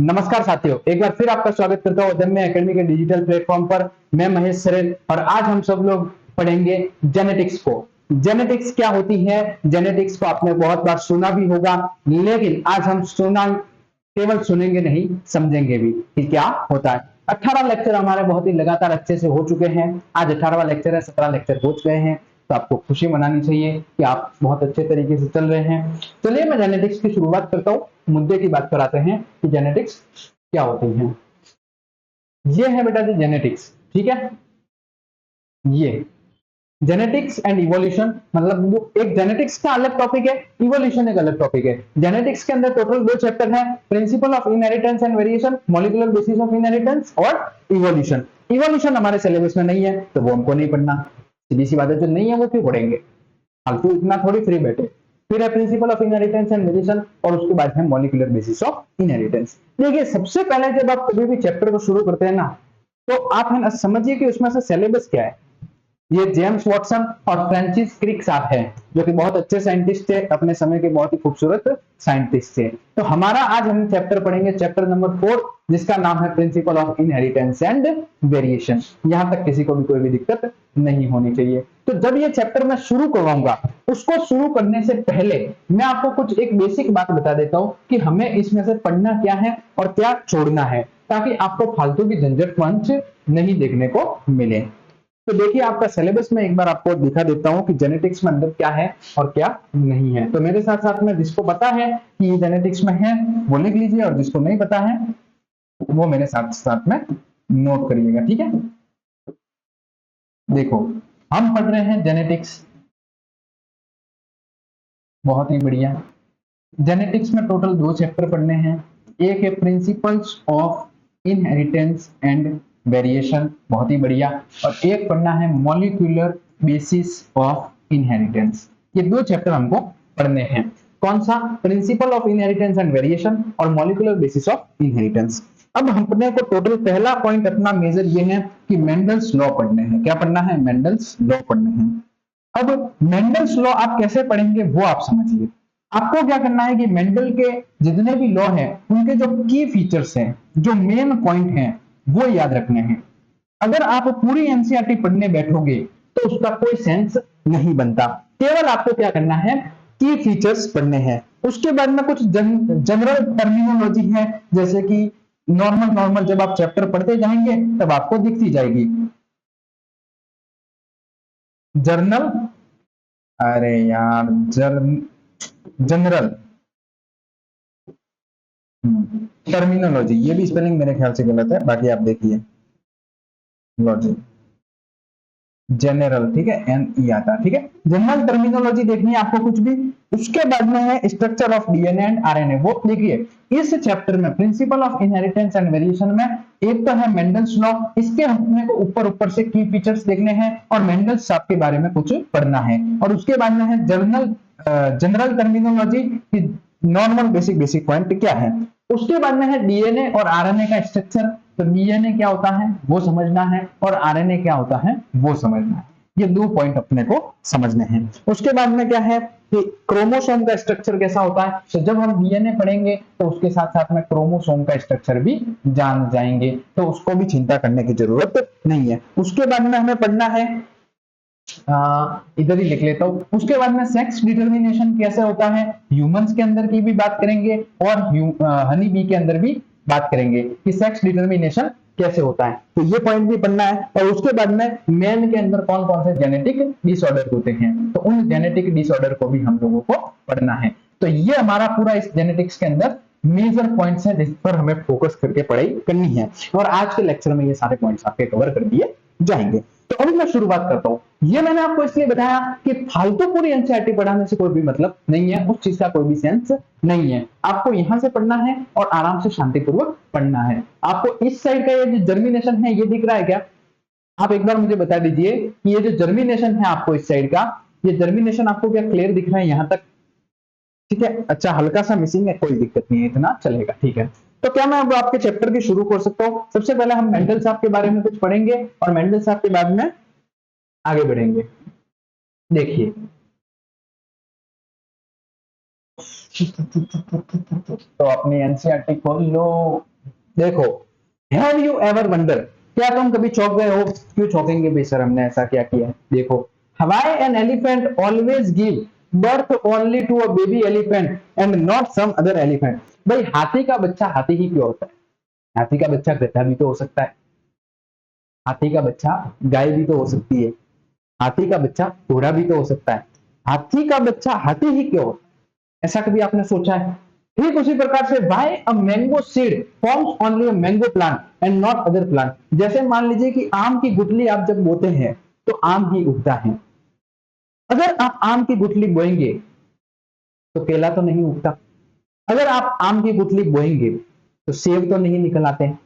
नमस्कार साथियों, एक बार फिर आपका स्वागत करता हूं अदम्य एकेडमी के डिजिटल प्लेटफॉर्म पर। मैं महेश सरेन और आज हम सब लोग पढ़ेंगे जेनेटिक्स को। जेनेटिक्स क्या होती है? जेनेटिक्स को आपने बहुत बार सुना भी होगा, लेकिन आज हम सुना केवल सुनेंगे नहीं, समझेंगे भी कि क्या होता है। 18 लेक्चर हमारे बहुत ही लगातार अच्छे से हो चुके हैं। आज 18वां लेक्चर है, 17 लेक्चर पहुंच गए हैं, तो आपको खुशी मनानी चाहिए कि आप बहुत अच्छे तरीके से चल रहे हैं। चलिए मैं जेनेटिक्स की शुरुआत करता हूँ, मुद्दे की बात पर आते हैं कि जेनेटिक्स क्या होती है। ये है बेटा जी जेनेटिक्स, ठीक है। ये जेनेटिक्स एंड इवोल्यूशन, मतलब वो एक जेनेटिक्स का अलग टॉपिक है, इवोल्यूशन एक अलग टॉपिक है। जेनेटिक्स के अंदर टोटल 2 चैप्टर हैं, principle of inheritance and variation, molecular basis of inheritance और इवोल्यूशन। इवोल्यूशन हमारे सिलेबस में नहीं है तो वो हमको नहीं पढ़ना, सीधी सी बात है, जो नहीं है वो क्यों पढ़ेंगे, फालतू इतना थोड़ी फ्री बैठे। फिर है principle of inheritance and variation और उसके बाद है मॉलिक्यूलर बेसिस ऑफ इनहेरिटेंस। देखिए सबसे पहले जब आप कभी भी चैप्टर को शुरू करते हैं ना, तो आप है ना समझिए कि उसमें से सिलेबस क्या है। ये जेम्स वॉटसन और फ्रांसिस क्रिक साहब हैं, जो कि बहुत अच्छे साइंटिस्ट थे, अपने समय के बहुत ही खूबसूरत साइंटिस्ट थे। तो हमारा आज हम चैप्टर पढ़ेंगे, चैप्टर नंबर 4, जिसका नाम है principle of inheritance and variation. यहां तक किसी को भी कोई भी दिक्कत नहीं होनी चाहिए। तो जब ये चैप्टर मैं शुरू करवाऊंगा, उसको शुरू करने से पहले मैं आपको कुछ एक बेसिक बात बता देता हूं कि हमें इसमें से पढ़ना क्या है और क्या छोड़ना है, ताकि आपको फालतू की झंझट मंच नहीं देखने को मिले। तो देखिए आपका सिलेबस में एक बार आपको दिखा देता हूं कि जेनेटिक्स में अंदर क्या है और क्या नहीं है। तो मेरे साथ साथ में जिसको पता है कि ये जेनेटिक्स में है वो लिख लीजिए, और जिसको नहीं पता है वो मेरे साथ साथ में नोट करिएगा, ठीक है। देखो हम पढ़ रहे हैं जेनेटिक्स, बहुत ही बढ़िया। जेनेटिक्स में टोटल 2 चैप्टर पढ़ने हैं। एक है principles of inheritance and variation, बहुत ही बढ़िया। और एक पढ़ना है मॉलिक्यूलर बेसिस ऑफ इनहेरिटेंस। ये 2 चैप्टर हमको पढ़ने हैं। कौन सा? Principle of inheritance and variation और मॉलिक्यूलर बेसिस ऑफ इनहेरिटेंस। अब हमने को टोटल पहला पॉइंट अपना मेजर ये है कि मेंडल्स लॉ पढ़ने हैं। क्या पढ़ना है? मेंडल्स लॉ पढ़ने हैं। अब मेंडल्स लॉ आप कैसे पढ़ेंगे वो आप समझिए। आपको क्या करना है कि मेंडल के जितने भी लॉ हैं उनके जो की फीचर्स हैं, जो मेन पॉइंट हैं, वो याद रखने हैं। अगर आप पूरी एनसीईआरटी पढ़ने बैठोगे तो उसका कोई सेंस नहीं बनता। केवल आपको क्या करना है, की फीचर्स पढ़ने हैं। उसके बाद में कुछ जनरल टर्मिनोलॉजी है, जैसे कि नॉर्मल नॉर्मल जब आप चैप्टर पढ़ते जाएंगे तब आपको दिखती जाएगी। जर्नल, अरे यार जनरल टर्मिनोलॉजी, ये भी स्पेलिंग मेरे ख्याल से गलत है, बाकी आप देखिए। लॉजिक जनरल, ठीक है, एन ई आता है, ठीक है। जनरल टर्मिनोलॉजी देखनी है आपको कुछ भी। उसके बाद में है structure of DNA and RNA. वो देखिए इस चैप्टर में principle of inheritance and variation में एक तो है मेंडल्स लॉ, इसके हमने को ऊपर ऊपर से की फीचर्स देखने हैं और मेंडल्स साहब के बारे में कुछ पढ़ना है। और उसके बाद में है जनरल टर्मिनोलॉजी की नॉर्मल बेसिक बेसिक पॉइंट क्या है। उसके बाद में है डीएनए और आरएनए का स्ट्रक्चर। तो डीएनए क्या होता है वो समझना है और आरएनए क्या होता है वो समझना है। ये 2 पॉइंट अपने को समझने हैं। उसके बाद में क्या है कि क्रोमोसोम का स्ट्रक्चर कैसा होता है। तो जब हम डीएनए पढ़ेंगे तो उसके साथ साथ में क्रोमोसोम का स्ट्रक्चर भी जान जाएंगे, तो उसको भी चिंता करने की जरूरत नहीं है। उसके बाद में हमें पढ़ना है, इधर ही लिख लेता हूं, उसके बाद में सेक्स डिटरमिनेशन कैसे होता है, ह्यूमंस के अंदर की भी बात करेंगे और हनी बी के अंदर भी बात करेंगे कि सेक्स डिटरमिनेशन कैसे होता है। तो ये पॉइंट भी पढ़ना है। और उसके बाद में मैन के अंदर कौन कौन से जेनेटिक डिसऑर्डर होते हैं, तो उन जेनेटिक डिसऑर्डर को भी हम लोगों को पढ़ना है। तो ये हमारा पूरा इस जेनेटिक्स के अंदर मेजर पॉइंट्स हैं जिस पर हमें फोकस करके पढ़ाई करनी है। और आज के लेक्चर में ये सारे पॉइंट्स आपके कवर कर दिए जाएंगे। तो अभी मैं शुरुआत करता हूं। ये मैंने आपको इसलिए बताया कि फालतू पूरी एनसीईआरटी पढ़ाने से कोई भी मतलब नहीं है, उस चीज का कोई भी सेंस नहीं है। आपको यहां से पढ़ना है और आराम से शांतिपूर्वक पढ़ना है। आपको इस साइड का ये जो जर्मिनेशन है ये दिख रहा है क्या? आप एक बार मुझे बता दीजिए कि ये जो जर्मिनेशन है आपको इस साइड का, ये जर्मिनेशन आपको क्या क्लियर दिख रहा है यहां तक? ठीक है, अच्छा हल्का सा मिसिंग है, कोई दिक्कत नहीं है, इतना चलेगा, ठीक है। तो क्या मैं अब आपके चैप्टर की शुरू कर सकता हूं? सबसे पहले हम मेंडल साहब के बारे में कुछ पढ़ेंगे और मेंडल साहब के बाद में आगे बढ़ेंगे। देखिए तो अपनी एनसीईआरटी खोल लो। देखो, हैव यू एवर वंडर, क्या तुम कभी चौंक गए हो? क्यों चौंकेंगे भाई सर, हमने ऐसा क्या किया है? देखो, why an elephant always give birth only to a baby elephant and not some other elephant. भाई हाथी का बच्चा हाथी ही क्यों होता है? हाथी का बच्चा गधा भी तो हो सकता है, हाथी का बच्चा गाय भी तो हो सकती है, हाथी का बच्चा घोड़ा भी तो हो सकता है, हाथी का बच्चा हाथी ही क्यों होता है? ऐसा कभी आपने सोचा है? ठीक उसी प्रकार से why a mango seed forms only a mango plant and not other plant. जैसे मान लीजिए कि आम की गुठली आप जब बोते हैं तो आम ही उगता है। अगर आप आम की गुठली बोएंगे तो केला तो नहीं उगता। अगर आप आम की गुठली बोएंगे तो सेब तो नहीं निकल आते हैं।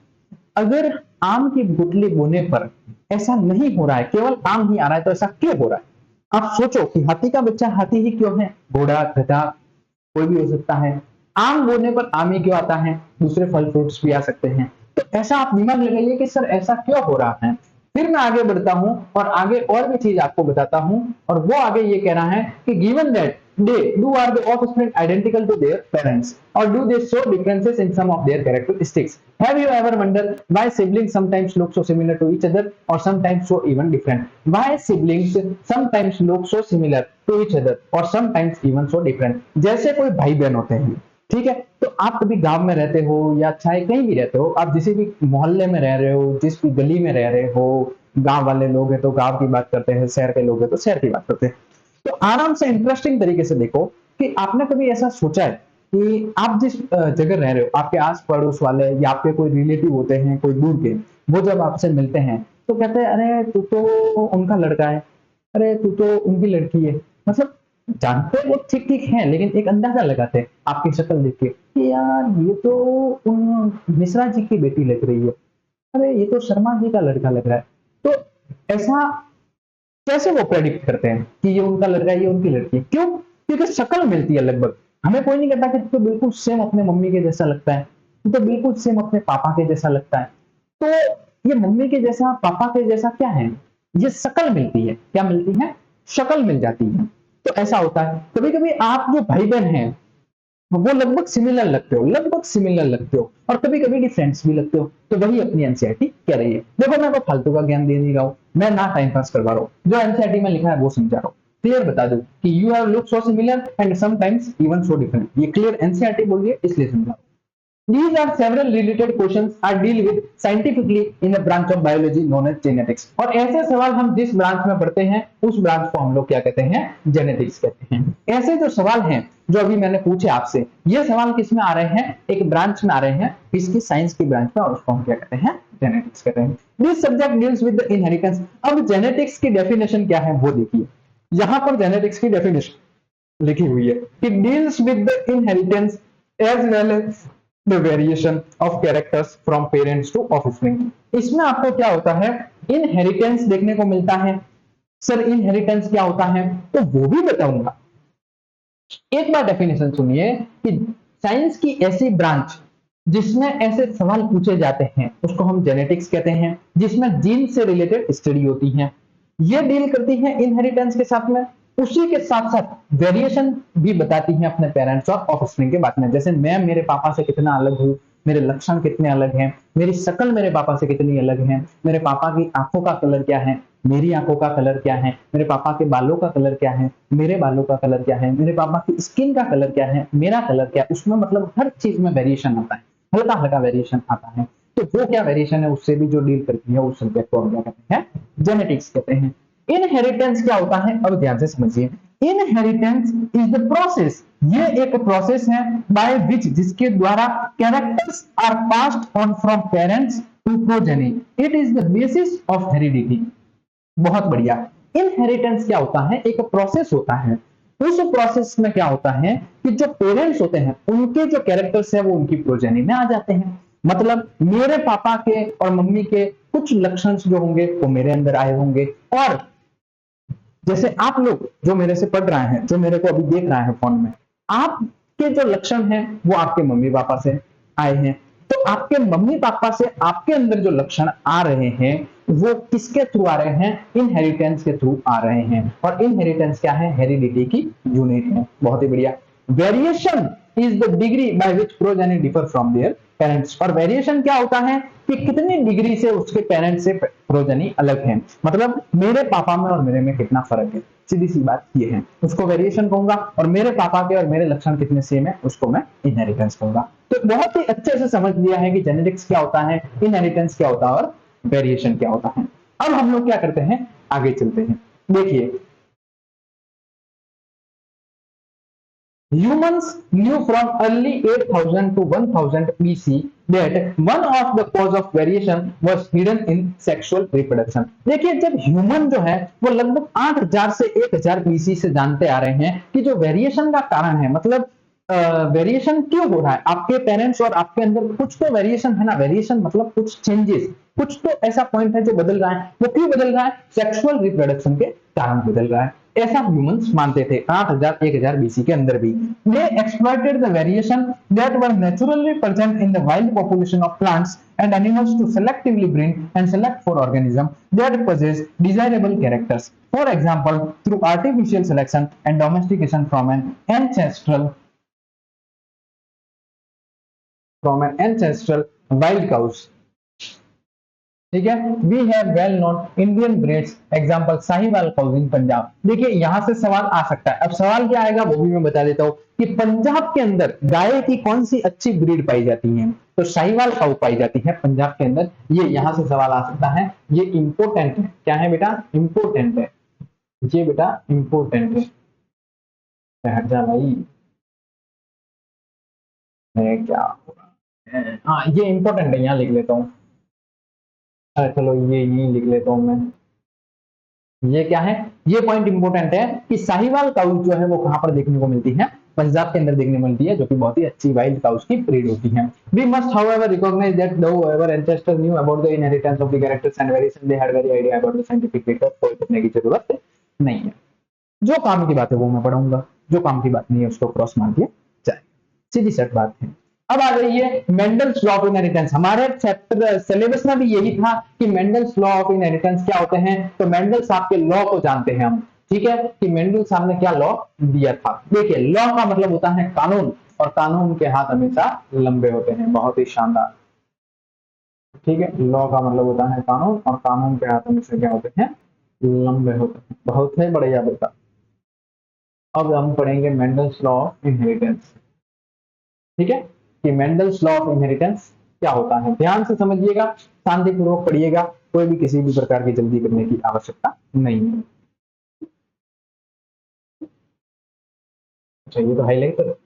अगर आम की गुठली बोने पर ऐसा नहीं हो रहा है, केवल आम ही आ रहा है, तो ऐसा क्यों हो रहा है? आप सोचो कि हाथी का बच्चा हाथी ही क्यों है? घोड़ा, गधा कोई भी हो सकता है। आम बोने पर आम ही क्यों आता है? दूसरे फल फ्रूट्स भी आ सकते हैं। तो ऐसा आप दिमाग लगाइए कि सर ऐसा क्यों हो रहा है। फिर मैं आगे बढ़ता हूं और आगे और भी चीज आपको बताता हूं, और वो आगे ये कह रहा है कि given that they do are the offspring identical to their parents or do they show differences in some of their characteristics? Have you ever wondered why siblings sometimes look so similar to each other or sometimes so even different? Why siblings sometimes look so similar to each other or sometimes even so different? जैसे कोई भाई बहन होते हैं, ठीक है, तो आप कभी गांव में रहते हो या चाहे कहीं भी रहते हो, आप जिस भी मोहल्ले में रह रहे हो, जिस भी गली में रह रहे हो, गांव वाले लोग हैं तो गांव की बात करते हैं, शहर के लोग हैं तो शहर की बात करते हैं। तो आराम से इंटरेस्टिंग तरीके से देखो कि आपने कभी ऐसा सोचा है कि आप जिस जगह रह रहे हो, आपके आस पड़ोस वाले या आपके कोई रिलेटिव होते हैं कोई दूर के, वो जब आपसे मिलते हैं तो कहते हैं अरे तू तो उनका लड़का है, अरे तू तो उनकी लड़की है। मतलब जानते वो ठीक ठीक है, लेकिन एक अंदाजा लगाते हैं आपकी शक्ल देख के कि यार ये तो उन मिश्रा जी की बेटी लग रही है, अरे ये तो शर्मा जी का लड़का लग रहा है। तो ऐसा कैसे वो प्रेडिक्ट करते हैं कि ये उनका लड़का है ये उनकी लड़की है? क्यों? क्योंकि शक्ल मिलती है लगभग। हमें कोई नहीं कहता कि तू तो बिल्कुल सेम अपने मम्मी के जैसा लगता है, तू तो बिल्कुल सेम अपने पापा के जैसा लगता है। तो ये मम्मी के जैसा पापा के जैसा क्या है? ये शक्ल मिलती है। क्या मिलती है? शक्ल मिल जाती है। तो ऐसा होता है कभी कभी आप जो भाई बहन हैं वो लगभग सिमिलर लगते हो, लगभग सिमिलर लगते हो, और कभी कभी डिफरेंस भी लगते हो। तो वही अपनी एनसीईआरटी कह रही है। देखो मैं तो फालतू का ज्ञान दे नहीं रहा हूं, मैं ना टाइम पास करवा रहा हूं, जो एनसीईआरटी में लिखा है वो समझा रहा हूं। क्लियर बता दो कि you have look so similar and sometimes even so different. ये क्लियर एनसीईआरटी बोल रही है इसलिए समझा रहा हूं। These are several related questions are deal with scientifically in a branch of biology known as genetics। और ऐसे सवाल हम जिस ब्रांच में पढ़ते हैं उस ब्रांच को हम लोग क्या कहते हैं? जेनेटिक्स कहते हैं। ऐसे जो सवाल हैं जो अभी मैंने पूछे आपसे, ये सवाल किस में आ रहे हैं? एक ब्रांच में आ रहे हैं, इसकी साइंस की ब्रांच में, और उसको हम क्या कहते हैं? जेनेटिक्स कहते हैं। This subject deals with the inheritance. अब जेनेटिक्स की डेफिनेशन क्या है वो देखिए। यहां पर जेनेटिक्स की डेफिनेशन लिखी हुई है कि deals with the inheritance as well as the variation of characters from parents to offspring. इसमें आपको क्या होता है? इनहेरिटेंस देखने को मिलता है। सर इनहेरिटेंस क्या होता है? तो वो भी बताऊंगा। एक बार डेफिनेशन सुनिए कि साइंस की ऐसी ब्रांच जिसमें ऐसे सवाल पूछे जाते हैं उसको हम जेनेटिक्स कहते हैं, जिसमें जीन से रिलेटेड स्टडी होती है। ये डील करती है इनहेरिटेंस के साथ में, उसी के साथ साथ वेरिएशन भी बताती है अपने पेरेंट्स और ऑफस्प्रिंग के बारे में। जैसे मैं मेरे पापा से कितना अलग हूँ, मेरे लक्षण कितने अलग हैं, मेरी शक्ल मेरे पापा से कितनी अलग है, मेरे पापा की आंखों का कलर क्या है, मेरी आंखों का कलर क्या है, मेरे पापा के बालों का कलर क्या है, मेरे बालों का कलर क्या है, मेरे पापा की स्किन का कलर क्या है, मेरा कलर क्या है, उसमें मतलब हर चीज में वेरिएशन आता है, हल्का हल्का वेरिएशन आता है। तो वो क्या वेरिएशन है उससे भी जो डील करती है उस सब्जेक्ट को हम क्या कहते हैं? जेनेटिक्स कहते हैं। इनहेरिटेंस क्या होता है? अब ध्यान से समझिए। इनहेरिटेंस इज द प्रोसेस, ये एक प्रोसेस है बाय विच, जिसके द्वारा characters are passed on from parents to progeny. It is the basis of heredity. बहुत बढ़िया। इनहेरिटेंस क्या होता है? एक प्रोसेस होता है। उस प्रोसेस में क्या होता है कि जो पेरेंट्स होते हैं उनके जो कैरेक्टर्स है वो उनकी प्रोजेनी में आ जाते हैं। मतलब मेरे पापा के और मम्मी के कुछ लक्षण जो होंगे वो मेरे अंदर आए होंगे, और जैसे आप लोग जो मेरे से पढ़ रहे हैं, जो मेरे को अभी देख रहे हैं फोन में, आपके जो लक्षण हैं वो आपके मम्मी पापा से आए हैं। तो आपके मम्मी पापा से आपके अंदर जो लक्षण आ रहे हैं वो किसके थ्रू आ रहे हैं? इनहेरिटेंस के थ्रू आ रहे हैं। और इनहेरिटेंस क्या है? हेरिडिटी की यूनिट है। बहुत ही बढ़िया। Variation is the degree by which progeny differ from their parents. और वेरिएशन क्या होता है कि कितनी डिग्री से उसके पेरेंट्स से प्रोजेनी अलग है, मतलब मेरे पापा में और मेरे में कितना फर्क है, सीधी सी बात ये है, उसको वेरिएशन कहूंगा। और मेरे पापा के और मेरे लक्षण कितने सेम है, उसको मैं इनहेरिटेंस कहूंगा। तो बहुत ही अच्छे से समझ लिया है कि जेनेटिक्स क्या होता है, इनहेरिटेंस क्या होता है और वेरिएशन क्या होता है। अब हम लोग क्या करते हैं, आगे चलते हैं। देखिए, humans knew from early 8000 to 1000 BC that one of the cause of variation was hidden in sexual reproduction। देखिए, जब ह्यूमन जो है वो लगभग 8000 से 1000 बीसी से जानते आ रहे हैं कि जो वेरिएशन का कारण है, मतलब वेरिएशन क्यों हो रहा है, आपके पेरेंट्स और आपके अंदर कुछ तो वेरिएशन है ना, वेरिएशन मतलब कुछ चेंजेस, कुछ तो ऐसा पॉइंट है जो बदल रहा है। वो क्यों बदल रहा है, सेक्सुअल रिप्रोडक्शन के कारण बदल रहा है, ऐसा ह्यूमंस मानते थे 8000 1000 बीसी के अंदर भी। They exploited the variation that were naturally present in the wild population of plants and animals to selectively breed and select for organisms that possess desirable characters, for example through artificial selection and domestication from an ancestral wild cows। ठीक है, we have well known Indian breeds, example Sahiwal cows in Punjab. देखिए, यहां से सवाल आ सकता है। अब सवाल क्या आएगा वो भी मैं बता देता हूं कि पंजाब के अंदर गाय की कौन सी अच्छी ब्रीड पाई जाती है, तो साहिवाल काउ पाई जाती है पंजाब के अंदर। ये यहां से सवाल आ सकता है, ये इंपोर्टेंट है। क्या है बेटा, इंपोर्टेंट है, ये बेटा इंपोर्टेंट है। हट जा भाई, क्या हाँ, ये इंपॉर्टेंट है, यहाँ लिख लेता हूँ। चलो ये यही लिख लेता हूँ मैं। ये क्या है, ये पॉइंट इंपॉर्टेंट है कि साहिवाल काउ जो है वो कहां पर देखने को मिलती है, पंजाब के अंदर देखने को मिलती है, जो कि बहुत ही अच्छी वाइल्ड काउस की ब्रीड होती है। We must however recognise that though our ancestors knew about the inheritance of the characters and variation, they had very idea about the scientific method. कोई करने की जरूरत नहीं है, जो काम की बात है वो मैं पढ़ाऊंगा, जो काम की बात नहीं है उसको क्रॉस मार दिया जाए, सीधी सट बात है। अब आ गई है मेंडल्स लॉ ऑफ इनहेरिटेंस। हमारे चैप्टर सिलेबस में भी यही था कि मेंडल्स लॉ ऑफ इनहेरिटेंस क्या होते हैं, तो मेंडल साहब के लॉ को जानते हैं हम। ठीक है, कि मेंडल साहब ने क्या लॉ दिया था। देखिए, लॉ का मतलब होता है कानून, और कानून के हाथ हमेशा लंबे होते हैं, बहुत ही शानदार। ठीक है, लॉ का मतलब होता है कानून, और कानून के हाथ हमेशा क्या होते हैं, लंबे होते हैं। बहुत है बढ़िया बेटा। अब हम पढ़ेंगे मेंडल्स लॉ ऑफ इनहेरिटेंस। ठीक है, कि मेंडल्स लॉ ऑफ इनहेरिटेंस क्या होता है, ध्यान से समझिएगा, शांतिपूर्वक पढ़िएगा, कोई भी किसी भी प्रकार की जल्दी करने की आवश्यकता नहीं है। अच्छा, ये तो हाईलाइट करो।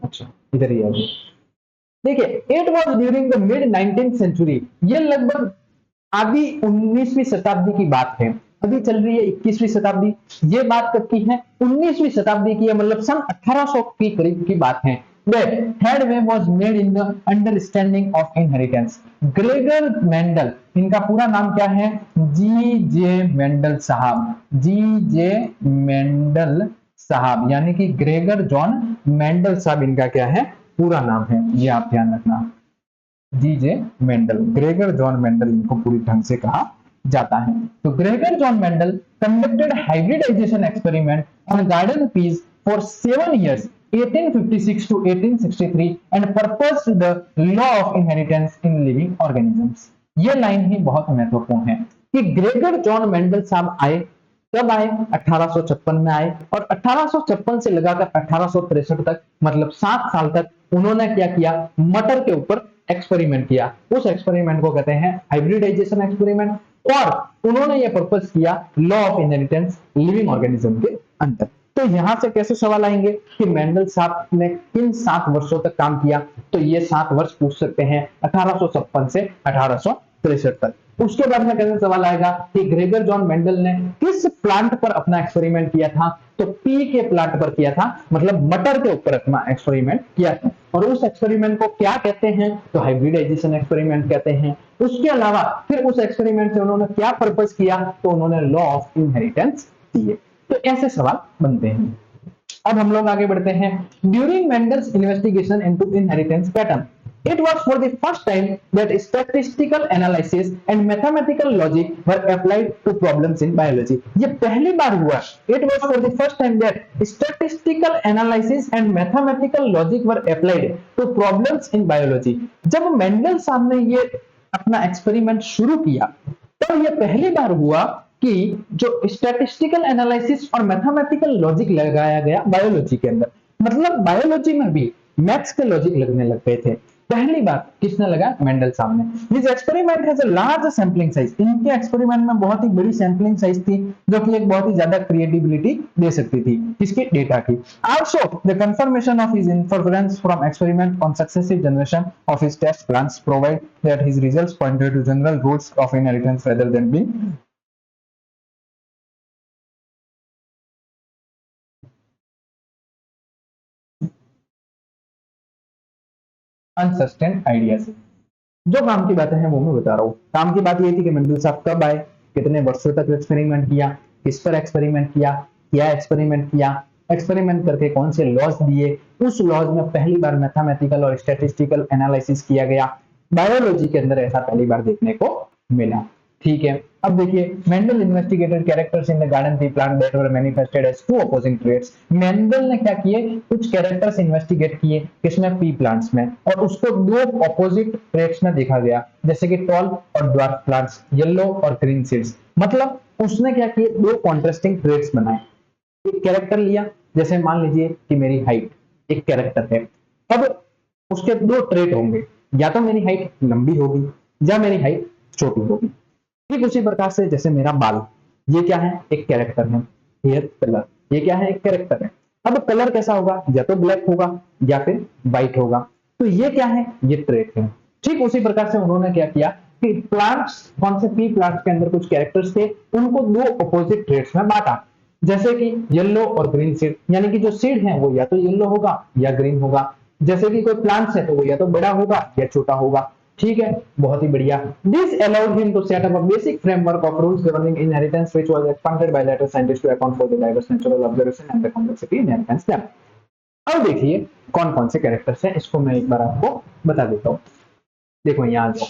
अच्छा, इधर ही आ जाओ। देखिए, it was during the mid 19th century, ये लगभग आधी 19वीं शताब्दी की बात है। अभी चल रही है 21वीं शताब्दी, ये बात कब की है, 19वीं शताब्दी की है, मतलब सन 1800 के करीब की बात है। That headway was made in the understanding of inheritance। Gregor Mendel, इनका पूरा नाम क्या है, जी जे मेंडल साहब, जी जे मेंडल साहब, यानी कि ग्रेगर जॉन मेंडल साहब, इनका क्या है, पूरा नाम है, ये आप ध्यान रखना। G J Mendel, Gregor John Mendel इनको पूरी ढंग से कहा जाता है। तो Gregor John Mendel conducted hybridisation experiment on garden peas for 7 years 1856 to 1863 and proposed the law of inheritance in living organisms। ये लाइन ही बहुत महत्वपूर्ण है कि ग्रेगर जॉन मेंडल साहब आए, कब आए, 1856 में आए, और 1856 से लगाकर 1863 तक, मतलब 7 साल तक उन्होंने क्या किया, मटर के ऊपर एक्सपेरिमेंट किया। उस एक्सपेरिमेंट को कहते हैं हाइब्रिडाइजेशन एक्सपेरिमेंट, और उन्होंने ये पर्पस किया law of inheritance living organism के अंदर। तो यहां से कैसे सवाल आएंगे कि मेंडल साहब ने किन 7 वर्षों तक काम किया, तो ये 7 वर्ष पूछ सकते हैं 1856 से 1863 तक। उसके बाद में कैसे सवाल आएगा कि ग्रेगर जॉन मेंडल ने किस प्लांट पर अपना एक्सपेरिमेंट किया था, तो पी के प्लांट पर किया था, मतलब मटर के ऊपर अपना एक्सपेरिमेंट किया था, और उस एक्सपेरिमेंट को क्या कहते हैं, तो हाइब्रिडाइजेशन एक्सपेरिमेंट कहते हैं। उसके अलावा फिर उस एक्सपेरिमेंट से उन्होंने क्या पर्पस किया, तो उन्होंने लॉ ऑफ इनहेरिटेंस दिए। तो ऐसे सवाल बनते हैं। अब हम लोग आगे बढ़ते हैं। During Mendel's investigation into inheritance pattern, It was for the first time that statistical analysis and mathematical logic were applied to problems in biology. ये पहली बार हुआ. It was for the first time that statistical analysis and mathematical logic were applied to problems in biology. जब Mendel साहब ने ये अपना experiment शुरू किया तो ये पहली बार हुआ कि जो स्टैटिस्टिकल एनालिसिस और मैथमेटिकल लॉजिक लगाया गया बायोलॉजी के अंदर. मतलब बायोलॉजी में भी मैथ्स के लॉजिक लगने लग गए थे. पहली बार किसने लगाया? मेंडल साहब ने. This experiment has a large sampling size. इनके एक्सपेरिमेंट में बहुत ही बड़ी सैंपलिंग साइज थी जो कि एक बहुत ही ज्यादा क्रिएटिविटी दे सकती थी इसके डेटा की. Also the confirmation of his inference from experiment on successive generation of his test plants provide that his results pointed to general rules of inheritance rather than being unsustained ideas. जो काम की बातें हैं वो मैं बता रहा हूँ. काम की बात ये थी कि मेंडल साहब कब आए, कितने वर्षों तक एक्सपेरिमेंट किया, किस पर एक्सपेरिमेंट किया, क्या एक्सपेरिमेंट किया, एक्सपेरिमेंट करके कौन से लॉज दिए, उस लॉज में पहली बार मैथमेटिकल और स्टैटिस्टिकल एनालिसिस किया गया. बायोलॉजी के अंदर ऐसा पहली बार देखने को मिला. ठीक है. अब देखिए Mendel investigated characters in the garden tree plant that were manifested as two opposing traits. Mendel ने क्या किए? कुछ कैरेक्टर्स इन्वेस्टिगेट किए किसमें? पी प्लांट्स में. और उसको दो अपोजिट ट्रेट्स में देखा गया जैसे कि टॉल और ड्वार्फ प्लांट्स, येलो और ग्रीन सीड्स. मतलब उसने क्या किए? दो कॉन्ट्रास्टिंग ट्रेट्स बनाए. एक कैरेक्टर लिया जैसे मान लीजिए कि मेरी हाइट एक कैरेक्टर है. अब उसके दो ट्रेट होंगे, या तो मेरी हाइट लंबी होगी या मेरी हाइट छोटी होगी. ठीक उसी प्रकार से जैसे मेरा बाल, ये क्या है? एक कैरेक्टर है. हेयर कलर, ये क्या है? एक कैरेक्टर है. अब कलर कैसा होगा? या तो ब्लैक होगा या फिर व्हाइट होगा. तो ये क्या है? ये ट्रेट है. ठीक उसी प्रकार से उन्होंने क्या किया कि प्लांट्स, कौन से पी प्लांट्स के अंदर कुछ कैरेक्टर्स थे, उनको दो अपोजिट ट्रेट्स में बांटा. जैसे कि येलो और ग्रीन सीड, यानी कि जो सीड है वो या तो येलो होगा या ग्रीन होगा. जैसे कि कोई प्लांट्स है तो वो या तो बड़ा होगा या छोटा होगा. ठीक है, बहुत ही बढ़िया. This allowed him to set up a basic framework of rules governing inheritance which was expanded by later scientist to account for the diverse natural observation and the complexity inheritance theorem. अब देखिए कौन कौन से characters हैं, इसको मैं एक बार आपको बता देता हूं. देखो यहां आ जाओ.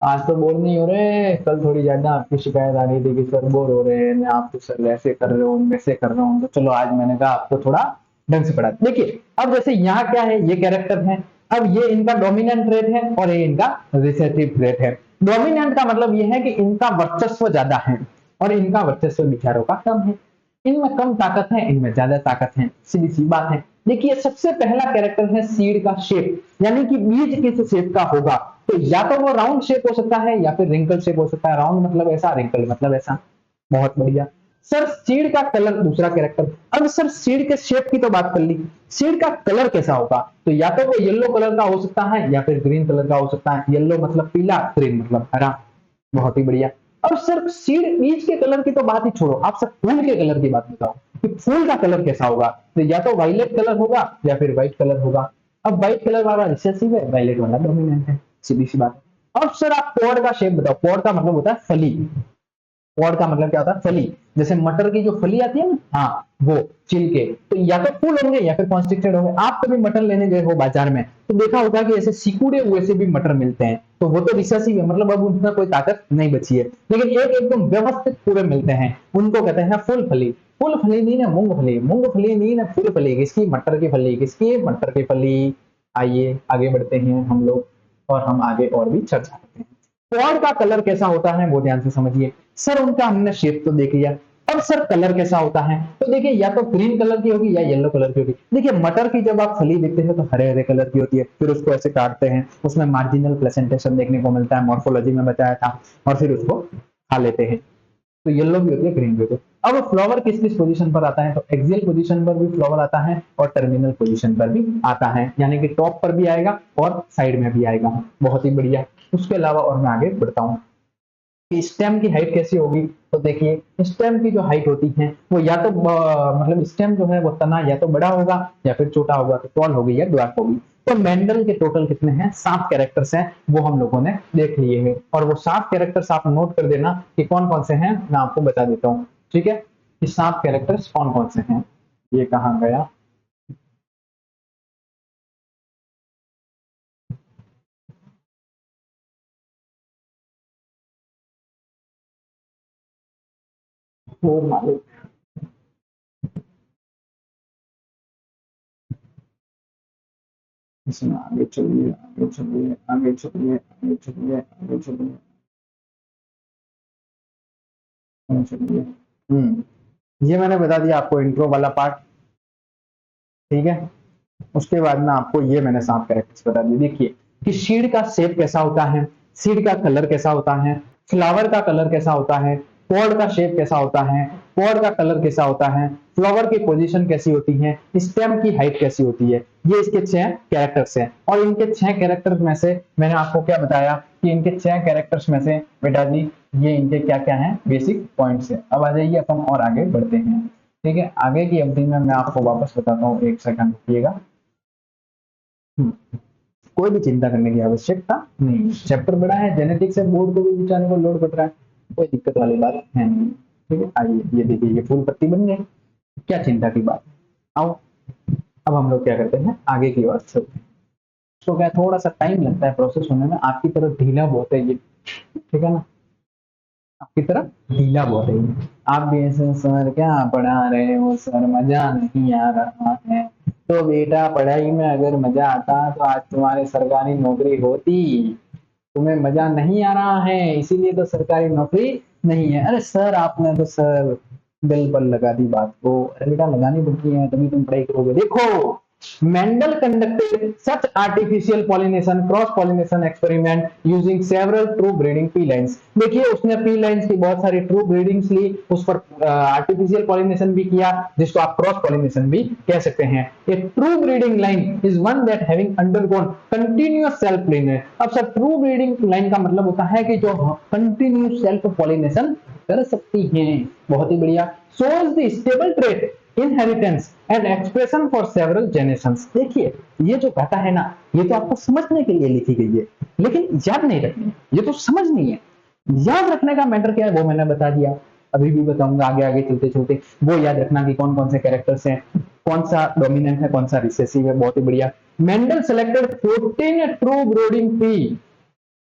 आज तो बोर नहीं हो रहे. कल थोड़ी ज्यादा आपकी शिकायत आ रही थी कि सर बोर हो रहे हैं, आप तो सर वैसे कर रहे हो वैसे कर रहा हूँ. तो चलो आज मैंने कहा आपको थोड़ा ढंग से पढ़ा. देखिए अब जैसे यहाँ क्या है, ये कैरेक्टर है. अब ये इनका डोमिनेंट ट्रेट है और ये इनका रिसेसिव ट्रेट है. डोमिनेंट का मतलब ये है कि इनका वर्चस्व ज्यादा है और इनका वर्चस्व विचारों का कम है. इनमें कम ताकत है, इनमें ज्यादा ताकत है. सीधी सी बात है. देखिए सबसे पहला कैरेक्टर है सीड का शेप, यानी कि बीज किस शेप का होगा. तो या तो वो राउंड शेप हो सकता है या फिर रिंकल शेप हो सकता है. राउंड मतलब ऐसा, रिंकल मतलब ऐसा. बहुत बढ़िया. सर सीड का कलर, दूसरा कैरेक्टर. अब सर सीड के शेप की तो बात कर ली, सीड का कलर कैसा होगा? तो या तो वो येलो कलर का हो सकता है या फिर ग्रीन कलर का हो सकता है. येलो मतलब पीला, ग्रीन मतलब हरा. बहुत ही बढ़िया. अब सर सीड बीज के कलर की तो बात ही छोड़ो, आप सर फूल के कलर की बात बताओ कि फूल का कलर कैसा होगा. तो या तो वायलेट कलर होगा या फिर व्हाइट कलर होगा. अब व्हाइट कलर वाला रिसेसिव है, वायलेट वाला डोमिनेंट है. सीधी सी बात है. अब सर आप पॉड का शेप बताओ. पॉड का मतलब होता है फली. पॉड का मतलब क्या होता है? फली. जैसे मटर की जो फली आती है ना, हाँ वो छिलके. तो या तो फूल होंगे या फिर कॉन्स्ट्रिक्टेड होंगे. आप कभी मटर लेने गए हो बाजार में तो देखा होगा कि ऐसे सिकुड़े हुए से भी मटर मिलते हैं. तो वो तो रिसेसिव है, मतलब अब उनमें कोई ताकत नहीं बची है. लेकिन एक एकदम व्यवस्थित पूरे मिलते हैं, उनको कहते हैं फूल फली. फूल फली नहीं ना मूंगफली, मूंगफली नहीं ना फूल फली. किसकी? मटर की फली. किसकी? मटर की फली. आइए आगे बढ़ते हैं हम लोग और हम आगे और भी चर्चा करते हैं. पॉड का कलर कैसा होता है वो ध्यान से समझिए. सर उनका हमने शेप तो देख लिया. अब सर कलर कैसा होता है? तो देखिए या तो ग्रीन कलर की होगी या येलो कलर की होगी. देखिए मटर की जब आप फली देखते हैं तो हरे हरे कलर की होती है. फिर उसको ऐसे काटते हैं, उसमें मार्जिनल प्लेसेंटेशन देखने को मिलता है, मॉर्फोलॉजी में बताया था, और फिर उसको खा लेते हैं. तो येलो भी होती है, ग्रीन भी होती है. अब फ्लावर किस किस पोजीशन पर आता है? तो एक्सियल पोजीशन पर भी फ्लावर आता है और टर्मिनल पोजीशन पर भी आता है, यानी कि टॉप पर भी आएगा और साइड में भी आएगा. बहुत ही बढ़िया. उसके अलावा और मैं आगे बढ़ता हूँ कि स्टेम की हाइट कैसी होगी. तो देखिए स्टेम की जो हाइट होती है वो या तो मतलब स्टेम जो है वो तना या तो बड़ा होगा या फिर छोटा होगा. तो टॉल होगी या ड्वार्फ होगी. तो मेंडल के टोटल कितने हैं? 7 कैरेक्टर्स हैं, वो हम लोगों ने देख लिए हैं. और वो 7 कैरेक्टर्स आप नोट कर देना कि कौन कौन से हैं. मैं आपको बता देता हूँ. ठीक है, कि 7 कैरेक्टर्स कौन कौन से हैं. ये कहाँ गया? ओ मालिक, इसमें आगे चलिए, आगे चलिए, आगे चलिए, आगे चलिए, आगे चलिए, आगे चलिए। ये मैंने बता दिया आपको इंट्रो वाला पार्ट, ठीक है। उसके बाद में आपको ये मैंने 7 कैरेक्टर्स बता दिए। देखिए कि सीड का शेप कैसा होता है, सीड का कलर कैसा होता है, फ्लावर का कलर कैसा होता है, पॉड का शेप कैसा होता है, पॉड का कलर कैसा होता है, फ्लावर की पोजीशन कैसी होती है, स्टेम की हाइट कैसी होती है। ये इसके 6 कैरेक्टर्स हैं। और इनके 6 कैरेक्टर्स में से मैंने आपको क्या बताया कि इनके 6 कैरेक्टर्स में से बेटा जी ये इनके क्या क्या है, बेसिक पॉइंट्स है। अब आ जाइए अपन और आगे बढ़ते हैं, ठीक है। आगे की अवधि में मैं आपको वापस बताता हूँ, एक सेकंड रुकिएगा। कोई भी चिंता करने की आवश्यकता नहीं। चैप्टर बड़ा है, जेनेटिक्स से बोर्ड को भी बेचारे को लोड पड़ रहा है, कोई दिक्कत वाली बात है नहीं, ठीक है। आइए ये देखिए, ये फूल पत्ती बन गई, क्या चिंता की बात है। आओ अब हम लोग क्या करते हैं, आगे की ओर चलते हैं। तो क्या थोड़ा सा टाइम लगता है प्रोसेस होने में, आपकी तरफ ढीला बहुत है ये, ठीक है ना, आपकी तरफ ढीला बहुत है ये। आप भी ऐसे सर क्या पढ़ा रहे हो सर, मजा नहीं आ रहा है। तो बेटा पढ़ाई में अगर मजा आता तो आज तुम्हारी सरकारी नौकरी होती। तुम्हें मजा नहीं आ रहा है इसीलिए तो सरकारी नौकरी नहीं है। अरे सर आपने तो सर दिल पर लगा दी बात को। अरे बेटा लगानी पड़ती है तभी तुम पढ़ाई करोगे। देखो Mendel conducted such artificial pollination, cross pollination experiment using several true breeding pea lines. देखिए उसने pea lines की बहुत सारी true breedings ली, उस पर artificial pollination भी किया, जिसको आप cross pollination भी कह सकते हैं। A true breeding line is one that having undergone continuous self pollination. अब सर true breeding line का मतलब होता है कि जो continuous self pollination कर सकती हैं। बहुत ही बढ़िया। shows the stable trait inheritance and expression for several generations. देखिए ये जो कथा है ना, ये तो आपको समझने के लिए लिखी गई है, लेकिन याद नहीं रखनी है, ये तो समझनी है। याद रखने का मैटर क्या है वो मैंने बता दिया, अभी भी बताऊंगा आगे आगे चलते चलते। वो याद रखना कि कौन कौन से कैरेक्टर्स हैं, कौन सा डोमिनेंट है, कौन सा रिसेसिव है। बहुत ही बढ़िया। Mendel selected 14 true breeding P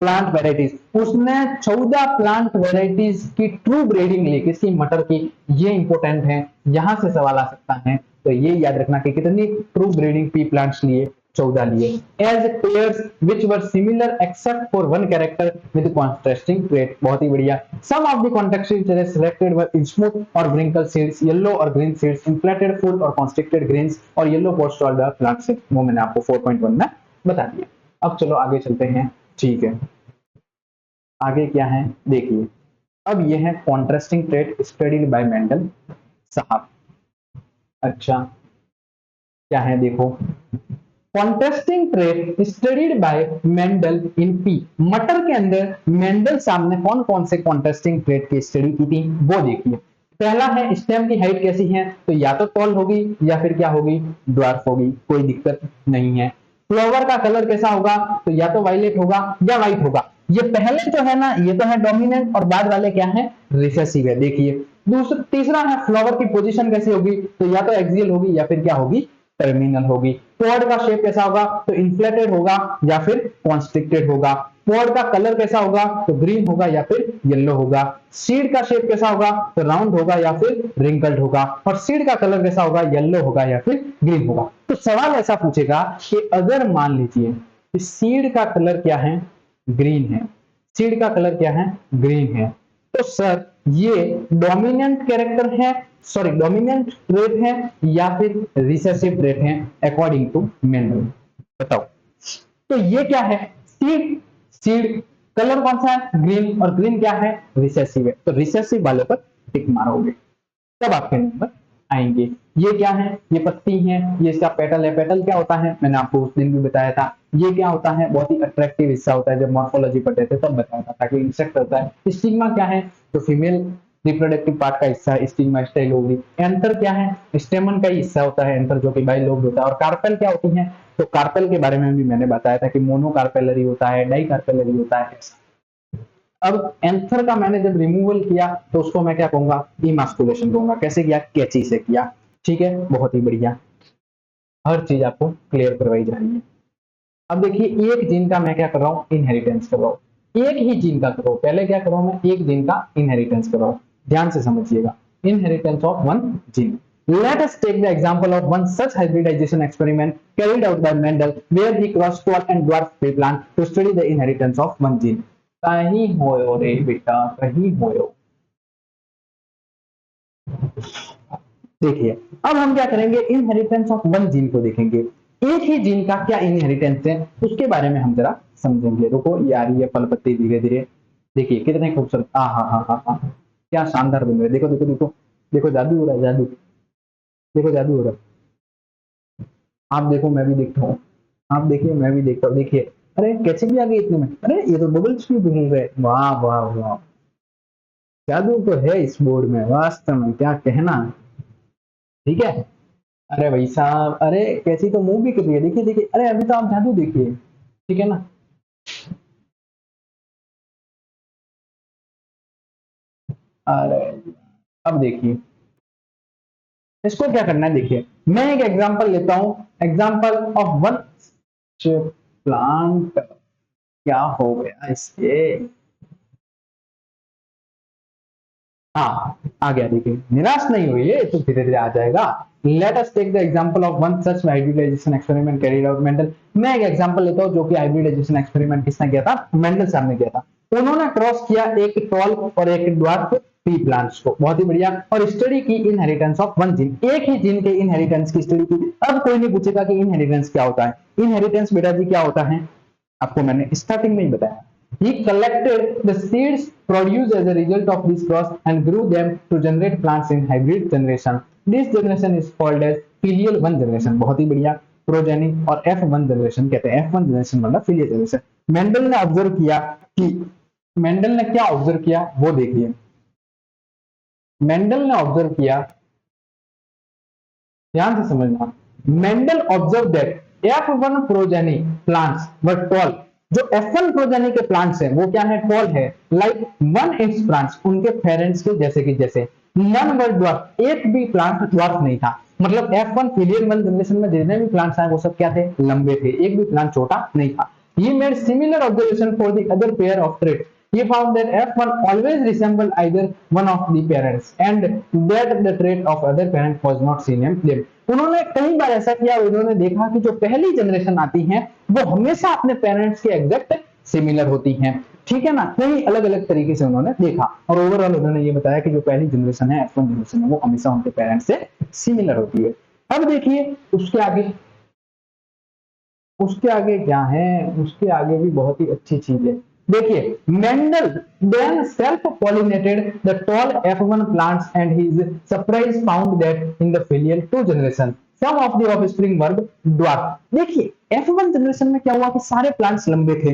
plant varieties, उसने 14 प्लांट वेराइटीज की ट्रू ब्रीडिंग ली, किसकी, मटर की। ये इंपॉर्टेंट है, यहां से सवाल आ सकता है, तो ये याद रखना कि कितनी ट्रू ब्रीडिंग पी प्लांट्स लिए, 14 लिए। As pairs which were similar except for one character with contrasting trait. बहुत ही बढ़िया। Some of the contrasting traits selected were smooth और व्रिंकल सीड्स, येलो और ग्रीन सीड्स, इन्फ्लेटेड फुल और constricted grains और yellow post order plant से। वो मैंने आपको 4.1 में बता दिया। अब चलो आगे चलते हैं, ठीक है। आगे क्या है देखिए, अब ये है contrasting trait studied by Mendel साहब। अच्छा क्या है देखो, contrasting trait studied by Mendel in P. मटर के अंदर मेंडल साहब ने कौन कौन से कॉन्ट्रास्टिंग ट्रेट की स्टडी की थी वो देखिए। पहला है स्टेम की हाइट कैसी है, तो या तो टॉल होगी या फिर क्या होगी, ड्वार्फ होगी, कोई दिक्कत नहीं है। फ्लावर का कलर कैसा होगा, तो या तो वायलेट होगा या व्हाइट होगा। ये पहले जो है ना ये तो है डोमिनेंट और बाद वाले क्या है, रिसेसिव है। देखिए दूसरा तीसरा है फ्लावर की पोजीशन कैसी होगी, तो या तो एक्सियल होगी या फिर क्या होगी, टर्मिनल होगी। पॉड का शेप कैसा होगा, तो इन्फ्लेटेड होगा या फिर कॉन्स्ट्रिक्टेड होगा। पॉड का कलर कैसा होगा, तो ग्रीन होगा या फिर येलो होगा। सीड का शेप कैसा होगा, तो राउंड होगा या फिर रिंकल्ड होगा। और सीड का कलर कैसा होगा, येलो होगा या फिर ग्रीन होगा। तो सवाल ऐसा पूछेगा कि अगर मान लीजिए कि सीड का कलर क्या है, ग्रीन है, सीड का कलर क्या है, ग्रीन है, तो सर ये डोमिनेंट कैरेक्टर है, सॉरी डोमिनेंट ट्रेट है या फिर रिसेसिव ट्रेट है अकॉर्डिंग टू मेंडल, बताओ। तो ये क्या है, सीड, सीड कलर कौन सा है, ग्रीन, और ग्रीन क्या है, रिसेसिव है। तो रिसेसिव वाले पर टिक मारोगे तब आपके नंबर आएंगे। ये क्या है, ये पत्ती है, ये इसका पेटल है। पेटल क्या होता है, मैंने आपको उस दिन भी बताया था। ये क्या होता है, बहुत ही अट्रैक्टिव हिस्सा होता है, जब मॉर्फोलॉजी पढ़ते थे तब बताया था, ताकि इंसेक्ट होता है। स्टिग्मा क्या है, तो फीमेल रिप्रोडक्टिव पार्ट का हिस्सा है, स्टिग्मा स्टाइल होगी। एंथर क्या है, स्टेमन का ही हिस्सा होता है एंथर, जो कि बाइलोब्ड होता है। और कार्पेल क्या होती है, तो कार्पेल के बारे में भी मैंने बताया था कि मोनो कार्पेलरी होता है, डाई कार्पेलरी होता है। अब एंथर का मैंने जब रिमूवल किया तो उसको मैं क्या कहूंगा, इमास्कुलेशन कहूंगा। कैसे किया, कैंची से किया। ठीक है, बहुत ही बढ़िया, हर चीज आपको क्लियर करवाई जा रही है। अब देखिए एक जीन का मैं क्या कर रहा हूँ, इनहेरिटेंस कर रहा हूँ, एक ही जीन का कर रहा हूँ, पहले क्या कर रहा हूँ मैं, एक जीन का इनहेरिटेंस कर रहा हूँ। ध्यान से समझिएगा, inheritance of one gene. Let us take the example of one such hybridization experiment carried out by Mendel, where he crossed tall and dwarf tree plant to study the inheritance of one gene. कहीं होयो रे बेटा, कहीं होयो। देखिए अब हम क्या करेंगे, इनहेरिटेंस ऑफ वन जीन को देखेंगे, एक ही जीन का क्या इनहेरिटेंस है उसके बारे में हम जरा समझेंगे। रुको, ये आ रही है फल पत्ती धीरे धीरे। देखिए कितने खूबसूरत, हाँ हाँ हाँ हाँ हाँ, क्या शानदार बन रहे, देखो देखो देखो देखो, जादू हो रहा है, जादू, देखो जादू हो रहा है। आप देखो, मैं भी देखता हूँ, आप देखिए, मैं भी देखता हूँ, देखिए, अरे कैसे भी आ गई इतने में, अरे ये तो बबल्स भी घूम रहे, वाह वाह वाह, जादू तो है इस बोर्ड में, वास्तव में क्या कहना। ठीक है, अरे भाई साहब, अरे कैसी तो मूव भी कर रही है, देखिए देखिए, अरे अभी तो आप जादू देखिए, ठीक है ना। अरे अब देखिए इसको क्या करना है, देखिए मैं एक एग्जांपल लेता हूं, एग्जांपल ऑफ वन प्लांट, क्या हो गया इसके, हाँ आ गया, देखिए निराश नहीं हुई, तो धीरे धीरे आ जाएगा। Let us take the example of one such hybridisation experiment carried out Mendel. मैं एक एग्जांपल लेता हूं जो कि हाइब्रिडाइजेशन एक्सपेरिमेंट किसने किया था, मेंडल साहब ने किया था। उन्होंने क्रॉस किया एक टॉल और एक ड्वार्फ पी प्लांट्स को, बहुत ही बढ़िया, और स्टडी की इनहेरिटेंस ऑफ वन जीन, एक ही जीन के इनहेरिटेंस की स्टडी की। अब कोई नहीं पूछेगा कि इनहेरिटेंस क्या होता है, इनहेरिटेंस बेटा जी क्या होता है, आपको मैंने स्टार्टिंग में ही बताया। He collected the seeds produced as a result of this cross and grew them to generate plants in hybrid generation. This generation is called as filial one generation. बहुत ही बढ़िया, प्रोजेनी और F1 जनरेशन कहते हैं, F1 generation मतलब filial generation. Mendel ने observe किया कि, मेंडल ने क्या ऑब्जर्व किया वो देखिए, मेंडल ने ऑब्जर्व किया, ध्यान से समझना, Mendel observe that F1 progeny plants were toll, जो F1 प्रोजेनी के प्लांट्स हैं वो क्या है, टॉल है, लाइक वन इंच प्लांट्स, उनके पेरेंट्स के जैसे कि जैसे, नन वर ड्वार्फ, एक भी प्लांट ड्वार्फ नहीं था, मतलब F1 फिलियल वन जनरेशन में जितने भी प्लांट्स आए वो सब क्या थे, लंबे थे, एक भी प्लांट छोटा नहीं था। He made similar observation for the other pair of traits. He found that F1 always resembled either one of the parents and that the trait of other parent was not seen in them. उन्होंने कई बार ऐसा किया, उन्होंने देखा कि जो पहली generation आती है वो हमेशा अपने पेरेंट्स के एग्जैक्ट सिमिलर होती हैं, ठीक है ना, कई अलग अलग तरीके से उन्होंने देखा, और ओवरऑल उन्होंने ये बताया कि जो पहली जनरेशन है F1 जनरेशन है वो हमेशा उनके पेरेंट्स से सिमिलर होती है। अब देखिए उसके आगे, उसके आगे क्या है, उसके आगे भी बहुत ही अच्छी चीज है। देखिए Mendel then self pollinated the tall F1 plants and his surprise found that in the filial 2 generation some of the offspring were dwarf। देखिए F1 जनरेशन में क्या हुआ कि सारे प्लांट्स लंबे थे,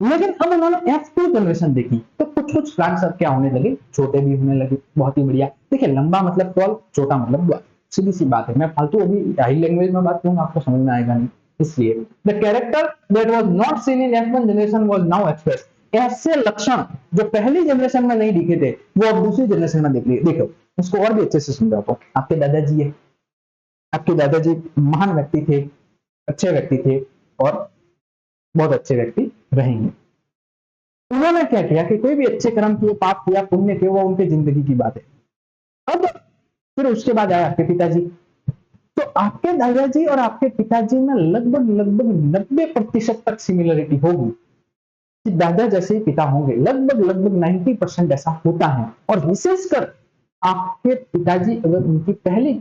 लेकिन अब उन्होंने F2 जनरेशन देखी तो कुछ कुछ प्लांट्स अब क्या होने लगे, छोटे भी होने लगे। बहुत ही बढ़िया, देखिए लंबा मतलब टॉल, छोटा मतलब ड्वार्फ, सीधी सी बात है। मैं फालतू अभी हाई लैंग्वेज में बात करूंगा आपको समझ में आएगा नहीं, इसलिए the character that was not seen in F1 generation was now expressed. ऐसे लक्षण जो पहली जनरेशन में नहीं दिखे थे वो अब दूसरी जनरेशन में दिख रहे। देखो इसको और भी अच्छे से समझाता हूं। आपके दादाजी है, आपके दादाजी महान व्यक्ति थे, अच्छे व्यक्ति थे और बहुत अच्छे व्यक्ति रहेंगे। उन्होंने क्या किया कि कोई भी अच्छे कर्म किए, पाप किया, पुण्य किए, वो उनके जिंदगी की बात है। अब फिर उसके बाद आया आपके पिताजी, तो आपके दादाजी और आपके पिताजी में लगभग लगभग 90% तक सिमिलरिटी होगी कि दादा जैसे ही पिता होंगे, लगभग लगभग 90% ऐसा होता है। और विशेषकर आपके पिताजी अगर उनकी पहली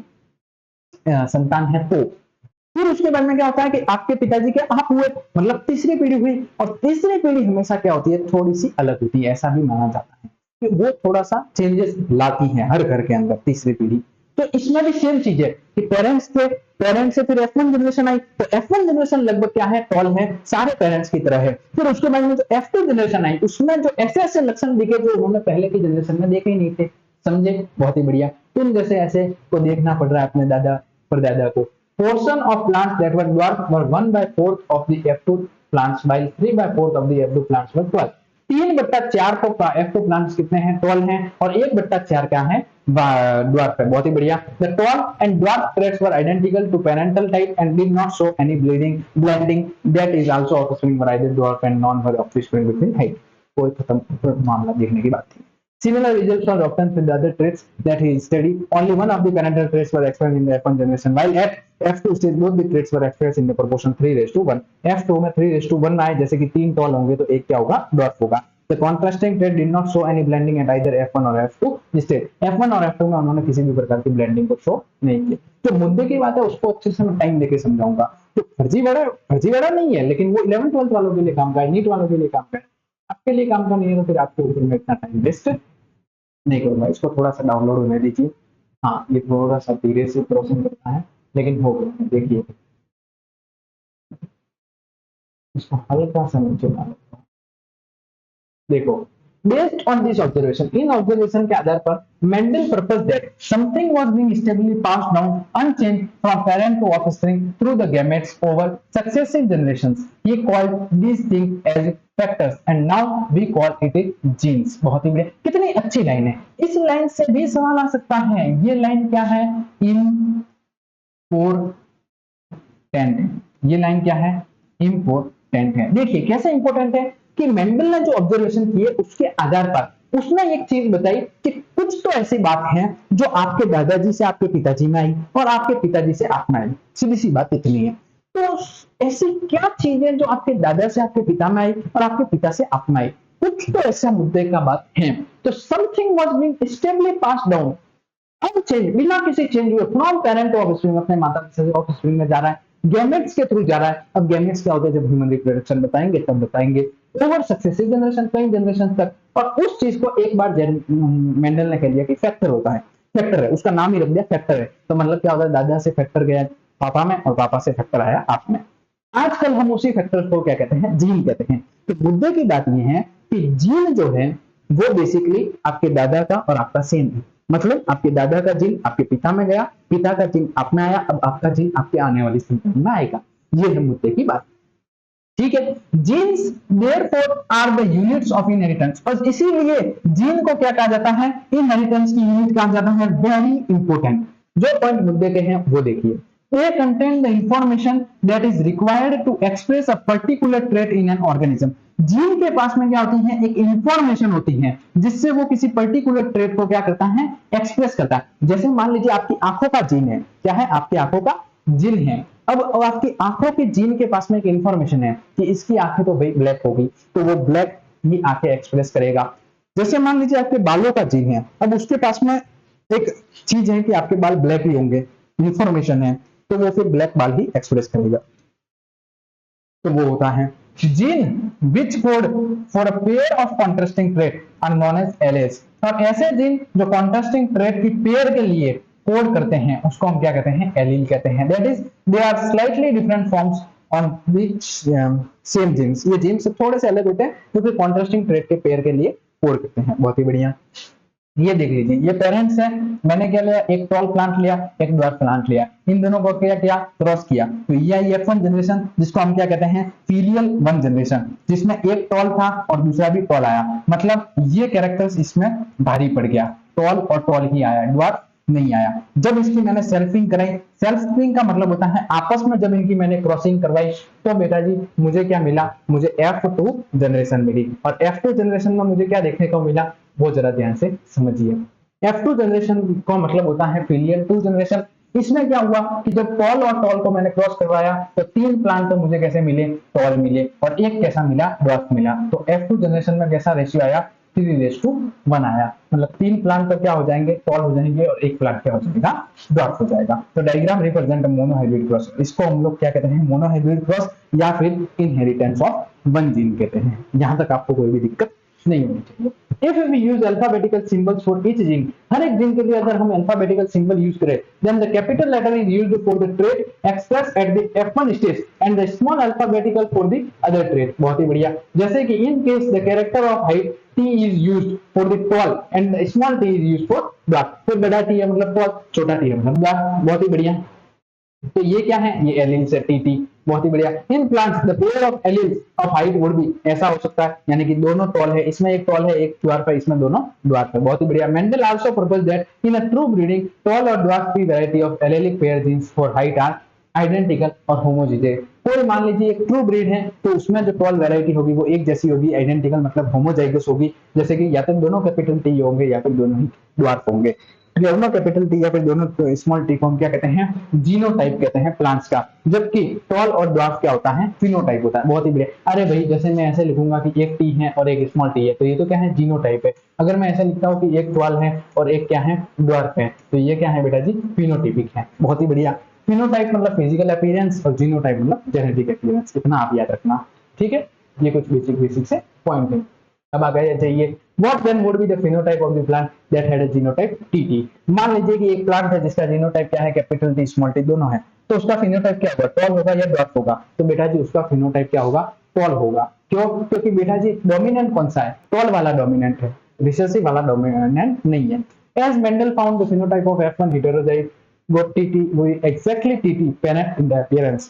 संतान है तो फिर उसके बाद में क्या होता है कि आपके पिताजी के आप हुए, मतलब तीसरी पीढ़ी हुई, और तीसरी पीढ़ी हमेशा क्या होती है, थोड़ी सी अलग होती है, ऐसा भी माना जाता है कि वो थोड़ा सा चेंजेस लाती है हर घर के अंदर तीसरी पीढ़ी। तो इसमें भी सेम चीज है कि पेरेंट्स थे, पेरेंट्स से फिर F1 जनरेशन आई, तो F1 जनरेशन लगभग क्या है, टॉल है, सारे पेरेंट्स की तरह है। फिर उसके बाद में जो F2 जनरेशन आई उसमें जो ऐसे ऐसे लक्षण दिखे जो उन्होंने पहले की जनरेशन में देखे ही नहीं थे, समझे, बहुत ही बढ़िया। तुम जैसे ऐसे को देखना पड़ रहा है अपने दादा परदादा को। Portion of plants that were dwarf were 1/4 of the F2 plants while 3/4 of the F2 plants were 12। 3/4 तो F2 प्लांट्स कितने हैं, 12 हैं, और 1/4 क्या है, ड्वार्फ है। बहुत ही बढ़िया। The tall and dwarf traits were identical to parental type and did not show any blending that is also offspring were either dwarf and non were offspring between height. कोई खत्म मामला देखने की बात थी। Similar results are obtained with the other traits that he studied. Only one of the parental traits were expressed in the F1 generation, while at F2 stage both the traits were expressed in the proportion 3:1. F2 में 3:1 आए, जैसे कि 3 toll होंगे तो एक क्या होगा, dwarf होगा। The contrasting trait did not show any blending at either F1 और F2 stage. F1 और F2 में उन्होंने किसी भी प्रकार की ब्लेंडिंग को शो नहीं की। तो मुद्दे की बात है उसको अच्छे से मैं टाइम देके समझाऊंगा। तो फर्जीवाड़ा नहीं है, लेकिन वो 11th-12th वालों के लिए काम का है, नीट वालों के लिए काम का है। आपके लिए काम का नहीं है तो फिर आपके ऊपर में इतना टाइम वेस्ट नहीं करूंगा। इसको थोड़ा सा डाउनलोड होने दीजिए। हाँ, ये थोड़ा सा धीरे से प्रोसेस करना है, लेकिन हो गया। देखिए इसको हल्का सा नीचे डालो। देखो, बेस्ड ऑन दिस ऑब्जर्वेशन, इन ऑब्जर्वेशन के आधार पर Mendel propose that something was being stably passed down unchanged from parent to offspring through the gametes over successive generations. He called this thing as factors and now we call it genes. बहुत ही बढ़िया, कितनी अच्छी line है। इस line से भी सवाल आ सकता है। ये लाइन क्या है, इम्पोर्टेंट। ये लाइन क्या है, इम्पोर्टेंट है। देखिए कैसे इंपॉर्टेंट है कि मेंडल ने जो ऑब्जर्वेशन किए उसके आधार पर उसने एक चीज बताई कि कुछ तो ऐसी बात है जो आपके दादाजी से आपके पिताजी में आई और आपके पिताजी से आप में आई। सीधी सी बात इतनी है। तो ऐसी क्या चीज है जो आपके दादा से आपके पिता में आई और आपके पिता से आप में आई? कुछ तो ऐसा मुद्दे का बात है। तो something was being stably passed down unchanged, बिना किसी चेंज हुए, फ्रॉम पेरेंट टू ऑफस्प्रिंग, अपने माता पिता से ऑफस्प्रिंग में जा रहा है, गैमेट्स के थ्रू जा रहा है। अब गैमेट्स क्या होता है, जब ह्यूमन रिप्रोडक्शन बताएंगे तब बताएंगे। ओवर सक्सेसिव जनरेशन, कई जनरेशन तक। और उस चीज को एक बार मेंडल ने कह दिया कि फैक्टर होता है, फैक्टर है, उसका नाम ही रख दिया फैक्टर है। तो मतलब क्या होता है, दादा से फैक्टर गया पापा में और पापा से फैक्टर आया आप में। आजकल हम उसी फैक्टर को क्या कहते हैं, जीन कहते हैं। तो मुद्दे की बात यह है कि जीन जो है वो बेसिकली आपके दादा का और आपका सेम है। मतलब आपके दादा का जीन आपके पिता में गया, पिता का जीन आप में आया, अब आपका जीन आपके आने वाली संतान में आएगा। ये है मुद्दे की बात। ठीक है, genes therefore are the units of inheritance, और इसीलिए जीन को क्या कहा जाता है, इनहेरिटेंस की यूनिट कहा जाता है। वेरी इंपॉर्टेंट जो पॉइंट मुद्दे के हैं वो देखिए। They contain the information that is required to express a particular trait in an organism. Gene के पास में क्या होती है, एक इंफॉर्मेशन होती है जिससे वो किसी पर्टिकुलर ट्रेट को क्या करता है, एक्सप्रेस करता है। जैसे मान लीजिए आपकी आंखों का जीन है, क्या है, आपकी आंखों का जीन है। अब आपकी आंखों के जीन के पास में एक इंफॉर्मेशन है कि इसकी आंखें तो भाई ब्लैक होगी, तो वो ब्लैक ही आंखें एक्सप्रेस करेगा। जैसे मान लीजिए आपके बालों का जीन है, अब उसके पास में एक चीज है कि आपके बाल ब्लैक ही होंगे, इंफॉर्मेशन है, तो वो फिर ब्लैक बाल ही एक्सप्रेस करेगा। तो वो होता है gene which code for a pair of contrasting trait are known as alleles. और ऐसे जीन जो कॉन्ट्रास्टिंग ट्रेट की पेयर के लिए कोड करते हैं उसको हम क्या कहते हैं, एलील कहते हैं। That is they are slightly different forms on which same genes. ये जीन्स थोड़े से अलग होते हैं क्योंकि कॉन्ट्रास्टिंग ट्रेट के पेयर के लिए कोड करते हैं। बहुत ही बढ़िया। ये देख लीजिए, ये पेरेंट्स है, मैंने क्या लिया, एक टॉल प्लांट लिया, एक ड्वार्फ प्लांट लिया, इन दोनों को क्या किया, क्रॉस किया। तो ये F1 जनरेशन, जिसको हम क्या कहते हैं, फीलियल 1 जनरेशन, जिसमें एक टॉल था और दूसरा भी टॉल आया। मतलब ये कैरेक्टर्स इसमें भारी पड़ गया, टॉल और टॉल ही आया, ड्वार्फ नहीं आया। जब इसकी मैंने सेल्फिंग कराई, सेल्फिंग का मतलब होता है आपस में जब इनकी मैंने क्रॉसिंग करवाई, तो बेटा जी मुझे क्या मिला, मुझे F2 जनरेशन मिली। और F2 जनरेशन में मुझे क्या देखने को मिला, वो जरा ध्यान से समझिए। F2 जनरेशन का मतलब होता है फिलियल 2 जनरेशन। इसमें क्या हुआ कि जब टॉल और टॉल को मैंने क्रॉस करवाया तो 3 प्लांट तो मुझे कैसे मिले, टॉल मिले, और एक कैसा मिला, ड्वार्फ मिला। तो F2 जनरेशन में कैसा रेशियो आया, 3:1 आया। मतलब 3 प्लांट तो क्या हो जाएंगे, टॉल हो जाएंगे, और एक प्लांट क्या हो जाएगा, ड्वार्फ हो जाएगा। तो डायग्राम रिप्रेजेंट मोनोहाइब्रिड क्रॉस। इसको हम लोग क्या कहते हैं, मोनोहाइब्रिड क्रॉस या फिर इनहेरिटेंस ऑफ 1 जीन कहते हैं। यहां तक आपको कोई भी दिक्कत नहीं होनी चाहिए। If we use alphabetical symbols for each gene, हर एक जीन के लिए अगर हम alphabetical symbol use करें, then the capital letter is used for the trait expressed at the F1 stage and the small alphabetical for the other trait। बहुत ही बढ़िया। जैसे कि in case the character of height T is used for the tall and the small t is used for dwarf। तो बड़ा T है मतलब tall, छोटा T है मतलब dwarf। बहुत ही बढ़िया। तो ये क्या है, ये एलिल्स है, टीटी। बहुत ही बढ़िया। In plants the pair of alleles of height would be, ऐसा हो सकता है यानी कि दोनों टॉल है, इसमें एक टॉल है एक ड्वार्फ है, इसमें दोनों ड्वार्फ है। बहुत ही बढ़िया। Mendel also propose that in a true breeding tall और ड्वार्फ की variety of allelic pair genes for height are identical और होमोजिनेस। कोई मान लीजिए एक ट्रू ब्रीड है तो उसमें जो टॉल वैरायटी होगी वो एक जैसी होगी, आइडेंटिकल मतलब होमोजाइगस होगी, जैसे कि या तो दोनों कैपिटल टी होंगे या फिर दोनों ही ड्वार्फ होंगे। दोनों कैपिटल टी या फिर दोनों स्मॉल टी को हम क्या कहते हैं, जीनोटाइप कहते हैं प्लांट्स का। जबकि टॉल और ड्वार्फ क्या होता है, फिनोटाइप होता है। बहुत ही बढ़िया। अरे भाई जैसे मैं ऐसे लिखूंगा कि एक टी है और एक स्मॉल टी है, तो ये तो क्या है, जीनोटाइप है। अगर मैं ऐसा लिखता हूँ कि एक टॉल है और एक क्या है, ड्वार्फ है, तो ये क्या है बेटा जी, फिनोटिपिक है। बहुत ही बढ़िया। फिनोटाइप मतलब फिजिकल अपीयरेंस और जीनोटाइप मतलब जेनेटिक अपीयरेंस, इतना आप याद रखना, ठीक है। ये कुछ बेसिक से पॉइंट है। अब आ गया चाहिए what then would be the phenotype of the plant that had a genotype TT। मान लीजिए कि एक प्लांट है जिसका जीनोटाइप क्या है, कैपिटल टी स्मॉल टी दोनों है, तो उसका फिनोटाइप क्या होगा, टॉल होगा या ड्वार्फ होगा। तो बेटा जी उसका फिनोटाइप क्या होगा, टॉल होगा। क्यों, क्योंकि बेटा जी डोमिनेंट कौन सा है, टॉल वाला डोमिनेंट है, रिसेसिव वाला डोमिनेंट नहीं है। As Mendel found the phenotype of F1 heterozyte got TT with exactly TT parent in the appearance,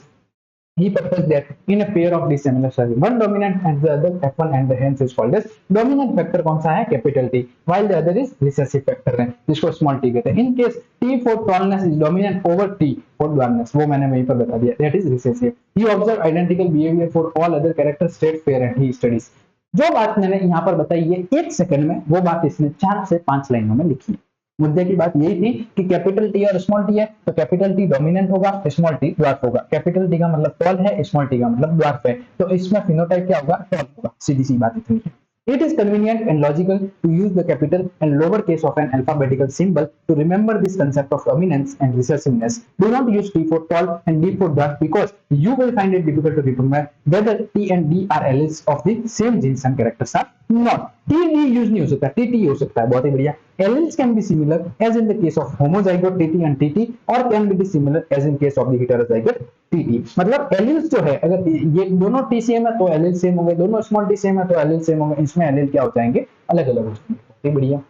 he proposed that in a pair of dissimilar cells, one dominant and the other F1 and hence is called as dominant factor कौन सा है, capital T, while the other is recessive factor है जिसको small t कहते हैं। In case T for tallness is dominant over T for dwarfness, वो मैंने वहीं पर बता दिया, that is recessive। He observed identical behavior for all other characters state parent he studies। जो बात मैंने यहाँ पर बताई है एक सेकंड में, वो बात इसने 4 से 5 लाइनों में लिखी है। मुद्दे की बात यही थी कि कैपिटल टी और स्मॉल टी है, तो कैपिटल टी डोमिनेंट होगा, स्मॉल टी ड्वार्फ होगा। कैपिटल टी का मतलब टॉल है, स्मॉल टी का मतलब ड्वार्फ है, तो इसमें फिनोटाइप क्या होगा, टॉल होगा। सीधी सी बात इतनी है। It is convenient and logical to use the capital and lower case of an alphabetical symbol to remember this concept of dominance and recessiveness. Do not use T for tall and D for dwarf because you will find it difficult to remember whether T and D are alleles of the same genes and characters are not. T D use नहीं हो सकता, T T हो सकता है। बहुत ही बढ़िया। Alleles can be similar as in the case of homozygote TT and TT or can be dissimilar as in case of the heterozygote TT। मतलब एलिल्स जो है, अगर ये दोनों टी सेम है तो एलिल सेम होंगे, दोनों स्मॉल टी सेम है तो एलिल सेम होंगे, इसमें एलिल क्या हो जाएंगे, अलग अलग हो जाएंगे। बहुत बढ़िया।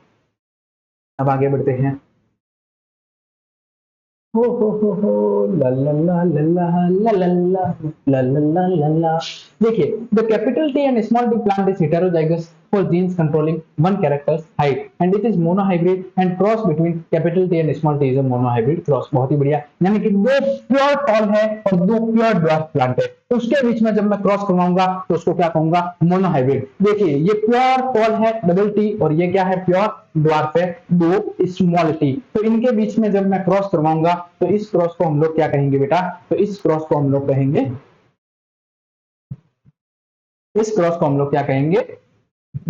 अब आगे बढ़ते हैं। हो ला ला ला ला ला ला ला ला ला ला ला। देखिए, the capital T and small t plant is heterozygous for genes controlling one character's height and it is monohybrid and cross between capital T and small t is a monohybrid cross। बहुत ही बढ़िया। यानी कि दो pure tall है और दो pure dwarf plant है, तो उसके बीच में जब मैं क्रॉस करवाऊंगा तो उसको क्या कहूंगा, मोनोहाइब्रिड। देखिए ये प्योर टॉल है डबल टी और ये क्या है, प्योर ड्वार्फ है दो स्मॉल टी। तो इनके बीच में जब मैं क्रॉस करवाऊंगा तो इस क्रॉस को हम लोग क्या कहेंगे बेटा, तो इस क्रॉस को हम लोग कहेंगे, इस क्रॉस को हम लोग क्या कहेंगे,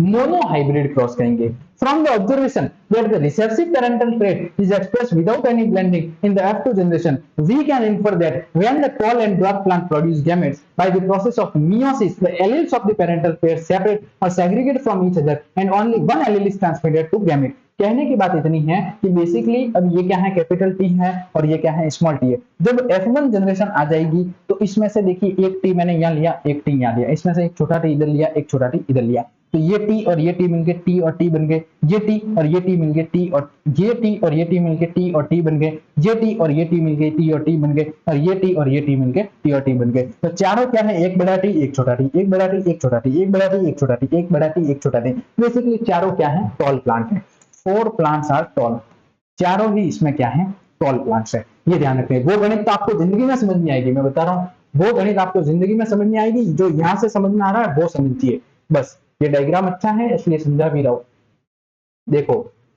मोनोहाइब्रिड क्रॉस कहेंगे। From the observation that the recessive parental trait is expressed without any blending in the F2 generation, we can infer that when the tall and dwarf plant produce gametes by the process of meiosis, the alleles of the parental pair separate or segregate from each other and only one allele is transmitted to gamete। कहने की बात इतनी है कि basically अब ये क्या है, कैपिटल टी है और ये क्या है, स्मॉल टी है। जब F1 जनरेशन आ जाएगी तो इसमें से देखिए एक टी मैंने यहाँ लिया, एक टी यहाँ लिया, इसमें से एक छोटा टी इधर लिया, एक छोटा टी इधर लिया, तो ये टी और ये टी मिलके टी और टी बन गए, ये टी और ये टी मिलके टी और ये टी और ये टी मिलके टी और टी बन गए, ये टी और ये टी मिलके टी और टी बन गए, और ये टी और ये टी मिलके टी और टी बन गए। तो चारों क्या है, एक बड़ा टी एक छोटा टी, एक बड़ा टी एक छोटा टी, एक बड़ा टी एक छोटा टी, एक बड़ा टी एक छोटा टी। बेसिकली चारों क्या है, टॉल प्लांट है। 4 प्लांट्स आर टॉल, चारों ही इसमें क्या है, टॉल प्लांट्स है। ये ध्यान रखें। वो गणित तो आपको जिंदगी में समझ में आएगी, मैं बता रहा हूँ, वो गणित आपको जिंदगी में समझ में आएगी, जो यहां से समझ में आ रहा है वो समझिए बस। ये डायग्राम अच्छा है इसलिए समझा भी रहा हूं। देखो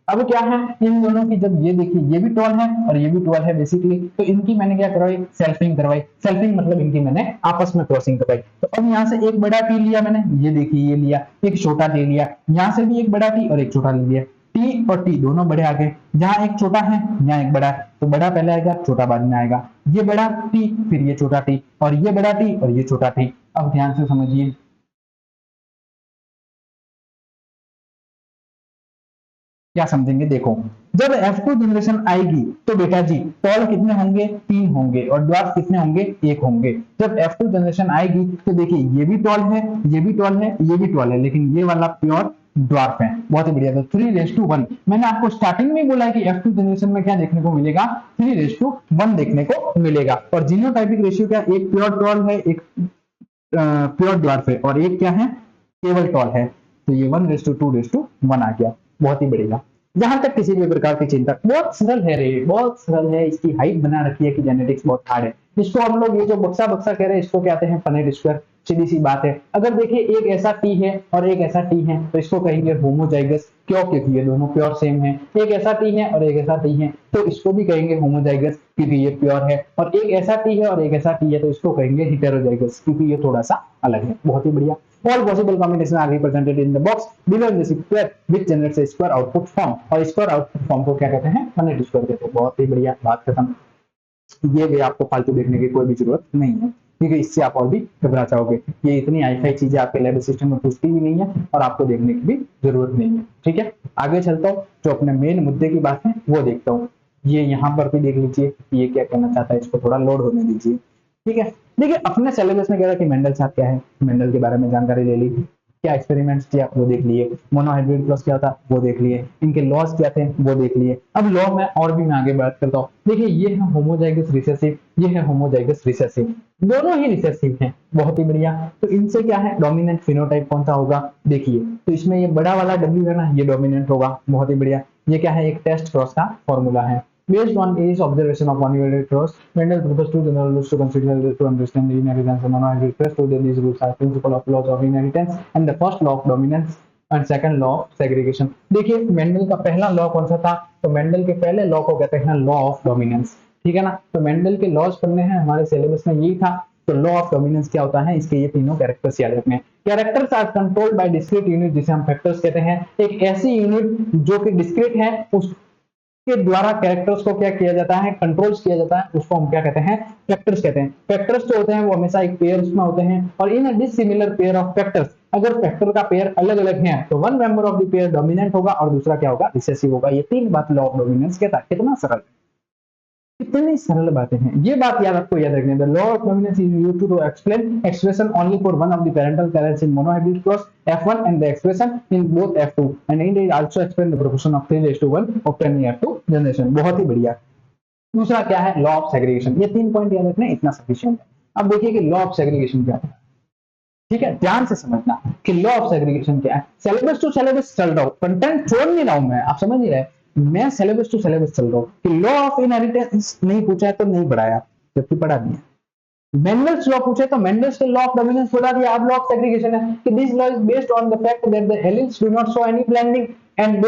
अब क्या है, इन दोनों की जब ये देखिए, ये भी टॉल है और ये भी टॉल है बेसिकली, तो इनकी मैंने क्या करवाई, सेल्फिंग करवाई। सेल्फिंग मतलब इनकी मैंने आपस में क्रॉसिंग करवाई। तो अब यहाँ से एक बड़ा टी लिया मैंने, ये देखिए ये लिया, एक छोटा टी लिया, यहाँ से भी एक बड़ा टी और एक छोटा लिया, टी और टी दोनों बड़े आ गए। जहां एक छोटा है यहाँ एक बड़ा है, तो बड़ा पहले आएगा छोटा बाद में आएगा। ये बड़ा टी फिर ये छोटा टी और ये बड़ा टी और ये छोटा टी। अब ध्यान से समझिए, क्या समझेंगे, देखो जब F2 जनरेशन आएगी तो बेटा जी टॉल कितने होंगे, 3 होंगे और ड्वार्फ कितने होंगे, 1 होंगे। जब F2 जनरेशन आएगी तो देखिए ये भी टॉल है, ये भी टॉल है, ये भी टॉल है, लेकिन ये वाला प्योर ड्वार्फ है। बहुत ही बढ़िया। तो 3:1 मैंने आपको स्टार्टिंग में बोला है कि F2 जनरेशन में क्या देखने को मिलेगा, 3:1 देखने को मिलेगा। और जीनोटाइपिक रेशियो क्या, एक प्योर टॉल है, एक प्योर ड्वार्फ है, और एक क्या है, केवल टॉल है। तो ये 1:2:1 आ गया। बहुत ही बढ़िया। जहां तक किसी भी प्रकार की चिंता, बहुत सरल है रे, बहुत सरल है। इसकी हाइप बना रखी है कि जेनेटिक्स बहुत हार्ड है। इसको हम लोग ये जो बक्सा बक्सा कह रहे हैं, इसको कहते हैं पनेट स्क्वायर। सीधी सी बात है। अगर देखिए एक ऐसा टी है और एक ऐसा टी है, तो इसको कहेंगे होमोजाइगस। क्यों? क्योंकि ये दोनों प्योर सेम है। एक ऐसा टी है और एक ऐसा टी है, तो इसको भी कहेंगे होमोजाइगस क्योंकि ये प्योर है। और एक ऐसा टी है और एक ऐसा टी है, तो इसको कहेंगे हेटेरोजाइगस क्योंकि ये थोड़ा सा अलग है। बहुत ही बढ़िया। All possible combination are represented in the box below in the square which generates a square output form। और square output form को क्या कहते हैं, पनेट स्क्वायर कहते हैं। बहुत ही बढ़िया, बात खत्म। ये भी आपको फालतू देखने की कोई भी जरूरत नहीं है, क्योंकि इससे आप और भी घबरा जाओगे। ये इतनी हाई-फाई चीजें आपके लेवल सिस्टम में पूछती भी नहीं है और आपको देखने की भी जरूरत नहीं है। ठीक है, आगे चलता हूँ। जो अपने मेन मुद्दे की बात है वो देखता हूँ। ये यहाँ पर भी देख लीजिए, ये क्या कहना चाहता है, इसको थोड़ा लोड होने दीजिए। ठीक है, देखिए अपने सिलेबस में कह रहा है कि मेंडल चार्ट क्या है, मेंडल के बारे में जानकारी ले ली, क्या एक्सपेरिमेंट्स किया वो देख लिए, मोनोहाइब्रिड क्रॉस क्या था वो देख लिए, इनके लॉज क्या थे वो देख लिए। अब लॉ में और भी मैं आगे बात करता हूँ। देखिए ये है होमोजाइगस रिसेसिव, ये है होमोजाइगस रिसेसिव, दोनों ही रिसेसिव हैं। बहुत ही बढ़िया। तो इनसे क्या है, डोमिनेंट फिनोटाइप कौन सा होगा, देखिए तो इसमें ये बड़ा वाला W है ना, ये डोमिनेंट होगा। बहुत ही बढ़िया। ये क्या है, एक टेस्ट क्रॉस का फॉर्मूला है। Based on his observation of univariate cross, Mendel proposed two general rules to consider to understand the inheritance of monohybrid cross. So then these rules are principle of laws of inheritance and the first law of dominance and second law of segregation। देखिए Mendel का पहला law कौन सा था, तो Mendel के पहले law को कहते हैं लॉ ऑफ डोमिनेंस। ठीक है ना, तो मेंडल के लॉज पढ़ने हैं, हमारे सिलेबस में यही था। तो लॉ ऑफ डोमिनेंस क्या होता है, इसके ये तीनों कैरेक्टर्स याद रखने हैं। Characters are controlled by discrete unit, जिसे हम फैक्टर्स कहते हैं। एक ऐसी यूनिट जो कि डिस्क्रीट है, उस के द्वारा कैरेक्टर्स को क्या किया जाता है, कंट्रोल्स किया जाता है, उसको हम क्या कहते हैं, फैक्टर्स कहते हैं। फैक्टर्स जो होते हैं वो हमेशा एक पेयर्स में होते हैं, और इन डिसिमिलर पेयर ऑफ फैक्टर्स, अगर फैक्टर का पेयर अलग अलग है तो one member of the pair dominant होगा और दूसरा क्या होगा, रिसेसिव होगा। ये तीन बात लॉ ऑफ डोमिनेंस कहता है। कितना सरल, कितनी सरल बातें हैं। ये बात याद आपको याद रखनी है। The law of dominance is used to explain expression only for one of the parental parents in monohybrid cross F1 and the expression in both F2 and it is also explain the proportion of 3:1 obtained in F2 generation। बहुत ही बढ़िया। दूसरा क्या है, law of segregation. ये तीन point याद रखने इतना सफिशिएंट है। अब देखिए कि लॉ ऑफ सेग्रीगेशन क्या है। ठीक है, ध्यान से समझना कि लॉ ऑफ सेग्रीगेशन क्या है। सिलेबस टू सिलेबस चल रहा हूं, कंटेंट छोड़ नहीं रहा हूं मैं, आप समझ नहीं रहे, मैं सिलेबस टू सिलेबस चल रहा हूं कि लॉ ऑफ इनहेरिटेंस नहीं पूछा है तो नहीं पढ़ाया, जबकि पढ़ा दिया। मेंडल्स लॉ पूछे तो मेंडल्स के लॉ ऑफ डोमिनेंस बता दिया। अब लॉ ऑफ सेग्रीगेशन है कि this law is based on the fact that the alleles do not show any blending and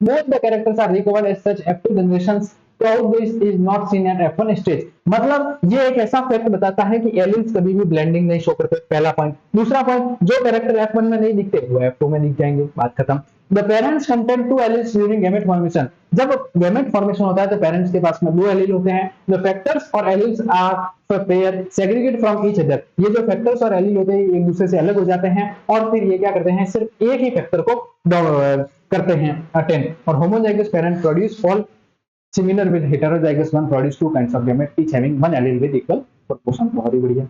both the characters are recovered as such F2 generations throughout this is not seen at F1 stage। मतलब ये एक ऐसा fact बताता है कि alleles कभी भी blending नहीं शो करते, पहला पॉइंट। दूसरा पॉइंट, जो कैरेक्टर F1 में नहीं दिखते वो F2 में दिख जाएंगे, बात खत्म। The parents contain two alleles during gamete formation। जब gamete formation होता है तो पेरेंट्स के पास में दो एलील होते हैं। The factors और alleles are pair segregate from each other। ये जो फैक्टर्स और एलील होते हैं एक दूसरे से अलग हो जाते हैं और फिर ये क्या करते हैं, सिर्फ एक ही फैक्टर को करते हैं अटेंड। और homozygous parent produce all similar with heterozygous one produce two kinds of gamete each having one allele with equal proportion। बहुत ही बढ़िया,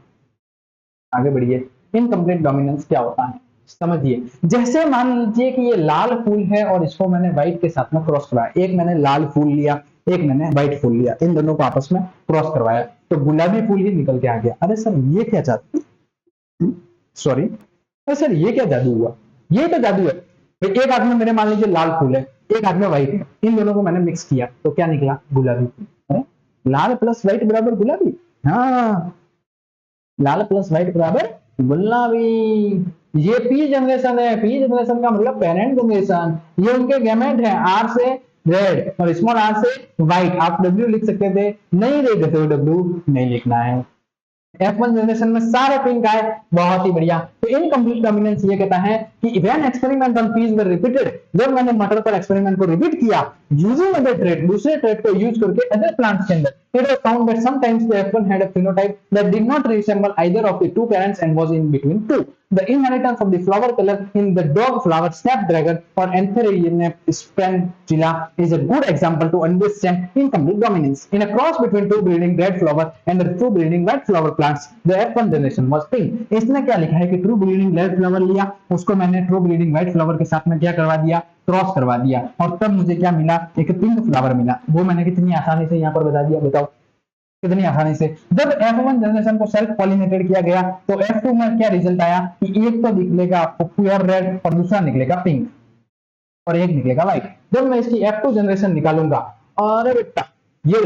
आगे बढ़िए। इनकम्प्लीट डोमिनेंस क्या होता है समझिए। जैसे मान लीजिए कि ये लाल फूल है और इसको मैंने व्हाइट के साथ में क्रॉस करवाया, एक मैंने लाल फूल लिया, एक मैंने व्हाइट फूल लिया, इन दोनों को आपस में क्रॉस करवाया तो गुलाबी फूल ही निकल के आ गया। अरे सर ये क्या जादू, सॉरी अरे सर ये क्या जादू हुआ, ये तो जादू है। एक हाथ में मेरे मान लीजिए लाल फूल है, एक हाथ में व्हाइट है, इन दोनों को मैंने मिक्स किया तो क्या निकला, गुलाबी फूल। लाल प्लस व्हाइट बराबर गुलाबी, हाँ लाल प्लस व्हाइट बराबर गुलाबी। ये पी जनरेशन है, पी जनरेशन का मतलब पेरेंट जनरेशन। ये उनके गैमेट है, आर से रेड और स्मॉल आर से व्हाइट। आप डब्ल्यू लिख सकते थे, नहीं लिख सकते हो, डब्ल्यू नहीं लिखना है। F1 जनरेशन में सारे पिंक आए, बहुत ही बढ़िया। तो इनकम्प्लीट डोमिनेंस ये कहता है कि when experiment on peas were repeated, जब मैंने मटर पर एक्सपेरिमेंट को रिपीट किया यूजिंग अदर ट्रेट, दूसरे ट्रेट को यूज करके अदर प्लांट्स के अंदर, it was found that sometimes the F1 had a phenotype that did not resemble either of the two parents and was in between two। The inheritance of the flower color in the dog flower snapdragon or Antheraceae sprangula is a good example to understand incomplete dominance. In a cross between two breeding red flower and the two breeding white flower plants, the F1 generation was pink. इसने क्या लिखा है कि true breeding red flower लिया, उसको मैंने true breeding white flower के साथ में क्या करवा दिया, क्रॉस करवा दिया, और तब मुझे क्या मिला, एक पिंक फ्लावर मिला। वो मैंने कितनी आसानी से यहाँ पर बता दिया, बताओ कितनी आसानी से। जब F1 जनरेशन को सेल्फ पॉलिनेटेड किया गया तो F2 में क्या रिजल्ट आया कि एक तो निकलेगा आपको प्योर रेड और दूसरा निकलेगा पिंक और एक निकलेगा व्हाइट। जब मैं इसकी F2 जनरेशन निकालूंगा, अरे बेटा ये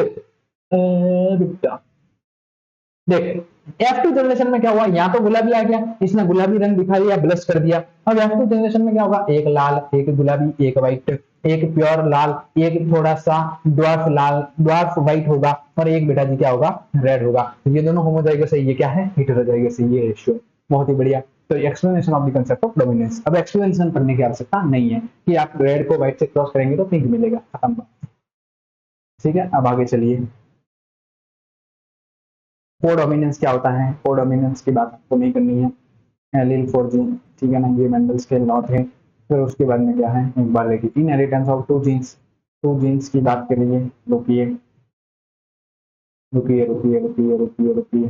बेटा देख F2 जनरेशन में क्या हुआ, यहाँ तो गुलाबी आ गया, इसने गुलाबी रंग दिखा दिया, ब्लश कर दिया। अब F2 जनरेशन में क्या होगा, एक लाल, एक गुलाबी, एक व्हाइट, एक प्योर लाल, एक थोड़ा सा ड्वार्फ लाल, ड्वार्फ व्हाइट होगा, और एक बेटा जी क्या होगा, रेड होगा। तो ये दोनों होमोजाइगस है, ये क्या है, हेटेरोजाइगस है, ये रेशियो। बहुत ही बढ़िया। तो explanation of the concept of dominance. अब एक्सप्लेनेशन पढ़ने की आवश्यकता नहीं है कि आप रेड को व्हाइट से क्रॉस करेंगे तो पिंक मिलेगा, खत्म बात। ठीक है, अब आगे चलिए। कोडोमिनेंस क्या होता है, कोडोमिनेंस की बात आपको नहीं करनी है, एलील फॉर जीन, ठीक है ना, ये मेंडल्स के लॉ थे। फिर उसके बाद में क्या है, एक बार देखिए इनहेरिटेंस ऑफ टू जीन्स की बात करिए। रुकिए रुकिए रुकिए रुकिए रुकिए रुकिए,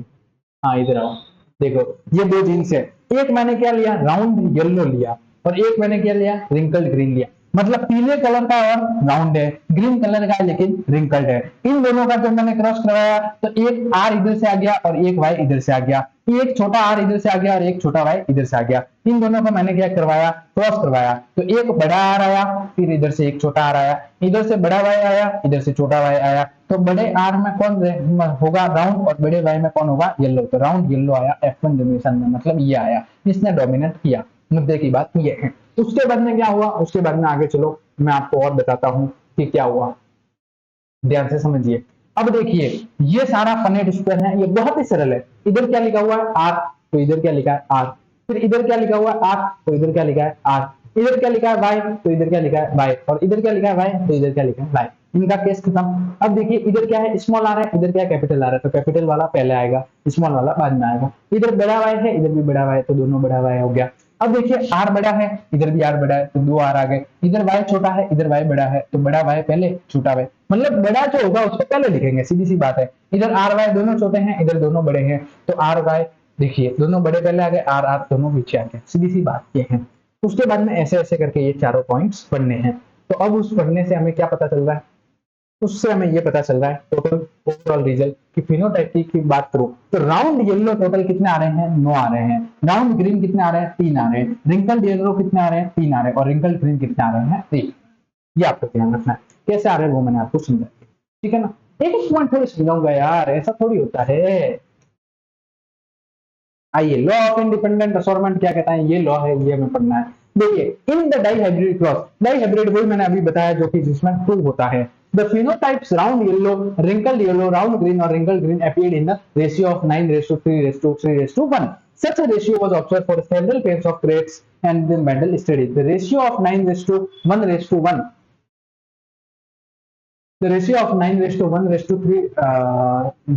हाँ इधर आओ। देखो ये दो जीन्स है, एक मैंने क्या लिया, राउंड येलो लिया, और एक मैंने क्या लिया, रिंकल्ड ग्रीन लिया। मतलब पीले कलर का और राउंड है, ग्रीन कलर का है लेकिन रिंकल्ड है। इन दोनों का जब मैंने क्रॉस करवाया तो एक आर इधर से आ गया और एक वाई इधर से आ गया, एक छोटा आर इधर से आ गया और एक छोटा वाई इधर से आ गया। इन दोनों का मैंने क्या करवाया, क्रॉस करवाया, तो एक बड़ा आर आया, फिर इधर से एक छोटा आर आया, इधर से बड़ा वाई आया, इधर से छोटा वाई आया। तो बड़े आर में कौन होगा, राउंड, और बड़े वाई में कौन होगा, येलो। तो राउंड येलो आया F1 जनरेशन में, मतलब ये आया, इसने डोमिनेट किया। मुद्दे की बात ये है। उसके बाद में क्या हुआ, उसके बाद में आगे चलो मैं आपको और बताता हूं कि क्या हुआ, ध्यान से समझिए। अब देखिए ये सारा फनेट स्क्वायर है, ये बहुत ही सरल है। इधर क्या लिखा हुआ है, आर, तो इधर क्या लिखा है, आर। फिर इधर क्या लिखा हुआ है, आर, तो इधर क्या लिखा है, आर। इधर क्या लिखा है, वाई, तो इधर क्या लिखा है, वाई। और इधर क्या लिखा है, वाई, तो इधर क्या लिखा है, वाई। इनका केस खत्म। अब देखिए इधर क्या है, स्मॉल आ रहा है, इधर क्या है, कैपिटल आ रहा है, तो कैपिटल वाला पहले आएगा, स्मॉल वाला बाद में आएगा। इधर बड़ा वाई है, इधर भी बड़ा वाई है, तो दोनों बड़ा वाई हो गया। अब देखिए आर बड़ा है, इधर भी आर बड़ा है, तो दो आर आ गए। इधर वाई छोटा है, इधर वाई बड़ा है, तो बड़ा वाई पहले, छोटा वाई, मतलब बड़ा जो होगा उसको पहले लिखेंगे, सीधी सी बात है। इधर आर वाई दोनों छोटे हैं, इधर दोनों बड़े हैं, तो आर वाई देखिए दोनों बड़े पहले आ गए, आर आर दोनों पीछे आ गए, सीधी सी बात ये है। उसके बाद में ऐसे ऐसे करके ये चारों पॉइंट्स पढ़ने हैं। तो अब उस पढ़ने से हमें क्या पता चल रहा है, उससे हमें ये पता चल रहा है टोटल ओवरऑल रिजल्ट की फिनोटाइप की बात करूं तो राउंड येलो टोटल कितने आ रहे हैं, 9 आ रहे हैं। राउंड ग्रीन कितने आ रहे हैं, 3 आ रहे हैं। रिंकल्ड येलो कितने आ रहे हैं, 3 आ रहे हैं। और रिंकल्ड ग्रीन कितने आ रहे हैं, 3। ये आपको ध्यान रखना है, कैसे आ रहे हैं वो मैंने आपको समझा दिया, ठीक है ना। एक एक पॉइंट थोड़ी समझाऊंगा यार, ऐसा थोड़ी होता है। आइए लॉ ऑफ इंडिपेंडेंट असॉर्टमेंट क्या कहता है, ये लॉ है, ये हमें पढ़ना है। देखिए in the dihybrid cross, dihybrid वही मैंने अभी बताया जो कि जिसमें 2 होता है। The phenotypes round yellow, wrinkled yellow, round green or wrinkled green appeared in the ratio of 9:3:3:1. Such a ratio was observed for several pairs of traits and then Mendel studied the ratio of 9:1:1. The ratio of 9:1:3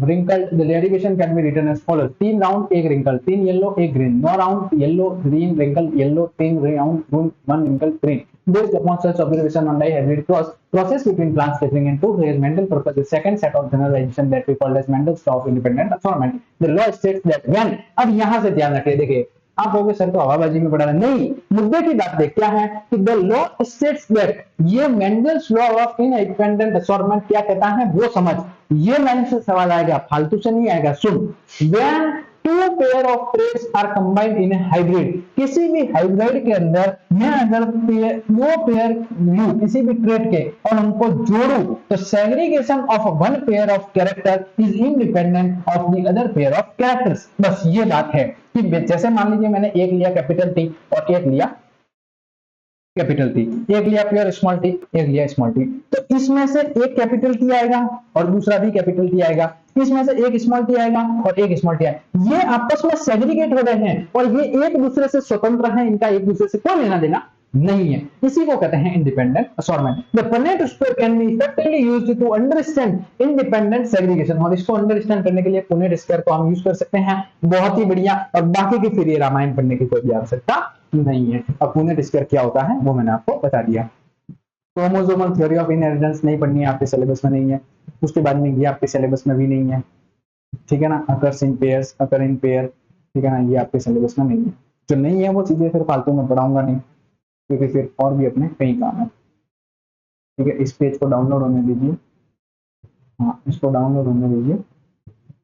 wrinkled, the derivation can be written as follows: 3 round, 1 wrinkle, 3 yellow, 1 green, 9 round, yellow, green, wrinkle, yellow, 3 round, 1 wrinkle, green. Based upon such observation on dihybrid process between plants differing in 2 phases, Mendel proposed the second set of generalization that we call as Mendel's law of independent assortment. The law states that when, अब यहाँ से ध्यान रखिए, देखिए आप कहोगे sir तो हवाबाजी में पढ़ा रहा, नहीं, मुद्दे की बात देख क्या है कि द लॉ स्टेट्स दैट, ये Mendel's law of independent assortment क्या कहता है वो समझ। ये मैंने से सवाल आएगा, फालतू से नहीं आएगा, सुन। When 2 pair of traits are combined in a hybrid, किसी भी हाइब्रिड के अंदर मैं अगर 2 पेयर लूं किसी भी ट्रेट के और उनको जोड़ूं तो segregation of one pair of character is independent of the other pair of characters. बस ये बात है कि जैसे मान लीजिए मैंने एक लिया कैपिटल टी और एक लिया कैपिटल टी, एक लिया प्योर स्मॉल टी, एक लिया स्मॉल टी, तो इसमें से एक कैपिटल टी आएगा और दूसरा भी कैपिटल टी आएगा, इसमें से एक स्मॉल टी आएगा और एक स्मॉल टी आएगा। ये आपस में सेग्रीगेट हो रहे हैं और ये एक दूसरे से स्वतंत्र हैं, इनका एक दूसरे से कोई लेना देना नहीं है, इसी को कहते हैं independent assortment. The Punnett square can be effectively used to understand independent segregation, और इसको अंडरस्टैंड करने के लिए पुनेट स्क्वायर को हम यूज कर सकते हैं। बहुत ही बढ़िया। और बाकी की फिर ये रामायण पढ़ने की कोई भी आवश्यकता नहीं है। अब पुनेट स्क्वायर क्या होता है वो मैंने आपको बता दिया। क्रोमोसोमल थ्योरी ऑफ इनहेरिटेंस नहीं पढ़नी है, आपके सिलेबस में नहीं है। उसके बाद में ये आपके सिलेबस में भी नहीं है, ठीक है ना। Occurs in pairs, occur in pair, ठीक है ना, ये आपके सिलेबस में नहीं है। जो नहीं है वो चीजें फिर फालतू में पढ़ाऊंगा नहीं, क्योंकि फिर और भी अपने कई काम है, ठीक है। इस पेज को डाउनलोड होने दीजिए, हाँ इसको डाउनलोड होने दीजिए।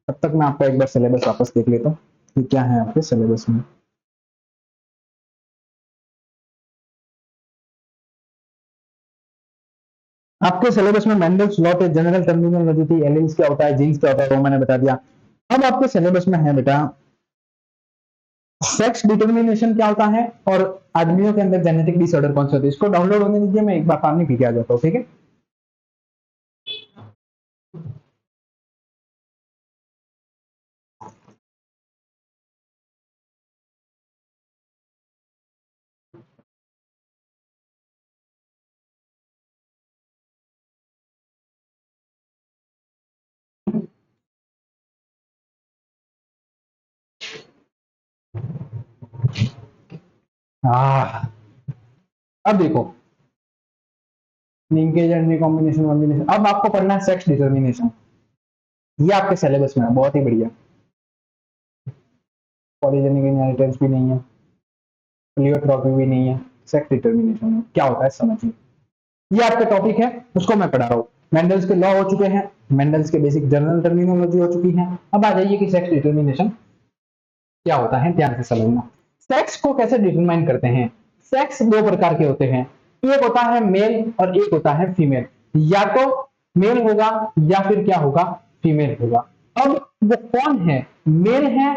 तब तक मैं आपका एक बार सिलेबस वापस देख लेता हूँ कि क्या है आपके सिलेबस में। आपके सिलेबस में मेंडल्स लॉ थे, जनरल टर्मिनोलॉजी थी, एलिमेंट्स क्या होता है, जीन्स क्या होता है वो मैंने बता दिया। अब आपके सिलेबस में है बेटा सेक्स डिटर्मिनेशन क्या होता है, और आदमियों के अंदर जेनेटिक डिसऑर्डर कौन से होते हैं। इसको डाउनलोड होने दीजिए, मैं एक बार पानी पी के आ जाता हूँ, ठीक है। अब देखो लिंकेज एंड रिकॉम्बिनेशन कॉम्बिनेशन, अब आपको पढ़ना है सेक्स डिटर्मिनेशन। ये आपके सिलेबस में है, बहुत ही बढ़िया। पॉलीजेनिक इनहेरिटेंस भी नहीं है, प्लियोट्रॉपी भी नहीं है, सेक्स डिटर्मिनेशन क्या होता है समझिए। ये आपका टॉपिक है, उसको मैं पढ़ा रहा हूँ। मेंडल्स के लॉ हो चुके हैं, मेंडल्स के बेसिक जनरल टर्मिनोलॉजी हो चुकी है। अब आ जाइए कि सेक्स डिटर्मिनेशन क्या होता है, ध्यान से समझना। सेक्स को कैसे डिटरमाइन करते हैं। सेक्स दो प्रकार के होते हैं, एक होता है मेल और एक होता है फीमेल। या तो मेल होगा या फिर क्या होगा, फीमेल होगा। अब वो कौन है, मेल है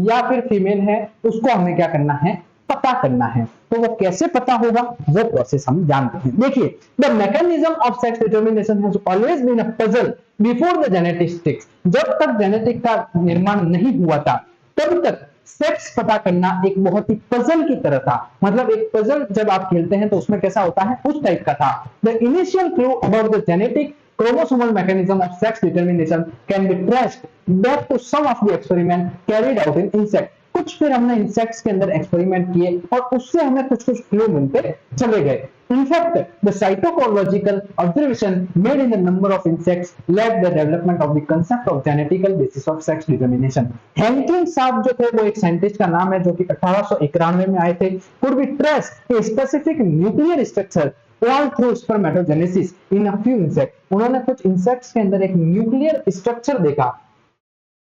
या फिर फीमेल है, उसको हमें क्या करना है, पता करना है। तो वो कैसे पता होगा, वो प्रोसेस हम जानते हैं। देखिए, the mechanism of sex determination has always been a puzzle before the genetics. जब तक जेनेटिक का निर्माण नहीं हुआ था तब तक सेक्स पता करना एक बहुत ही पजल की तरह था। मतलब एक पजल जब आप खेलते हैं तो उसमें कैसा होता है, उस टाइप का था। The initial clue about the genetic chromosomal mechanism of sex determination can be traced back to some of the experiment carried out in insect। कुछ फिर हमने इंसेक्ट्स के अंदर एक्सपेरिमेंट किए और उससे हमें कुछ कुछ क्लू मिलते चले गए। In fact, the cytochronological observation made in the number of insects led the development of the concept of genetical basis of sex determination। Henking साहब जो थे वो एक साइंटिस्ट का नाम है जो कि 1891 में आए थे। Could be traced a specific nuclear structure all through spermatogenesis in a few insects। उन्होंने कुछ इंसेक्ट्स के अंदर एक न्यूक्लियर स्ट्रक्चर देखा,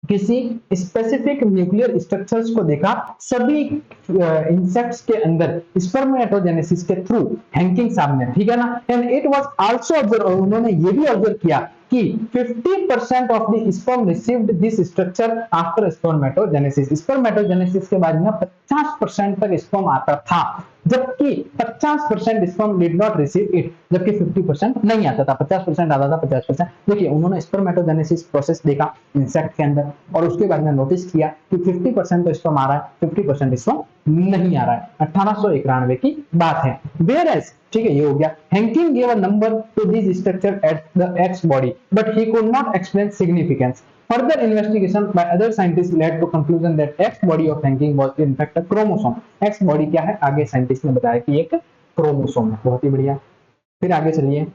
किसी स्पेसिफिक न्यूक्लियर स्ट्रक्चर्स को देखा सभी इंसेक्ट्स के अंदर स्पर्मेटोजेनेसिस के थ्रू, हैंकिंग साहब ने, ठीक है ना। And it was also observe, उन्होंने ये भी ऑब्जर्व किया कि 50% of the sperm received this structure after spermatogenesis. Spermatogenesis के बाद में 50% तक स्पर्म आता था, जबकि 50% sperm did not receive it, जबकि 50% नहीं आता था। 50% आता था, 50%। देखिए उन्होंने स्पर्मेटोजेनेसिस प्रोसेस देखा इंसेक्ट के अंदर और उसके बाद में नोटिस किया कि 50% तो स्पर्म आ रहा है, 50% स्पर्म नहीं आ रहा है। 1891 की बात है। Whereas, ठीक है, ये हो गया। Henking gave a number to this structure at the X body, but he could not explain significance। Further investigation by other scientists led to conclusion that X body of Hanking was in fact a chromosome। X body क्या है, आगे scientist ने बताया कि एक chromosome है। बहुत ही बढ़िया। फिर आगे चलिए,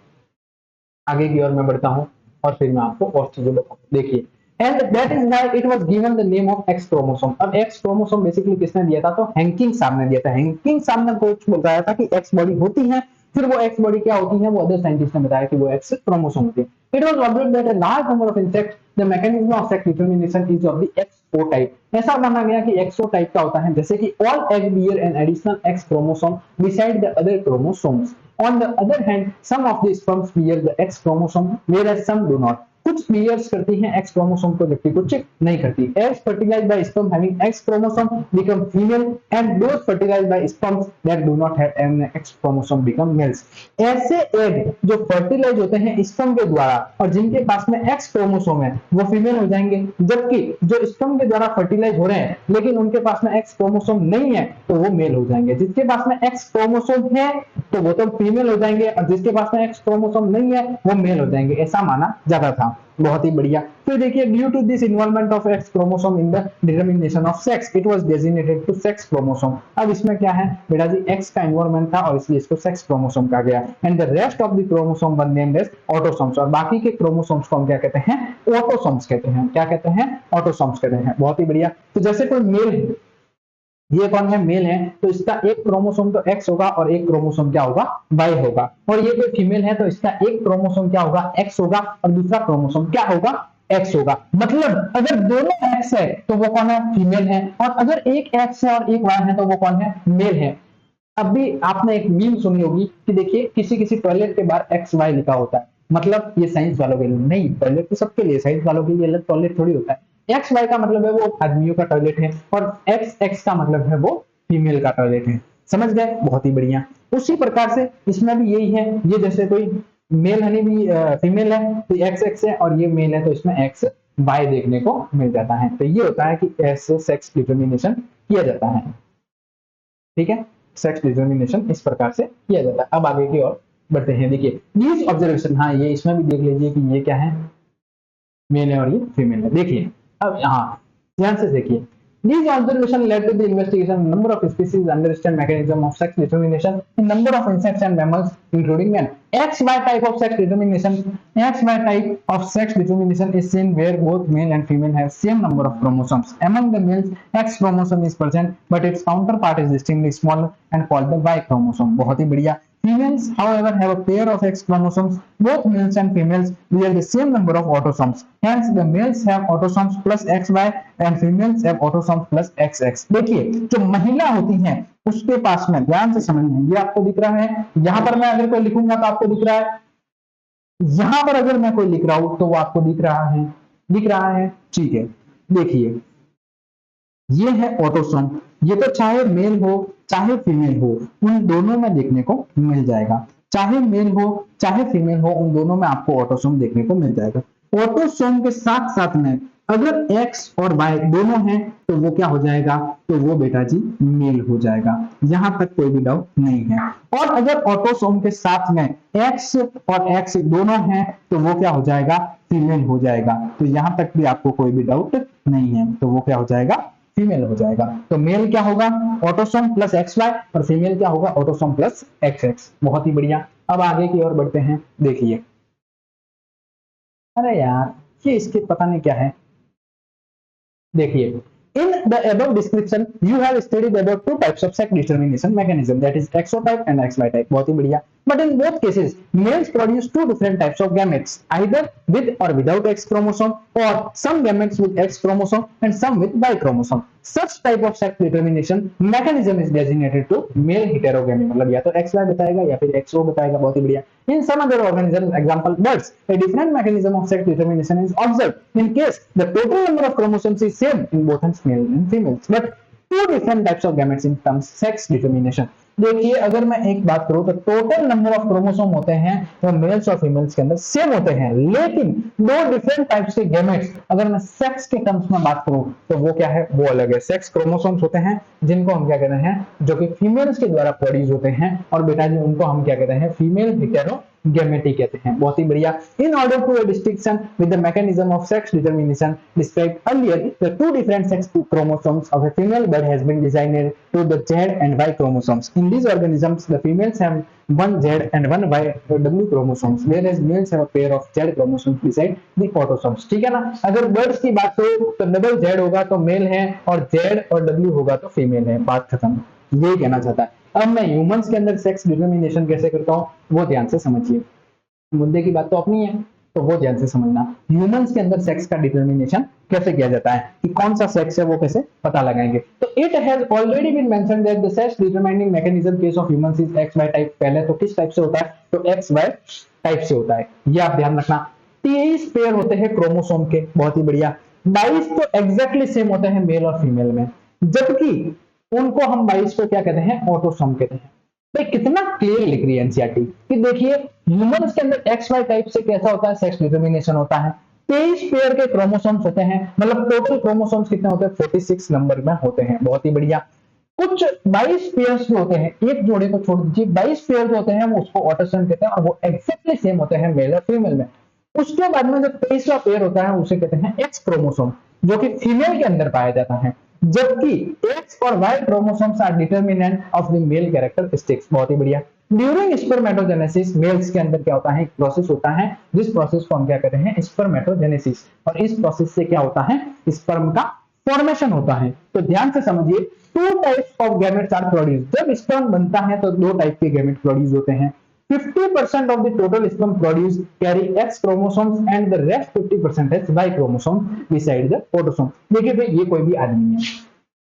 आगे की ओर मैं बढ़ता हूं और फिर मैं आपको और चीजें बताऊंगा। देखिए, and that is why it was given the name of X chromosome। अब X chromosome बेसिकली किसने दिया था, तो हैंकिंग साहब ने दिया था। हैंकिंग साहब ने कुछ बताया था कि X बॉडी होती है, फिर वो X बॉडी क्या होती है, वो अदर साइंटिस्ट ने बताया कि वो X क्रोमोसोम होती है। It was observed that a large number of insects, the mechanism of sex determination is of the XO type। ऐसा माना गया कि XO टाइप का होता है, जैसे कि all egg bear an additional X chromosome beside the other chromosomes। On the other hand, some of the sperms bear the X chromosome, whereas some do not। कुछ पेयर्स करती हैं एक्स क्रोमोसोम को, जबकि कुछ नहीं करती। Eggs fertilized by sperm having X chromosome become female and those fertilized by sperms that do not have an X chromosome become males। ऐसे egg जो फर्टिलाइज होते हैं स्पर्म के द्वारा और जिनके पास में एक्स क्रोमोसोम है वो फीमेल हो जाएंगे, जबकि जो स्पर्म के द्वारा फर्टिलाइज हो रहे हैं लेकिन उनके पास में एक्स क्रोमोसोम नहीं है तो वो मेल हो जाएंगे। जिसके पास में एक्स क्रोमोसोम है तो वो तो फीमेल हो जाएंगे और जिसके पास में एक्स क्रोमोसोम नहीं है वो मेल हो जाएंगे, ऐसा माना जाता था। बहुत ही बढ़िया। फिर देखिए, due to this involvement of X chromosome in the determination of sex it was designated to sex chromosome. अब इसमें क्या है बेटा जी, एक्स का इन्वॉल्वमेंट था और इसलिए इसको सेक्स क्रोमोसोम कहा गया। And the rest of the chromosome were named as autosomes, और बाकी के क्रोमोसोम्स को हम क्या कहते हैं, ऑटोसोम्स कहते हैं। क्या कहते हैं, ऑटोसोम्स कहते हैं। बहुत ही बढ़िया। तो जैसे कोई मेल है, ये कौन है, मेल है, तो इसका एक क्रोमोसोम तो एक्स होगा और एक क्रोमोसोम क्या होगा, वाई होगा। और ये कोई फीमेल है तो इसका एक क्रोमोसोम क्या होगा, एक्स होगा और दूसरा क्रोमोसोम क्या होगा, एक्स होगा। मतलब अगर दोनों एक्स है तो वो कौन है, फीमेल है, और अगर एक एक्स है और एक वाई है तो वो कौन है, मेल है। अब भी आपने एक मीम सुनी होगी कि देखिए किसी किसी टॉयलेट के बाहर एक्स वाई लिखा होता है, मतलब ये साइंस वालों के लिए नहीं, टॉयलेट तो सबके लिए, साइंस वालों के लिए अलग टॉयलेट थोड़ी होता है। एक्स वाई का मतलब है वो आदमियों का टॉयलेट है और एक्स एक्स का मतलब है वो फीमेल का टॉयलेट है। समझ गए, बहुत ही बढ़िया। उसी प्रकार से इसमें भी यही है, ये जैसे कोई मेल हनी भी फीमेल है तो एक्स एक्स है और ये मेल है तो इसमें एक्स वाई देखने को मिल जाता है। तो ये होता है कि ऐसे सेक्स डिटर्मिनेशन किया जाता है। ठीक है, सेक्स डिटर्मिनेशन इस प्रकार से किया जाता है। अब आगे की ओर बढ़ते हैं। देखिए दीज ऑब्जर्वेशन, हाँ ये इसमें भी देख लीजिए कि ये क्या है, मेल है और ये फीमेल है। देखिए अब यहाँ ध्यान से देखिए, these observation led to the investigation number of species, understand mechanism of sex determination in number of insects and mammals including men। XY type of sex determination, XY type of sex determination is seen where both male and female have same number of chromosomes। Among the males X chromosome is present but its counterpart is distinctly smaller and called the Y chromosome। बहुत ही बढ़िया। Females, however, have a pair of X chromosomes. Both males and females bear the same number of autosomes. Hence, the males have autosomes plus XY and females have autosomes plus XX। देखिए जो महिला होती हैं उसके पास में, ध्यान से समझना, ये आपको दिख रहा है, यहां पर मैं अगर कोई लिखूंगा तो आपको दिख रहा है, यहां पर अगर मैं कोई लिख रहा हूं तो वो आपको दिख रहा है, दिख रहा है। ठीक है, देखिए ये है ऑटोसोम, ये तो चाहे मेल हो चाहे फीमेल हो उन दोनों में देखने को मिल जाएगा, चाहे मेल हो चाहे फीमेल हो उन दोनों में आपको ऑटोसोम देखने को मिल जाएगा। ऑटोसोम के साथ साथ में अगर एक्स और वाई दोनों हैं तो वो क्या हो जाएगा, तो वो बेटा जी मेल हो जाएगा, यहां तक कोई भी डाउट नहीं है। और अगर ऑटोसोम के साथ में एक्स और एक्स दोनों हैं तो वो क्या हो जाएगा, फीमेल हो जाएगा। तो यहां तक भी आपको कोई भी डाउट नहीं है, तो वो क्या हो जाएगा, फीमेल हो जाएगा। तो मेल क्या होगा, ऑटोसोम प्लस एक्स वाई, और फीमेल क्या होगा, ऑटोसोम प्लस एक्स एक्स। बहुत ही बढ़िया। अब आगे की ओर बढ़ते हैं। देखिए अरे यार ये इसके पता नहीं क्या है। देखिए in the above description you have studied about two types of sex determination mechanism, that is exotype and XY type। बहुत ही बढ़िया। But in both cases males produce two different types of gametes, either with or without X chromosome, or some gametes with X chromosome and some with Y chromosome। Such type of sex determination mechanism is designated to male heterogamy, मतलब या तो XY बताएगा या फिर XO बताएगा। बहुत ही बढ़िया। In some other organisms, example birds, a different mechanism of sex determination is observed in case the total number of chromosomes is same in both male and females, but two different types of gametes in terms sex determination। देखिए अगर मैं एक बात करूं तो total number of chromosome होते हैं वो मेल्स और फीमेल्स के अंदर सेम होते हैं, लेकिन दो डिफरेंट टाइप्स के गैमेट्स अगर मैं सेक्स के टर्म्स में बात करूं तो वो क्या है, वो अलग है। सेक्स क्रोमोसोम्स होते हैं जिनको हम क्या कहते हैं, जो कि फीमेल्स के द्वारा प्रोड्यूस होते हैं, और बेटा जी उनको हम क्या कहते हैं, फीमेल हेटेरो गैमेटी कहते हैं। बहुत ही बढ़िया। In order to a distinction with the mechanism of sex determination described earlier, the two different sex chromosomes of a female bird has been designed to the Z and Y chromosomes। In these organisms, the females have one Z and one Y W chromosomes, whereas males have a pair of Z chromosomes beside the autosomes। ठीक है ना। अगर birds की बात करो तो double Z होगा तो मेल है और Z और W होगा तो फीमेल है, बात खत्म। यही कहना चाहता है। अब मैं ह्यूमंस के अंदर सेक्स डिटर्मिनेशन कैसे करता हूं वो ध्यान से समझिए। मुद्दे की बात तो अपनी है तो वो ध्यान से समझना। ह्यूमंस के अंदर सेक्स का डिटर्मिनेशन कैसे किया जाता है, कि कौन सा सेक्स है वो कैसे पता लगाएंगे। तो it has already been mentioned that the sex determining mechanism case of humans is X Y type. पहले तो किस टाइप से होता है, तो एक्स वाई टाइप से होता है, ये आप ध्यान रखना। 23 पेयर होते हैं क्रोमोसोम के, बहुत ही बढ़िया। 22 तो एग्जैक्टली सेम होते हैं मेल और फीमेल में, जबकि उनको हम 22 को क्या कहते हैं, ऑटोसोम कहते हैं। भाई कितना क्लियर लिख रही है एनसीईआरटी कि देखिए ह्यूमंस के अंदर एक्स वाई टाइप से कैसा होता है, सेक्स डिटर्मिनेशन होता है। 23 पेयर के क्रोमोसोम्स होते हैं, मतलब टोटल क्रोमोसोम्स कितने होते हैं, 46 नंबर में होते हैं, बहुत ही बढ़िया। कुछ 22 पेयर्स जो होते हैं, एक जोड़े को छोड़ दीजिए, 22 पेयर जो होते हैं वो उसको ऑटोसोम कहते हैं और वो एक्जेक्टली सेम होते हैं मेल और फीमेल में। उसके बाद में जो 23वां पेयर होता है उसे कहते हैं एक्स क्रोमोसोम, जो कि फीमेल के अंदर पाया जाता है, जबकि एक्स और Y chromosomes are determinant of the male characteristics, बहुत ही बढ़िया। ड्यूरिंग स्पर्मेटोजेनेसिस मेल्स के अंदर क्या होता है, एक प्रोसेस होता है जिस प्रोसेस को हम क्या कहते हैं, स्पर्मेटोजेनेसिस, और इस प्रोसेस से क्या होता है, स्पर्म का फॉर्मेशन होता है। तो ध्यान से समझिए, two types of gametes are produce, जब स्पर्म बनता है तो दो टाइप के गैमेट प्रोड्यूस होते हैं। 50% of the total sperm produced carry X chromosomes and the rest 50% है Y chromosome beside the autosome। देखिए भाई ये कोई भी आदमी है,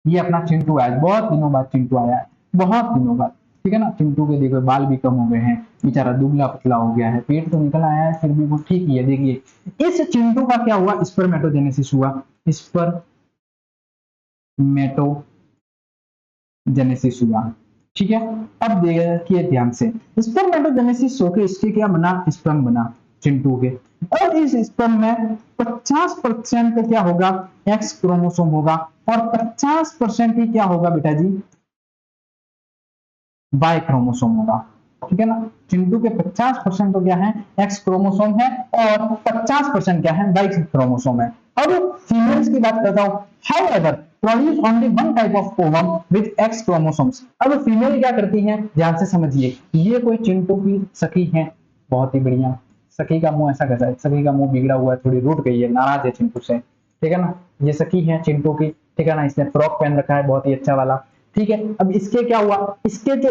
ये अपना चिंटू आया, बहुत दिनों बाद चिंटू आया है, बहुत दिनों बाद, ठीक है ना। चिंटू के देखो बाल भी कम हो गए हैं, बेचारा दुबला पतला हो गया है, पेट तो निकल आया है फिर भी वो ठीक ही है। देखिए इस चिंटू का क्या हुआ, स्पर्मेटोजेनेसिस हुआ, स्पर्मेटोजेनेसिस हुआ, ठीक है। अब देखिए ध्यान से, स्पर्मेटोजेनेसिस होकर इसके क्या बना, स्पर्म बना चिंटू के, और इस स्पर्म में 50% का क्या होगा, एक्स क्रोमोसोम होगा, और 50% ही क्या होगा बेटा जी, वाई क्रोमोसोम होगा, ठीक है ना। चिंटू के 50% तो क्या है, एक्स क्रोमोसोम है, और 50% क्या है, वाई क्रोमोसोम है। अब फीमेल्स की बात करता हूं, however produce only one type of ovum with x chromosomes. अब फीमेल क्या करती हैं, ध्यान से समझिए, ये कोई चिंटू की सखी है, बहुत ही बढ़िया। सखी का मुंह ऐसा कैसा है, सखी का मुंह बिगड़ा हुआ है, थोड़ी रूठ गई है, नाराज है चिंटू से, ठीक है ना। ये सखी है चिंटू की, ठीक है ना, इसने फ्रॉक पहन रखा है बहुत ही अच्छा वाला, ठीक है। अब इसके क्या हुआ, इसके जो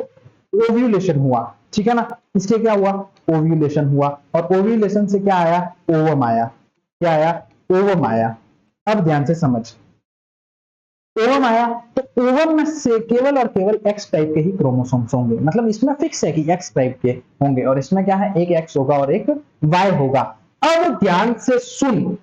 ओव्यूलेशन हुआ, ठीक है ना, इसके क्या हुआ, ओव्यूलेशन हुआ, और ओव्यूलेशन से क्या आया, ओवम आया, क्या आया, ओवम आया। अब ध्यान से समझ, ओवम आया तो ओवम में से केवल और केवल एक्स टाइप के ही क्रोमोसोम्स होंगे, मतलब इसमें फिक्स है कि एक्स टाइप के होंगे, और इसमें क्या है, एक एक्स होगा और एक वाई होगा। अब ध्यान से सुन,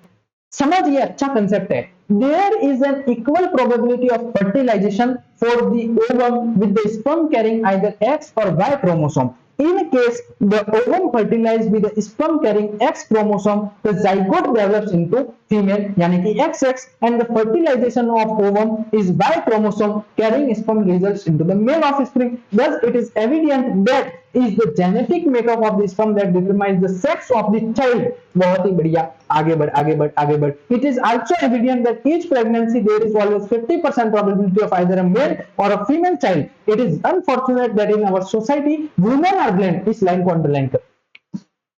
समझ, ये अच्छा कंसेप्ट है। There is an equal probability of fertilisation for the ovum with the sperm carrying either X और Y chromosome. In case the ovum fertilized with the sperm carrying X chromosome, the zygote develops into female, यानी कि XX, and the fertilization of ovum is Y chromosome carrying sperm results into the male offspring. Thus, it is evident that is the genetic makeup of the sperm that determines the sex of the child। बहुत ही बढ़िया, आगे बढ़ आगे बढ़ आगे बढ़। It is also evident that each pregnancy there is always 50% probability of either a male or a female child. It is unfortunate that in our society women are blamed। इस लाइन को अंडरलाइन कर,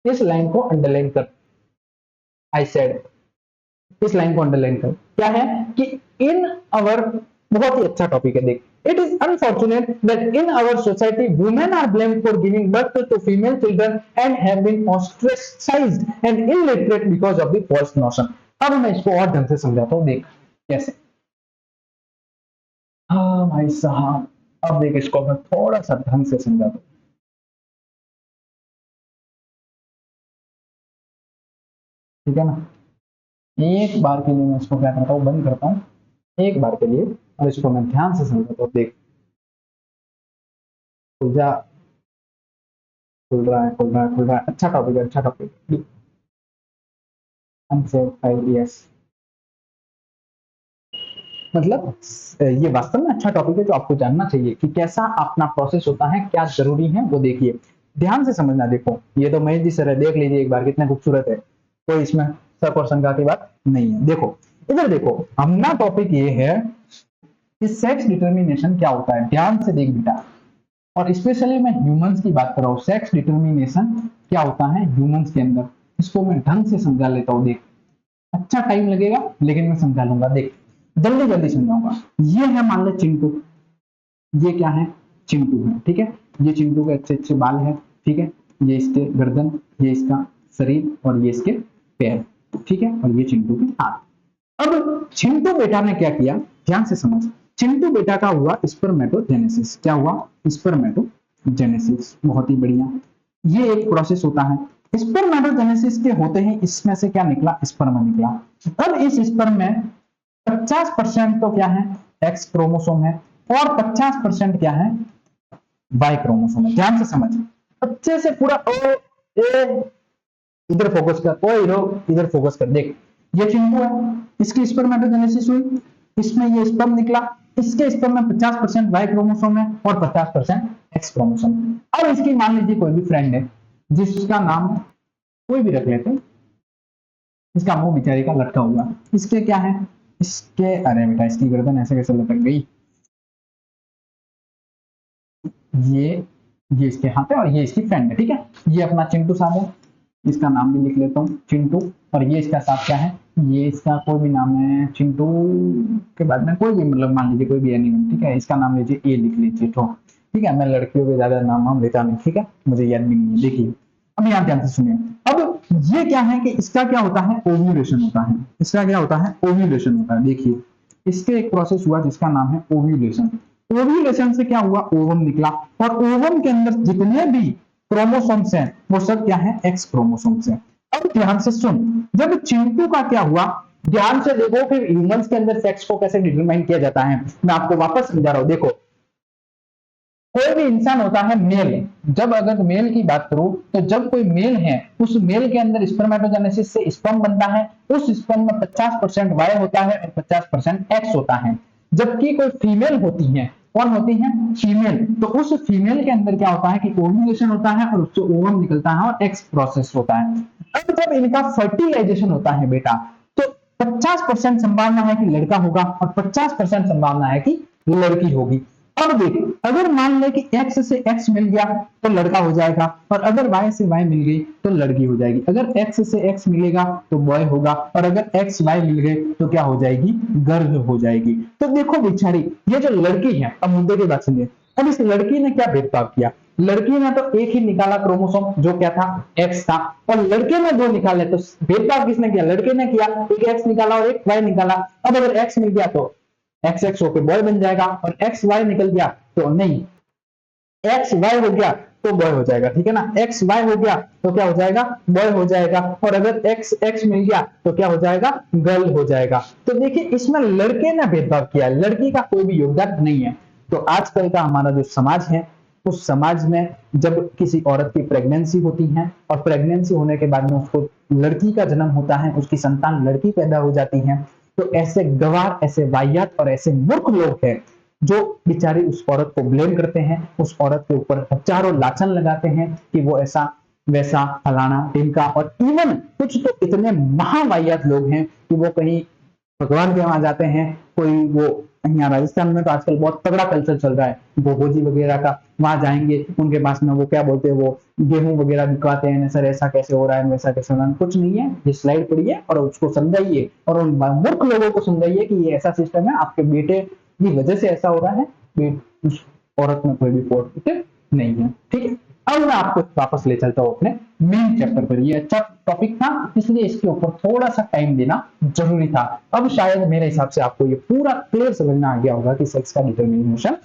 इस line को underline कर, I said, इस line को underline कर, क्या है कि इन अवर, बहुत ही अच्छा टॉपिक है देख, it is unfortunate that in our society women are blamed for giving birth to female children and have been ostracised and illiterate because of the false notion. अब मैं इसको और ढंग से समझाता हूं, देख कैसे। हाँ भाई साहब, अब देख इसको मैं थोड़ा सा ढंग से समझाता हूं, ठीक है ना। एक बार के लिए मैं इसको क्या करता हूँ, बंद करता हूँ एक बार के लिए, और इसको मैं ध्यान से समझाता हूँ। देख, खुल जा, खुल रहा है, खुल रहा है, खुल रहा है, अच्छा टॉपिक है, अच्छा टॉपिक। मतलब ये वास्तव में अच्छा टॉपिक है जो आपको जानना चाहिए कि कैसा अपना प्रोसेस होता है, क्या जरूरी है वो देखिए, ध्यान से समझना। देखो ये तो महेश जी सर है, देख लीजिए एक बार, कितने खूबसूरत है, कोई इसमें शक और शंका की बात नहीं है। देखो इधर देखो, अपना टॉपिक ये है कि सेक्स डिटर्मिनेशन क्या होता है, ध्यान से देख बेटा, और स्पेशली मैं ह्यूमंस की बात कर रहा हूँ। सेक्स डिटर्मिनेशन क्या होता है ह्यूमंस के अंदर, इसको मैं ढंग से समझा लेता हूँ। देख, अच्छा टाइम लगेगा लेकिन मैं समझा लूंगा, देख जल्दी जल्दी समझाऊंगा। ये है मान ले चिंटू, ये क्या है, चिंटू है, ठीक है। ये चिंटू के अच्छे अच्छे बाल है, ठीक है, ये इसके गर्दन, ये इसका शरीर, और ये इसके पैर, ठीक है, और ये चिंटू के हाथ। अब चिंटू बेटा ने क्या किया, ध्यान से समझ, चिंटू बेटा का हुआ स्पर्मेटोजेनेसिस। क्या हुआ, स्पर्मेटोजेनेसिस, बहुत ही बढ़िया। ये एक प्रोसेस होता है, स्पर्मेटोजेनेसिस के होते ही इसमें से क्या निकला, स्पर्म निकला। अब इस स्पर्म में 50% तो क्या है, एक्स क्रोमोसोम है और 50% क्या है, वाई क्रोमोसोम है। ध्यान से समझ, अच्छे से पूरा ओ ए इधर फोकस कर, ओ हीरो इधर फोकस कर। देख ये चिंटू है, इसकी स्पर्मेटोजेनेसिस हुई, इसमें ये स्पर्म निकला, इसके स्पर्म में 50% वाई क्रोमोसोम है और 50% एक्स क्रोमोसोम। अब इसकी मान लीजिए कोई भी फ्रेंड है जिसका नाम कोई भी रख लेते हैं, इसका मुंह बेचारी का लटका हुआ, इसके क्या है, इसके, अरे बेटा इसकी गर्दन ऐसे कैसे लटक गई, ये इसके हाथ है और ये इसकी फ्रेंड है, ठीक है। ये अपना चिंटू साहब है, इसका नाम भी लिख लेता हूँ चिंटू, और ये इसका साथ क्या है, ये इसका कोई भी नाम है, चिंटू के बाद में कोई भी, मतलब मान लीजिए कोई भी एनिमल, ठीक है। इसका नाम लीजिए ए लिख लीजिए, तो ठीक है। मैं लड़कियों के ज्यादा नाम लेता नहीं, ठीक है, मुझे याद भी नहीं है। देखिए अब यहाँ ध्यान से सुनिए, अब ये क्या है कि इसका क्या होता है, ओव्यूलेशन होता है। इसका क्या होता है, ओव्यूलेशन होता है। देखिए इसके एक प्रोसेस हुआ जिसका नाम है ओव्यूलेशन। ओव्यूलेशन से क्या हुआ, ओवम निकला, और ओवम के अंदर जितने भी क्रोमोसोम्स हैं वो सब क्या है, एक्स क्रोमोसोम्स हैं। अब ध्यान से सुन, जब चिंटू का क्या हुआ, ध्यान से देखो कि ह्यूमंस के अंदर सेक्स को कैसे डिटरमाइन किया जाता है। मैं आपको वापस समझा रहा हूं, देखो कोई भी इंसान होता है मेल, जब अगर मेल की बात करूं तो जब कोई मेल है उस मेल के अंदर स्पर्मेटोजेनेसिस से स्पर्म बनता है, उस स्पर्म में 50% वाई होता है और 50% एक्स होता है। जबकि कोई फीमेल होती है, कौन होती है, फीमेल, तो उस फीमेल के अंदर क्या होता है कि ओव्यूलेशन होता है और उससे ओवम निकलता है और एक्स प्रोसेस होता है। अब जब इनका फर्टिलाइजेशन होता है बेटा, तो 50% संभावना है कि लड़का होगा और 50% संभावना है कि लड़की होगी। अब देख, अगर मान ले कि x से x मिल गया तो लड़का हो जाएगा, और अगर y से y मिल गई तो लड़की हो जाएगी। अगर x से x मिलेगा तो बॉय होगा, और अगर x y मिल गए तो क्या हो जाएगी, गर्ल हो जाएगी। तो देखो बेचारी ये जो लड़की है, अब मुद्दे की बात सुनिए, अब इस लड़की ने क्या भेदभाव किया, लड़की ने तो एक ही निकाला क्रोमोसोम जो क्या था, एक्स था, और लड़के ने दो निकाले, तो भेदभाव किसने किया, लड़के ने किया, एक एक्स निकाला और एक वाई निकाला। अब अगर एक्स मिल गया तो एक्स एक्स होकर बॉय बन जाएगा, और एक्स वाई निकल गया तो नहीं, एक्स वाई हो गया तो बॉय हो जाएगा, ठीक है ना। एक्स वाई हो गया तो क्या हो जाएगा, बॉय हो जाएगा, और अगर एक्स एक्स मिल गया तो क्या हो जाएगा, गर्ल हो जाएगा। तो देखिए इसमें लड़के ने भेदभाव किया, लड़की का कोई भी योगदान नहीं है। तो आजकल का हमारा जो समाज है, उस समाज में जब किसी औरत की प्रेगनेंसी होती है और प्रेगनेंसी होने के बाद में उसको लड़की का जन्म होता है, उसकी संतान लड़की पैदा हो जाती है, तो ऐसे गवार, ऐसे वाहियात और ऐसे मूर्ख लोग हैं जो बेचारी उस औरत को ब्लेम करते हैं, उस औरत के ऊपर हजारों लाछन लगाते हैं कि वो ऐसा वैसा फलाना टिमका, और इवन कुछ तो इतने महावाहियात लोग हैं कि वो कहीं भगवान के वहां जाते हैं, कोई वो यहाँ राजस्थान में तो आजकल बहुत तगड़ा कल्चर चल रहा है भोजी वगैरह का, वहां जाएंगे उनके पास में वो क्या बोलते हैं, वो गेहूं वगैरह दिखाते हैं, सर ऐसा कैसे हो रहा है, वैसा कैसे हो रहा है। कुछ नहीं है, ये स्लाइड पढ़िए और उसको समझाइए, और उन मूर्ख लोगों को समझाइए कि ये ऐसा सिस्टम है, आपके बेटे की वजह से ऐसा हो रहा है, उस औरत में कोई भी पॉजिटिव नहीं है, ठीक है। अब मैं आपको वापस ले चलता हूं अपने मेन चैप्टर पर। ये अच्छा टॉपिक था, इसलिए इसके ऊपर थोड़ा सा टाइम देना जरूरी था। अब शायद मेरे हिसाब से आपको ये पूरा क्लियर समझ में आ गया होगा कि सेक्स का डिटरमिनेशन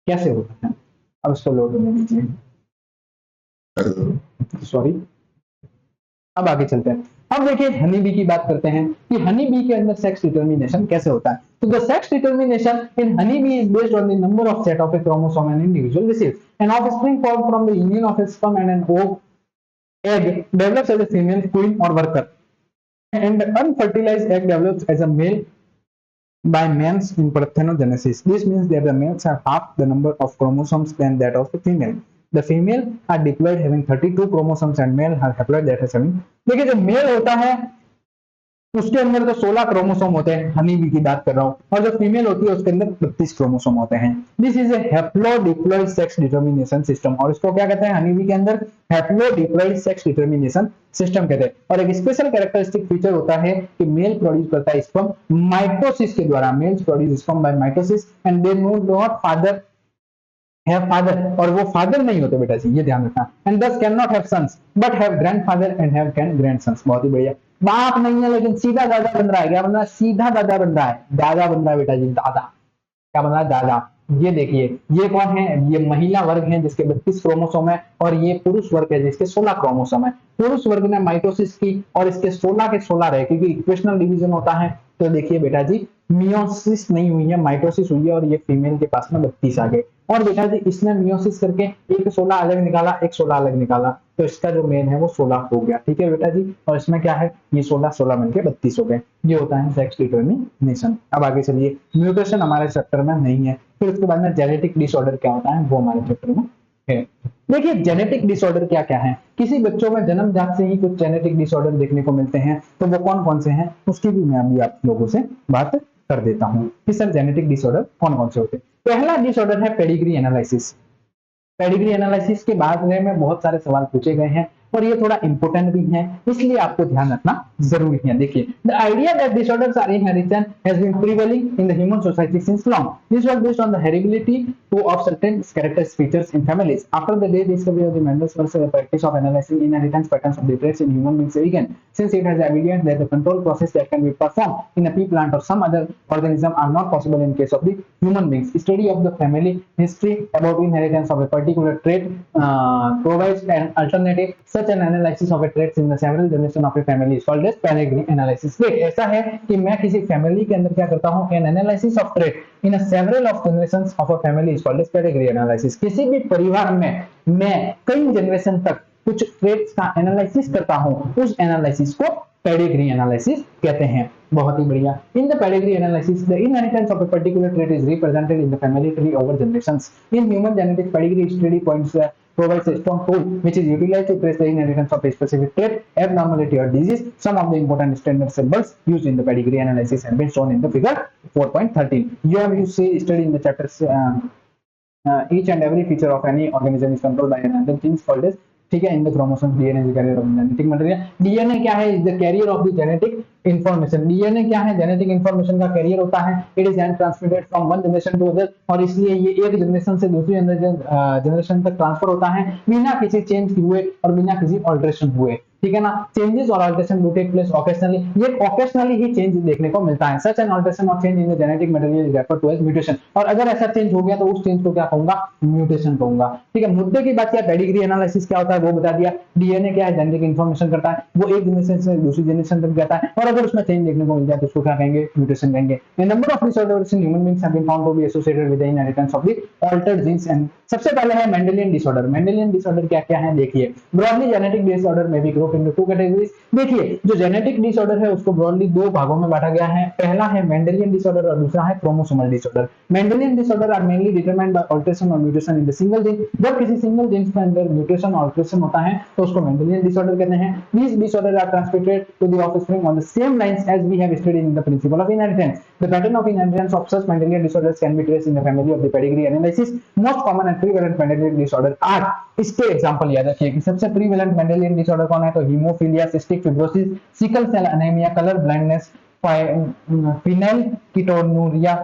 कैसे होता है। अब इसको लोड होने दीजिए, सॉरी। अब आगे चलते हैं। अब देखिए हनी बी की बात करते हैं कि हनी बी के अंदर सेक्स डिटरमिनेशन कैसे होता है। तो the sex determination in honey bee is based on the number of set of a chromosome an individual receives an offspring form from the union of a sperm and an ovum egg develops as a female queen or worker, and unfertilized egg develops as a male by males in parthenogenesis. This means that the males have half the number of chromosomes than that of the female. The female are diploid having 32 chromosomes and male are haploid that has having, देखिए जो mail होता है उसके अंदर तो 16 chromosome होते हैं, honey bee की बात कर रहा हूं, और जो फीमेल होती है उसके अंदर 32 क्रोमोसोम होते हैं। This is a haplodiploid sex determination system, और इसको क्या कहते हैं, हनी बी के अंदर हैप्लोडिप्लॉइड सेक्स डिटरमिनेशन सिस्टम कहते हैं। और एक स्पेशल कैरेक्टरिस्टिक फीचर होता है कि मेल प्रोड्यूस करता है स्पर्म माइटोसिस के द्वारा, males produce sperm by mitosis and they no not father have father, और वो फादर नहीं होते बेटा जी, ये ध्यान रखना। And thus can not have sons but have grandfather and have can grandsons. बहुत ही बढ़िया, बाप नहीं है लेकिन सीधा दादा बन रहा है। क्या बन रहा है, सीधा दादा बन रहा है, दादा बन रहा है बेटा जी, दादा क्या बन रहा है, दादा। ये देखिए, ये कौन है, ये महिला वर्ग है जिसके 32 क्रोमोसोम है, और ये पुरुष वर्ग है जिसके 16 क्रोमोसोम है। पुरुष वर्ग ने माइटोसिस की और इसके 16 के 16 रहे, क्योंकि इक्वेशनल डिवीजन होता है। तो देखिए बेटा जी, मियोसिस नहीं हुई है, माइटोसिस हुई है, और ये फीमेल के पास में 32 आ गए। और बेटा जी इसने मियोसिस करके एक 16 अलग निकाला, एक 16 अलग निकाला, तो इसका जो मेन है वो 16 हो गया। ठीक है बेटा जी, और इसमें क्या है, ये 16 16 मिलके 32 हो गए। ये होता है सेक्स डिटरमिनेशन। अब आगे चलिए, म्यूटेशन हमारे चैप्टर में नहीं है। फिर उसके बाद में जेनेटिक डिसऑर्डर क्या होता है, वो हमारे चैप्टर में है। देखिए जेनेटिक डिसऑर्डर क्या क्या है, किसी बच्चों में जन्मजात से ही कुछ जेनेटिक डिसऑर्डर देखने को मिलते हैं, तो वो कौन कौन से हैं उसकी भी मैं अभी आप लोगों से बात कर देता हूं कि सर जेनेटिक डिसऑर्डर कौन कौन से होते हैं। पहला डिसऑर्डर है पेडिग्री एनालिसिस। पेडिग्री एनालिसिस के बारे में बहुत सारे सवाल पूछे गए हैं, और ये थोड़ा इंपॉर्टेंट भी है, इसलिए आपको ध्यान रखना जरूरी है। देखिए, the idea that disorders are inherited has been prevailing in the human society since long. This was based on the heredity to of certain characters features in families. After the day discovery of the Mendel's first practice of analyzing inheritance patterns of the traits in human beings began, since it has evident that the control process that can be performed in a pea plant or some other organism are not possible in case of the human beings. Study of the family history about inheritance of a particular trait provides an alternative. Such an analysis of a traits in the several generation of a family is called as pedigree analysis. ऐसा है कि मैं किसी family के अंदर क्या करता हूँ, an analysis of trait in a several of generations of a family is called as pedigree analysis. किसी भी परिवार में मैं कई जनरेशन तक कुछ ट्रेट्स का एनालिसिस करता हूं, उस एनालिसिस को पेडिग्री एनालिसिस कहते हैं। बहुत ही बढ़िया। In the pedigree analysis the inheritance of a particular trait is represented in the family tree over generations. In human genetics pedigree study points provides a strong tool which is utilized to trace the inheritance of a specific trait, abnormality or disease. Some of the important standard symbols used in the pedigree analysis have been shown in the figure 4.13. You have studied in the chapters each and every feature of any organism is controlled by another gene called as, ठीक है, in the chromosome DNA is carrier of genetic material. DNA क्या है, is the carrier of the genetic information. DNA क्या है, genetic information का carrier होता है। It is and transmitted from one generation to other, और इसलिए ये एक जनरेशन से दूसरी जनरेशन तक ट्रांसफर होता है बिना किसी चेंज हुए और बिना किसी ऑल्टरेशन हुए। ठीक है ना, चेंजेस और alteration do take place occasionally, ये ऑकेशनली ही चेंज देखने को मिलता है। सच एन अल्टरेशन और change in the genetic material is referred to as mutation, और अगर ऐसा चेंज हो गया तो उस चेंज को क्या कहूंगा, म्यूटेशन कहूंगा। ठीक है, मुद्दे की बात किया, पेडिग्री एनालिसिस क्या होता है वो बता दिया। डीएनए क्या है, जेनेटिक इंफॉर्मेशन करता है, वो एक जनरेशन से दूसरी जनरेशन तक जाता है, और अगर उसमें चेंज देखने को मिल जाए तो उसको क्या कहेंगे, म्यूटेशन कहेंगे। A number of disorders in human beings have been found to be associated with the inheritance of the altered genes and सबसे पहले है मेंडेलियन डिसऑर्डर। मेंडेलियन डिसऑर्डर क्या क्या है देखिए। ब्रॉडली जेनेटिक डिसऑर्डर में भी ग्रुप इनटू टू कैटेगरीज। देखिए जो जेनेटिक डिसऑर्डर है उसको ब्रॉडली दो भागों में बांटा गया है। पहला है मेंडेलियन डिसऑर्डर और दूसरा है chromosomal disorder. Mendelian disorder are mainly determined by alteration और mutation in the single gene. जब किसी सिंगल जीन के अंदर म्यूटेशन और अल्टरेशन होता है तो उसको मेंडेलियन डिसऑर्डर कहते हैं। These disorders are transmitted to the offspring on the same lines as we have studied in the principle of inheritance. The pattern of inheritance of such Mendelian disorders can be traced in the family of the pedigree analysis. Most common and prevalent Mendelian disorders are, इसके example याद रखिए कि सबसे prevalent Mendelian disorder कौन है, तो haemophilia, cystic fibrosis, sickle cell anaemia, colour blindness, phenylketonuria,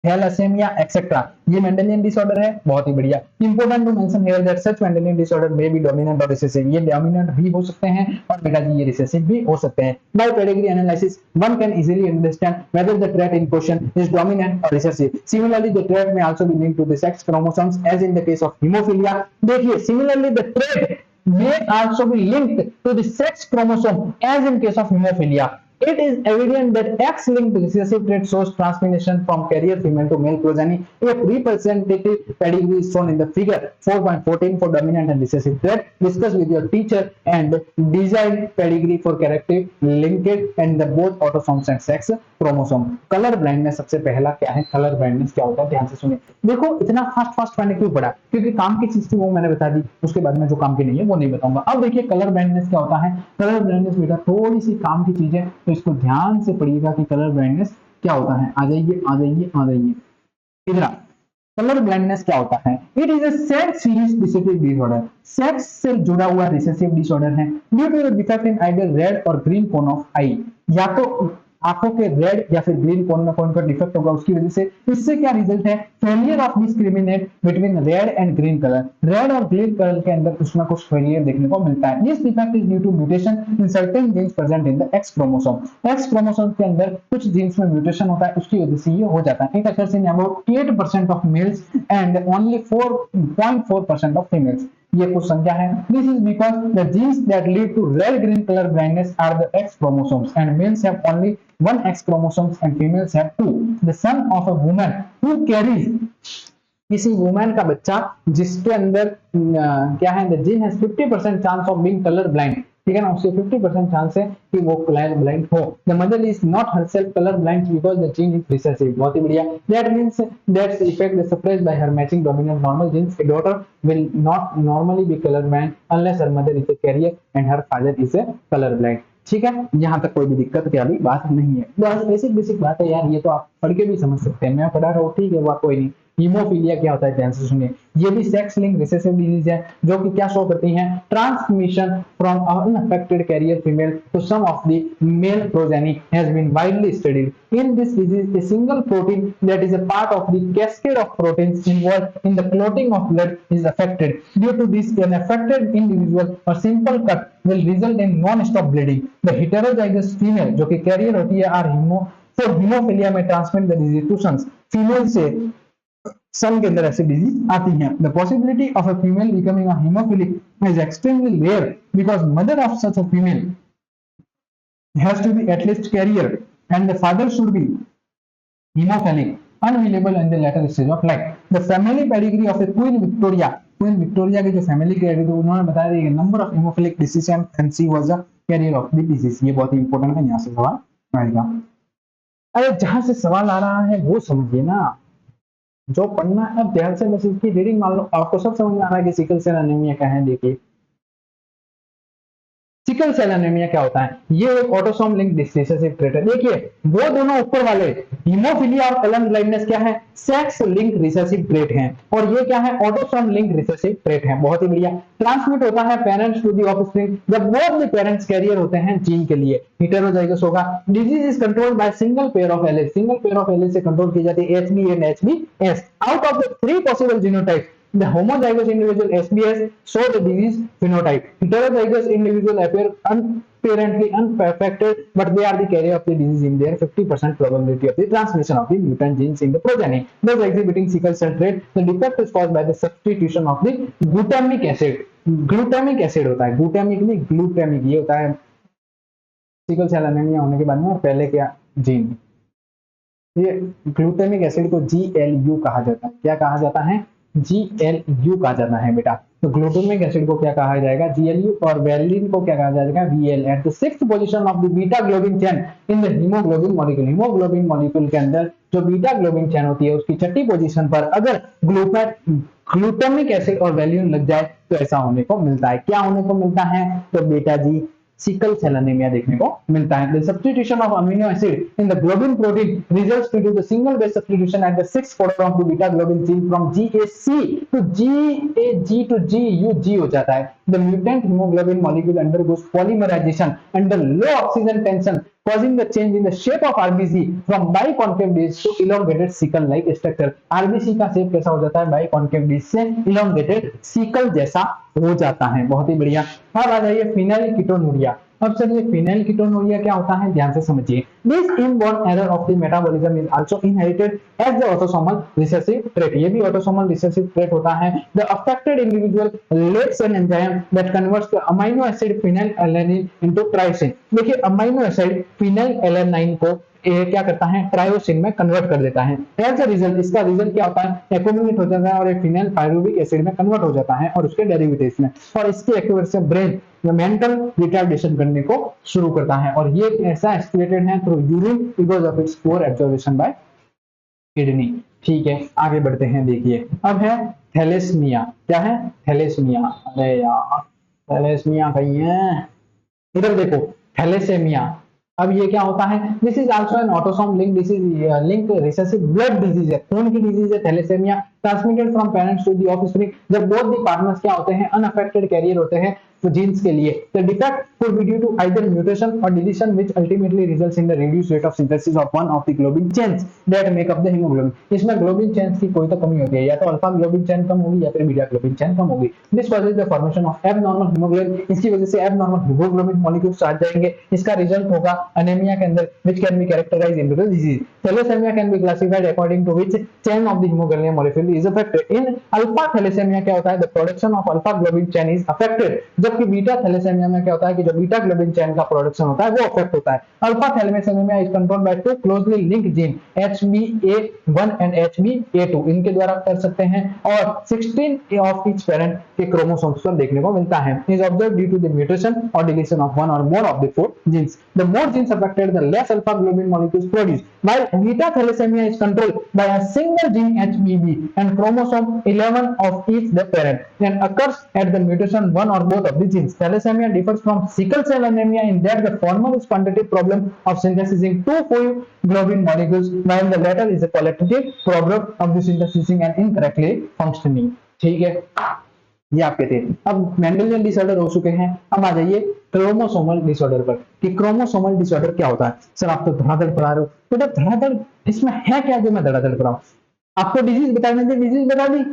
thalassaemia etcetera, ये Mendelian disorder है। बहुत ही बढ़िया। Important to mention here that such Mendelian disorder may be dominant और रिसेसिव। ये डोमिनेंट भी हो सकते हैं और बेटा जी ये रिसेसिव भी हो सकते हैं। By pedigree analysis one can easily understand whether the trait in question is dominant और recessive. Similarly the trait may also be linked to the sex chromosomes as in the case of hemophilia. देखिए similarly the trait may also be linked to the sex chromosome as in case of hemophilia. It is evident that X-linked recessive trait shows transmission from carrier female to male progeny. A representative pedigree is shown in the figure 4.14 for dominant and recessive trait. Discuss with your teacher and design pedigree for character linked and the both autosomes and sex chromosome. Color blindness सबसे पहला क्या है, colour blindness क्या होता है, ध्यान से सुनिए। देखो इतना फास्ट मैंने क्यों पढ़ा, क्योंकि काम की चीज थी वो मैंने बता दी, उसके बाद में जो काम की नहीं है वो नहीं बताऊंगा। अब देखिए कलर ब्लाइंडनेस क्या होता है। कलर ब्लाइंडनेस बेटा थोड़ी सी काम की चीज है, तो इसको ध्यान से पढ़िएगा कि कलर ब्लाइंडनेस क्या होता है। आ जाइए आ जाइए आ जाइए इधर। कलर ब्लाइंडनेस क्या होता है, it is a sex series recessive disorder. Sex से जुड़ा हुआ रिसेसिव डिसऑर्डर है due to the defect in either red और ग्रीन कोन ऑफ आई। या तो आंखों के रेड या फिर ग्रीन कोन में कोई डिफेक्ट होगा उसकी वजह से। इससे क्या रिजल्ट है, failure of discriminate between red and green colour, red और ग्रीन कलर के अंदर कुछ ना कुछ फेलियर देखने को मिलता है। This defect is due to mutation in certain genes present in the X chromosome. X chromosome के अंदर कुछ जीन्स में म्यूटेशन होता है, उसकी वजह से ये हो जाता है। It occurs in about 8% of males and only 4.4% of females. ये कुछ संख्या है। This is because the genes that lead to red green colour blindness are the X chromosomes and males have only one X chromosomes and females have two. The son of a woman who carries, किसी women का बच्चा जिसके अंदर क्या है, the gene has 50% chance of being colour blind, ठीक है ना, उससे 50% चांस है कि वो कलर ब्लाइंड हो। The mother is not herself colour blind because the gene is recessive. बहुत ही बढ़िया। That means that's effect is suppressed by her matching dominant normal genes. A daughter will not normally be colour blind unless her mother is a carrier and her father is a colour blind. ठीक है, यहाँ तक कोई भी दिक्कत वाली बात नहीं है, बस बेसिक बात है यार, ये तो आप पढ़ के भी समझ सकते हैं, मैं पढ़ा रहा हूँ, ठीक है, वो कोई नहीं। हीमोफीलिया क्या होता है, ध्यान से सुनिए। ये भी सेक्स लिंक रिसेसिव डिजीज है जो कि क्या शो करती हैं, transmission from unaffected carrier female to some of the male progeny has been widely studied. In this disease a single protein that is a part of the cascade of proteins involved in the clotting of blood is affected. Due to this an affected individual और simple cut will result in non-stop bleeding. The heterozygous female जो कि carrier होती है आर haemophilia में transmit the disease to sons. Female से son के अंदर ऐसी डिजीज आती हैं। The possibility of a female becoming a hemophilic is extremely rare because mother of such a female has to be at least carrier and the father should be hemophilic, unavailable in the later stage of life. The family pedigree of a Queen Victoria की जो family career थी उन्होंने बताया कि number of haemophilic disease and she was a carrier of the disease. ये बहुत ही important है, यहाँ से सवाल आएगा। अरे जहां से सवाल आ रहा है वो समझिए ना, जो पढ़ना है ध्यान से, बस इसकी रीडिंग मान लो, आपको सब समझ में आ रहा है कि सिकल सेल एनीमिया क्या है। देखिए सिकल सेल एनीमिया क्या होता है, ये एक ऑटोसोम लिंक रिसेसिव ट्रेट है। देखिए वो दोनों ऊपर वाले हीमोफीलिया और कलर ब्लाइंडनेस क्या है, सेक्स लिंक रिसेसिव ट्रेट है, और ये क्या है, ऑटोसोम लिंक रिसेसिव ट्रेट है। बहुत ही बढ़िया। ट्रांसमिट होता है पेरेंट्स टू दी ऑफस्प्रिंग जब बोथ द पेरेंट्स कैरियर होते हैं जीन के लिए, हेटेरोजाइगस होगा। Disease is controlled by single pair of allele, single pair of allele से कंट्रोल की जाती है HB and HBS। Out of the 3 possible genotypes the homozygous individual SBS show the disease phenotype. Heterozygous individual appear apparently unaffected, but they are the carrier of the disease in their 50% probability of the transmission of the mutant genes in the progeny, thus exhibiting sickle cell trait. The defect is caused by the substitution of the glutamic acid. Glutamic acid होता है, glutamic नहीं glutamic, ये होता है sickle cell anaemia होने के बाद में। और पहले क्या जीन, ये ग्लूटामिक एसिड को GLU कहा जाता है। क्या कहा जाता है, GLU कहा जाता है बेटा। तो ग्लूटामिक एसिड को क्या कहा जाएगा, GLU, और वेलिन को क्या कहा जाएगा, VL। At the 6th position of the beta globin chain in the haemoglobin molecule, haemoglobin molecule के अंदर जो बीटा ग्लोबिन चेन होती है उसकी 6ठी पोजीशन पर अगर ग्लूटामिक एसिड और वेलिन लग जाए तो ऐसा होने को मिलता है। क्या होने को मिलता है, तो बेटा जी सिकल सेल एनीमिया देखने को मिलता है। The substitution of amino acid in the globin protein results due to the single base substitution at the 6th codon of the beta globin gene from GAC to GAG to GUG हो जाता है। The mutant hemoglobin molecule undergoes polymerization under low oxygen tension, causing the change in the shape of RBC from biconcave disc to elongated sickle-like structure। RBC का shape कैसा हो जाता है, biconcave disc से elongated sickle जैसा हो जाता है। बहुत ही बढ़िया। अब आ जाइए फिनाइलकीटोनुरिया। अब चलिए फिनाइलकीटोनुरिया क्या होता है, ध्यान से समझिए। This inborn error of the metabolism is also inherited as the autosomal recessive trait. ये भी ऑटोसोमल रिसेसिव ट्रेट होता है। The affected individual lacks an enzyme that converts the amino acid phenylalanine into tyrosine. देखिए amino acid फिनाइलएलेनाइन को क्या करता है, tyrosine में कन्वर्ट कर देता है। एज अ रिजल्ट इसका रिजल्ट क्या होता है, एक्युमुलेट हो जाता है और एक फिनाइल पायरुविक एसिड में कन्वर्ट हो जाता है और उसके डेरिवेटिव्स में, और इसके एक्टिवेट से ब्रेन मेंटल रिटार्डेशन करने को शुरू करता है। और ये ऐसा एस्केलेटेड है through urine because of its poor absorption bye kidney. ठीक है, आगे बढ़ते हैं। देखिए अब है थैलेसीमिया। क्या है, थैलेसीमिया। अरे यार थैलेसीमिया कहीं है, इधर देखो, थैलेसीमिया। अब ये क्या होता है, this is also an autosome link disease, link recessive blood disease है, खून की डिजीज है thalassaemia. Transmitted from parents to the offspring, जब बोथ द पार्टनर्स क्या होते हैं, अनअफेक्टेड कैरियर होते हैं तो जीन्स के लिए। The defect could be due to either mutation or deletion which ultimately results in the reduced rate of synthesis of one of the globin chains that make up the hemoglobin। इसमें globin chains की कोई तो कमी होती है, या तो alpha globin chain कम होगी या फिर बीटा ग्लोबिन चेन कम होगी। This causes the formation of abnormal haemoglobin, इसकी वजह से एबनॉर्मल हीमोग्लोबिन मॉलिक्यूल्स आ जाएंगे। इसका रिजल्ट होगा अनीमिया के अंदर, which can be characterized into the disease। Thalassaemia can be classified according to which chain of the hemoglobin molecule is affected। in alpha thalassaemia क्या होता है, the production of alpha globin chain is affected, जबकि beta thalassaemia में क्या होता है कि जो बीटा ग्लोबिन चेन का प्रोडक्शन होता है वो अफेक्ट होता है। Alpha thalassaemia is controlled by two closely linked gene HBA1 and HBA2, इनके द्वारा कर सकते हैं, और 16 ऑफ ईच पेरेंट के क्रोमोसोम्स पर देखने को मिलता है। Is observed due to the mutation और डिलीशन ऑफ वन और more of the 4 genes. The more genes affected the less alpha globin molecules produced, while beta thalassemia is controlled by a single gene HBB and chromosome 11 of each the parent and occurs at the mutation one or both of the genes। Thalassemia differs from sickle cell anemia in that the former is quantitative problem of synthesizing two full globin molecules, while the latter is a qualitative problem of the synthesizing and incorrectly functioning। ठीक है, ये आपके थे। अब Mendelian disorder हो चुके हैं, अब आ जाइए क्रोमोसोमल डिसऑर्डर पर कि क्रोमोसोमल डिसऑर्डर क्या होता है। सर आप तो धड़ाधड़ पढ़ा रहे हो, तो धड़ाधड़ इसमें है क्या जो मैं धड़ाधड़ पढ़ाऊं? आपको डिजीज बताने दी, डिजीज बता दी।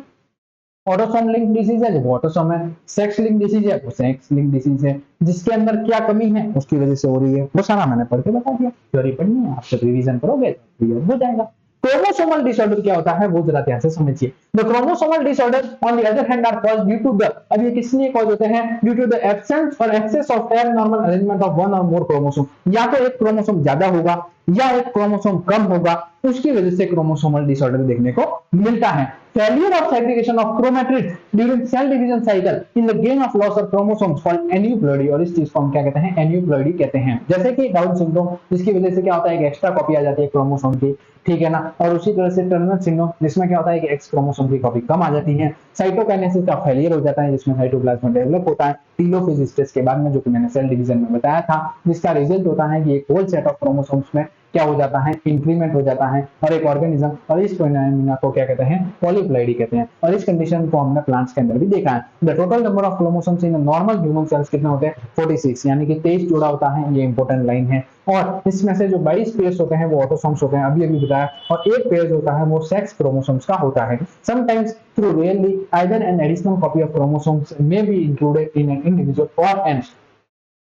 ऑटोसोम लिंक डिसीज है जो ऑटोसोम है, सेक्स लिंक डिसीज है वो सेक्स लिंक डिसीज है, जिसके अंदर क्या कमी है उसकी वजह से हो रही है, वो सारा मैंने पढ़ के बता दिया। थ्योरी पढ़नी है, आप सब रिवीजन करोगे तो क्लियर हो जाएगा। क्रोमोसोमल डिसऑर्डर क्या होता है वो जरा ध्यान से समझिए। The chromosomal disorder on the other hand are caused due to the, अब ये किस लिए कॉज होते हैं, due to the absence or excess of abnormal arrangement of one और मोर क्रोमोसोम। या तो एक क्रोमोसोम ज्यादा होगा या एक क्रोमोसोम कम होगा, उसकी वजह से क्रोमोसोमल डिसऑर्डर देखने को मिलता है। Failure of segregation of chromatids during cell division cycle in the gain of loss of chromosomes called aneuploidy, और इस चीज को हम क्या कहते हैं, एन्यूप्लॉइडी कहते हैं। जैसे कि डाउन सिंड्रोम, जिसकी वजह से क्या होता है कि एक्स्ट्रा कॉपी आ जाती है क्रोमोसोम की, ठीक है ना, और उसी तरह से टर्नर सिंड्रोम, जिसमें क्या होता है कि एक्स क्रोमोसोम की कॉपी कम आ जाती है। साइटोकाइनेसिस का फेलियर हो जाता है, जिसमें साइटोप्लाज्म डेवलप होता है टेलोफेज स्टेज के बाद में, जो कि मैंने सेल डिवीजन में बताया था, जिसका रिजल्ट होता है कि एक होल सेट ऑफ क्रोमोसोम्स में क्या हो जाता है, इंक्रीमेंट हो जाता है, और एक ऑर्गेनिज्म, और इस फिनोमेना को क्या कहते हैं, पॉलीप्लॉइडी कहते हैं। और इस कंडीशन को हमने प्लांट्स के अंदर भी देखा है। The total number of chromosomes in normal human cells कितने होते हैं, 46, यानी कि 23 जोड़ा होता है, ये इंपॉर्टेंट लाइन है। और इसमें से जो 22 पेयर्स होते हैं वो ऑटोसोम्स होते हैं, अभी बताया, और एक पेयर होता है वो सेक्स क्रोमोसोम्स का होता है। Sometimes through rarely either an additional copy of chromosomes may be included in an individual और एन,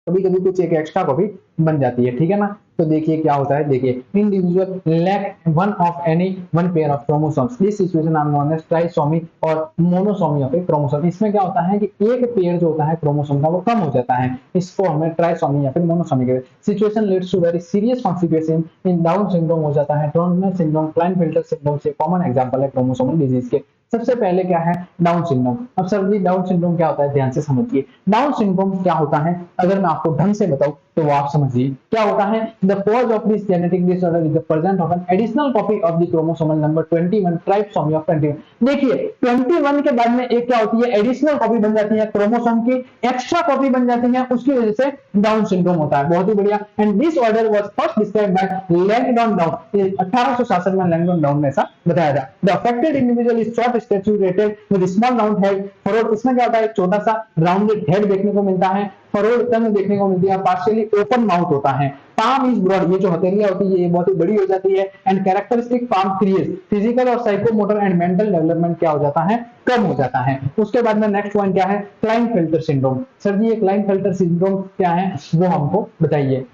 कभी कभी कुछ एक एक्स्ट्रा कॉपी बन जाती है, ठीक है ना। तो देखिए क्या होता है, देखिए individual lack one of any one pair of chromosomes, this situation are known as trisomy or monosomy of a chromosome. इसमें क्या होता है कि एक पेयर जो होता है क्रोमोसोम का वो कम हो जाता है, इसको हमें ट्राइसोमी या फिर मोनोसोमी कहते हैं। Situation leads to very serious consequences in Down syndrome हो जाता है, टर्नर सिंड्रोम, क्लाइनफेल्टर सिंड्रोम से कॉमन एग्जांपल है क्रोमोसोमल डिजीज के। सबसे पहले क्या है, डाउन सिंड्रोम। अब सर जी डाउन सिंड्रोम क्या होता है, ध्यान से समझिए। डाउन सिंड्रोम क्या होता है, अगर मैं आपको ढंग से बताऊं तो वो आप समझिए क्या होता है। The cause of this genetic disorder is the presence of an additional copy of the chromosomal number 21, trisomy of 21। देखिए 21 के बाद में एक क्या होती है, एडिशनल कॉपी बन जाती है क्रोमोसोम की, एक्स्ट्रा कॉपी बन जाती है, उसकी वजह से डाउन सिंड्रोम होता है। बहुत ही बढ़िया। And this order was first described by Langdon Down, 1866 में लैंगडॉन डाउन ने ऐसा बताया था। The affected individual is short statured with small round head, forward, इसमें क्या होता है, एक छोटा सा राउंडेड हेड देखने को मिलता है, फॉरवर्ड टंग देखने को मिलती है, पार्शियली ओपन माउथ होता है, पाम इज ब्रॉड, ये जो हथेलियां होती है ये बहुत ही बड़ी हो जाती है, एंड कैरेक्टरिस्टिक पाम क्रिएज फिजिकल और साइकोमोटर एंड मेंटल डेवलपमेंट क्या हो जाता है, कम हो जाता है। उसके बाद में नेक्स्ट पॉइंट क्या है, क्लाइनफेल्टर सिंड्रोम। सर जी ये क्लाइनफेल्टर सिंड्रोम क्या है वो हमको बताइए।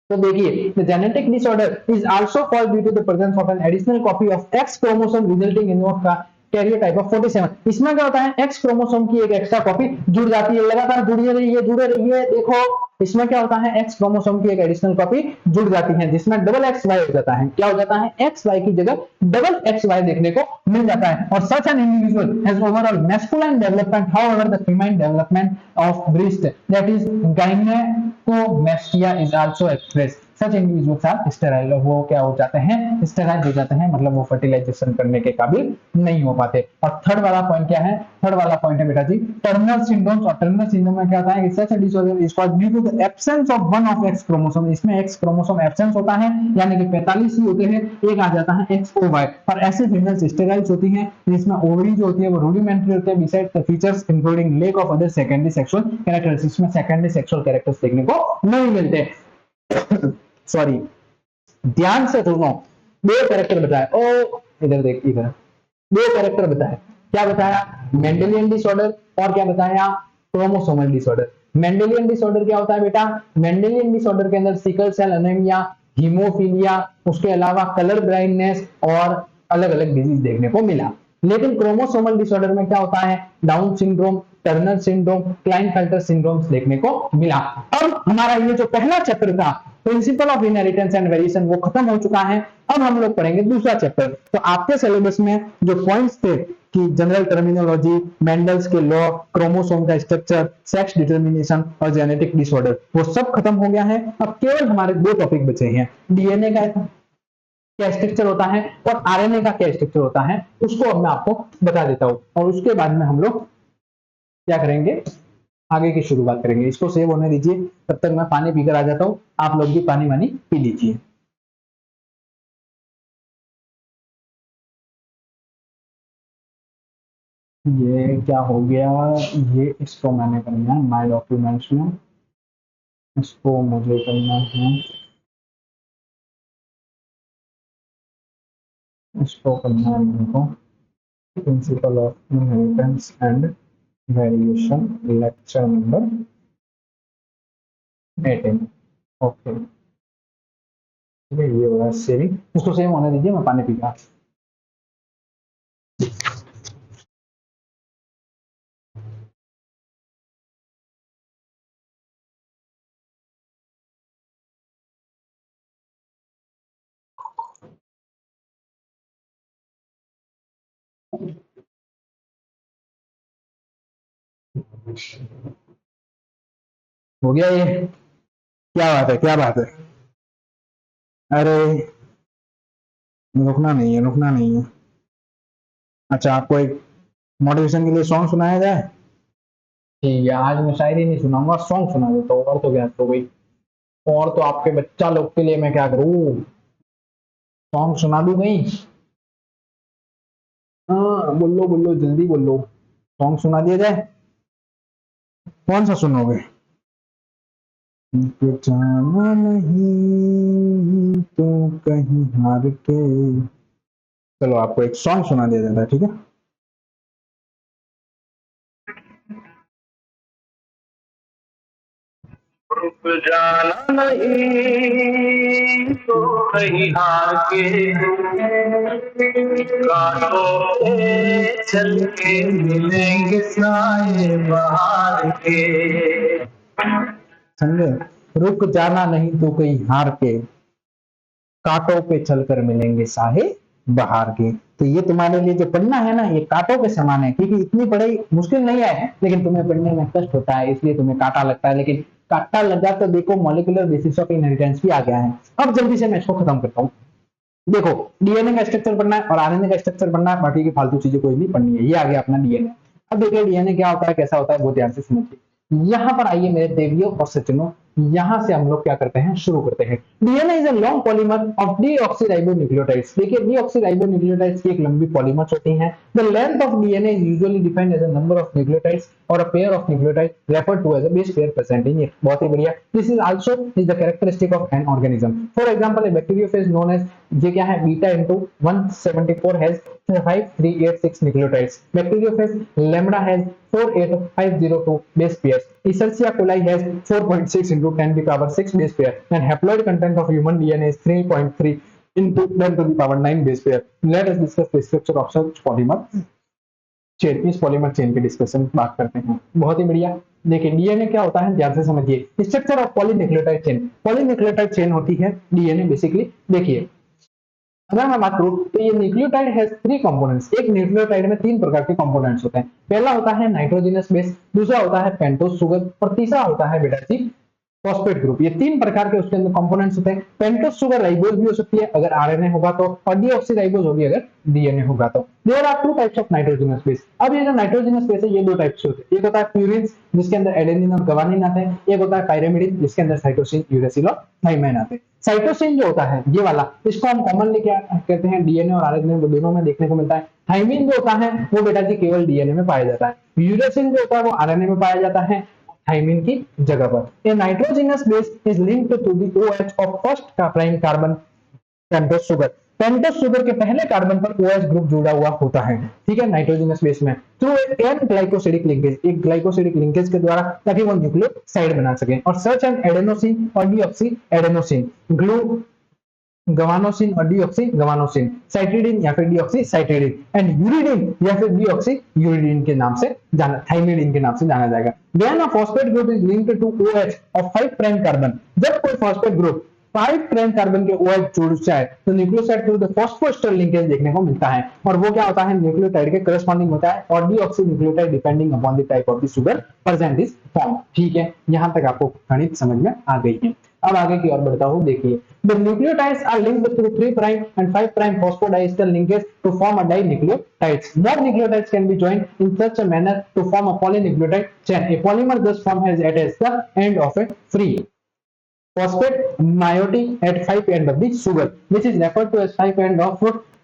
तो देखिए the genetic disorder is also caused due to the presence of an additional copy of X chromosome resulting in a karyotype of 47। इसमें क्या होता है, एक्स क्रोमोसोम की एक एक्स्ट्रा कॉपी जुड़ जाती है, लगातार जुड़े रही है। देखो इसमें क्या होता है, एक्स क्रोमोसोम की एक एडिशनल कॉपी जुड़ जाती है, जिसमें डबल एक्स वाई हो जाता है। क्या हो जाता है, एक्स वाई की जगह डबल एक्स वाई देखने को मिल जाता है। और such an individual has overall masculine development, however the female development of breast that is gynaecomastia is also expressed. Such individuals are sterile, वो क्या हो जाते हैं, स्टेराइल हो जाते हैं, मतलब वो फर्टिलाइजेशन करने के काबिल नहीं हो पाते। और थर्ड वाला पॉइंट क्या है, थर्ड वाला पॉइंट है बेटा जी टर्नर सिंड्रोम। और टर्नर सिंड्रोम में क्या होता है, such disorder is called due to the absence of one of X chromosome. इसमें एक्स क्रोमोसोम एब्सेंस होता है, यानी कि 45 ही होते हैं, एक आ जाता है एक्स ओ वाई। और ऐसे फीमेल्स स्टेराइल्स होती हैं जिसमें ओवरी जो होती है वो रूडिमेंट्री होती है, beside the features including lack of other secondary sexual characters. इसमें सेकेंडरी सेक्सुअल कैरेक्टर्स देखने को नहीं मिलते। सॉरी, ध्यान से सुनो, दो कैरेक्टर बताए, ओ इधर देख, इधर दो कैरेक्टर बताए। क्या बताया, मेंडेलियन डिसऑर्डर, और क्या बताया, क्रोमोसोमल डिसऑर्डर। मेंडेलियन डिसऑर्डर क्या होता है बेटा, मेंडेलियन डिसऑर्डर के अंदर सिकल सेल एनीमिया, हीमोफीलिया, उसके अलावा कलर ब्लाइंडनेस और अलग अलग डिजीज देखने को मिला। लेकिन क्रोमोसोमल डिसऑर्डर में क्या होता है, Down syndrome, Turner syndrome, Klinefelter syndrome देखने को मिला। अब हमारा ये जो पहला चैप्टर था principle of inheritance and variation वो खत्म हो चुका है। अब हम लोग पढ़ेंगे दूसरा चैप्टर। तो आपके सिलेबस में जो पॉइंट्स थे कि जनरल टर्मिनोलॉजी, मेंडल्स के लॉ, क्रोमोसोम का स्ट्रक्चर, सेक्स डिटर्मिनेशन और जेनेटिक डिसऑर्डर, वो सब खत्म हो गया है। अब केवल हमारे दो टॉपिक बचे हैं, डीएनए का क्या स्ट्रक्चर होता है और आरएनए का क्या स्ट्रक्चर होता है, उसको अब मैं आपको बता देता हूं। और उसके बाद में हम लोग क्या करेंगे, आगे की शुरुआत करेंगे। इसको सेव होने दीजिए, तब तक मैं पानी पीकर आ जाता हूं, आप लोग भी पानी वानी पी लीजिए। ये क्या हो गया, ये इसको मैंने करना है माय डॉक्यूमेंट्स में, इसको मुझे करना है, इसको करना है मेरे principle of inheritance and variation lecture number 18। Okay, ये हो रहा है सेविंग, इसको सेव होने दीजिए, मैं पानी पीगा। हो गया ये, क्या बात है, क्या बात है, अरे रुकना नहीं है, रुकना नहीं है। अच्छा, आपको एक मोटिवेशन के लिए सॉन्ग सुनाया जाए? ठीक है, आज मैं शायरी नहीं सुनाऊंगा, सॉन्ग सुना देता हूँ। और तो क्या हो गई, और तो आपके बच्चा लोग के लिए मैं क्या करूँ, सॉन्ग सुना दूं कहीं? हाँ बोलो बोलो, जल्दी बोलो, सॉन्ग सुना दिया जाए। कौन सा सुनोगे? जाना नहीं तो कहीं हार के, चलो आपको एक सॉन्ग सुना दिया जाता है, ठीक है? रुक जाना नहीं तो कहीं हार के, कांटों पे चल के मिलेंगे साए बहार के। समझे? रुक जाना नहीं तो कहीं हार के, कांटों पे चलकर मिलेंगे साहे बहार के। तो ये तुम्हारे लिए जो पढ़ना है ना, ये कांटों के समान है, क्योंकि इतनी पढ़ाई मुश्किल नहीं है, लेकिन तुम्हें पढ़ने में कष्ट होता है, इसलिए तुम्हें कांटा लगता है। लेकिन कांटा लगा तो देखो, मॉलिक्यूलर बेसिस ऑफ इनहेरिटेंस भी आ गया है। अब जल्दी से मैं इसको खत्म करता हूँ। देखो, डीएनए का स्ट्रक्चर पढ़ना है और आरएनए का स्ट्रक्चर पढ़ना है, बाकी की फालतू चीजें कोई नहीं पढ़नी है। ये आ गया अपना डीएनए। अब देखिए डीएनए क्या होता है, कैसा होता है, वो ध्यान से समझिए। यहाँ पर आइए मेरे देवियों और सज्जनों, यहाँ से हम लोग क्या करते हैं, शुरू करते हैं। DNA is a long polymer of deoxyribonucleotides. देखिए डीऑक्सीराइबोन्यूक्लियोटाइड्स की एक लंबी पॉलीमर्स होती हैं। The length of DNA is usually defined as a number of nucleotides और a pair of nucleotide referred to as a base pair present in it. बहुत ही बढ़िया। This is also is the characteristic of an organism. For example, a bacteriophage known as, ये क्या है, beta into 174 has 5386 nucleotides. Bacteriophage lambda has 48502 base pairs. Escherichia coli has 4.6 into 10 to the power 6 base pair, and haploid content of human DNA is 3.3 into 10 to the power 9 base pair. Let us discuss the structure of such polymer chain. इस polymer chain की discussion बात करते हैं। बहुत ही बढ़िया। देखिए DNA क्या होता है, ध्यान से समझिए। Structure of polynucleotide chain. Polynucleotide chain होती है डीएनए बेसिकली। देखिए अगर मैं बात करूं तो ये न्यूक्लियोटाइड हैज थ्री कंपोनेंट्स। एक न्यूक्लियोटाइड में तीन प्रकार के कंपोनेंट्स होते हैं। पहला होता है नाइट्रोजनस बेस, दूसरा होता है पेंटोज शुगर और तीसरा होता है बेटा जी फॉस्फेट ग्रुप। ये 3 प्रकार के उसके अंदर कंपोनेंट्स होते हैं। पेंटोस शुगर राइबोज भी हो सकती है अगर आरएनए होगा तो, और डीऑक्सीराइबोज होगी अगर डीएनए होगा तो। There are 2 types of nitrogenous base. अब ये जो नाइट्रोजनस बेस है ये 2 टाइप्स के होते हैं। एक होता है प्यूरिन जिसके अंदर एडेनिन और ग्वानिन आते हैं, एक होता है पाइरिमिडिन जिसके अंदर साइटोसिन, यूरेसिल और थाइमाइन आते हैं। साइटोसिन जो होता है ये वाला, इसको हम कॉमनली क्या कहते हैं, डीएनए और आरएनए दोनों में देखने को मिलता है। थाइमिन जो होता है वो बेटा जी केवल डीएनए में पाया जाता है। यूरेसिल जो होता है वो आरएनए में पाया जाता है थाइमिन की जगह पर। A nitrogenous base is linked to the OH of first का prime carbon pentose sugar. Pentose sugar के पहले कार्बन पर OH ग्रुप जुड़ा हुआ होता है, ठीक है, नाइट्रोजनस बेस में, थ्रू एन ग्लाइकोसिडिक लिंकेज, एक ग्लाइकोसिडिक लिंकेज के द्वारा, ताकि वो न्यूक्लियोसाइड बना सके। और सच एन एडेनोसिन और डीऑक्सी एडेनोसिन, ग्लू गवानोसिन और डीऑक्सी गवानोसिन, साइटिडीन या फिर डीऑक्सी साइटिडीन, एंड यूरिडीन या फिर डीऑक्सी यूरिडीन के नाम से जाना, थाइमिडीन के नाम से जाना जाएगा। When a phosphate group is linked to OH of 5 prime carbon, जब कोई फॉस्फेट ग्रुप 5 प्राइम कार्बन के OH जुड़ जाए तो nucleoside through the phosphoester linkage देखने को मिलता है, और वो क्या होता है, न्यूक्लियोटाइड के करस्पॉन्डिंग होता है, और deoxy nucleotide depending upon the type of the sugar present is form. ठीक है, यहां तक आपको गणित समझ में आ गई है। अब आगे की ओर बढ़ता हूं, देखिए the nucleotides are linked through 3 prime end 5 prime phosphodiester linkage to form a dinucleotides. More nucleotides can be joined in such a manner to form a polynucleotide chain. A polymer thus formed as at the end of a free phosphate moiety at 5 end of the sugar, which is referred to as 5 end of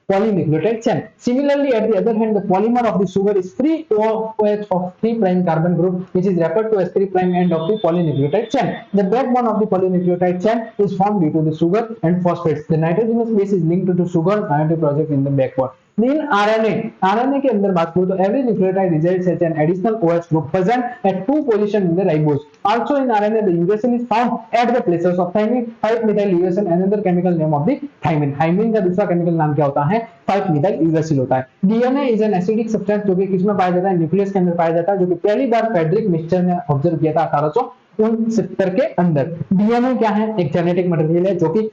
polynucleotide chain. Similarly, at the other hand, the polymer of the sugar is free OH of 3 prime carbon group, which is referred to as 3 prime end of the polynucleotide chain. The backbone of the polynucleotide chain is formed due to the sugar and phosphates. The nitrogenous base is linked to sugar ion project in the backbone. In RNA के अंदर बात करूं तो every nucleotide resides at an additional OH group present at 2 position in the ribose. Also in RNA, the uracil is found at the places of thymine, 5-methyl uracil, another chemical name of the thymine. Thymine का दूसरा chemical नाम क्या होता है, 5-methyl uracil होता है। DNA is an acidic substance जो कि किसमें पाया जाता है, न्यूक्लियस के अंदर पाया जाता है, जो कि पहली बार फ्रेडरिक मिक्सचर ने ऑब्जर्व किया था 1869 के अंदर। DNA क्या है, एक जेनेटिक मटेरियल है जो कि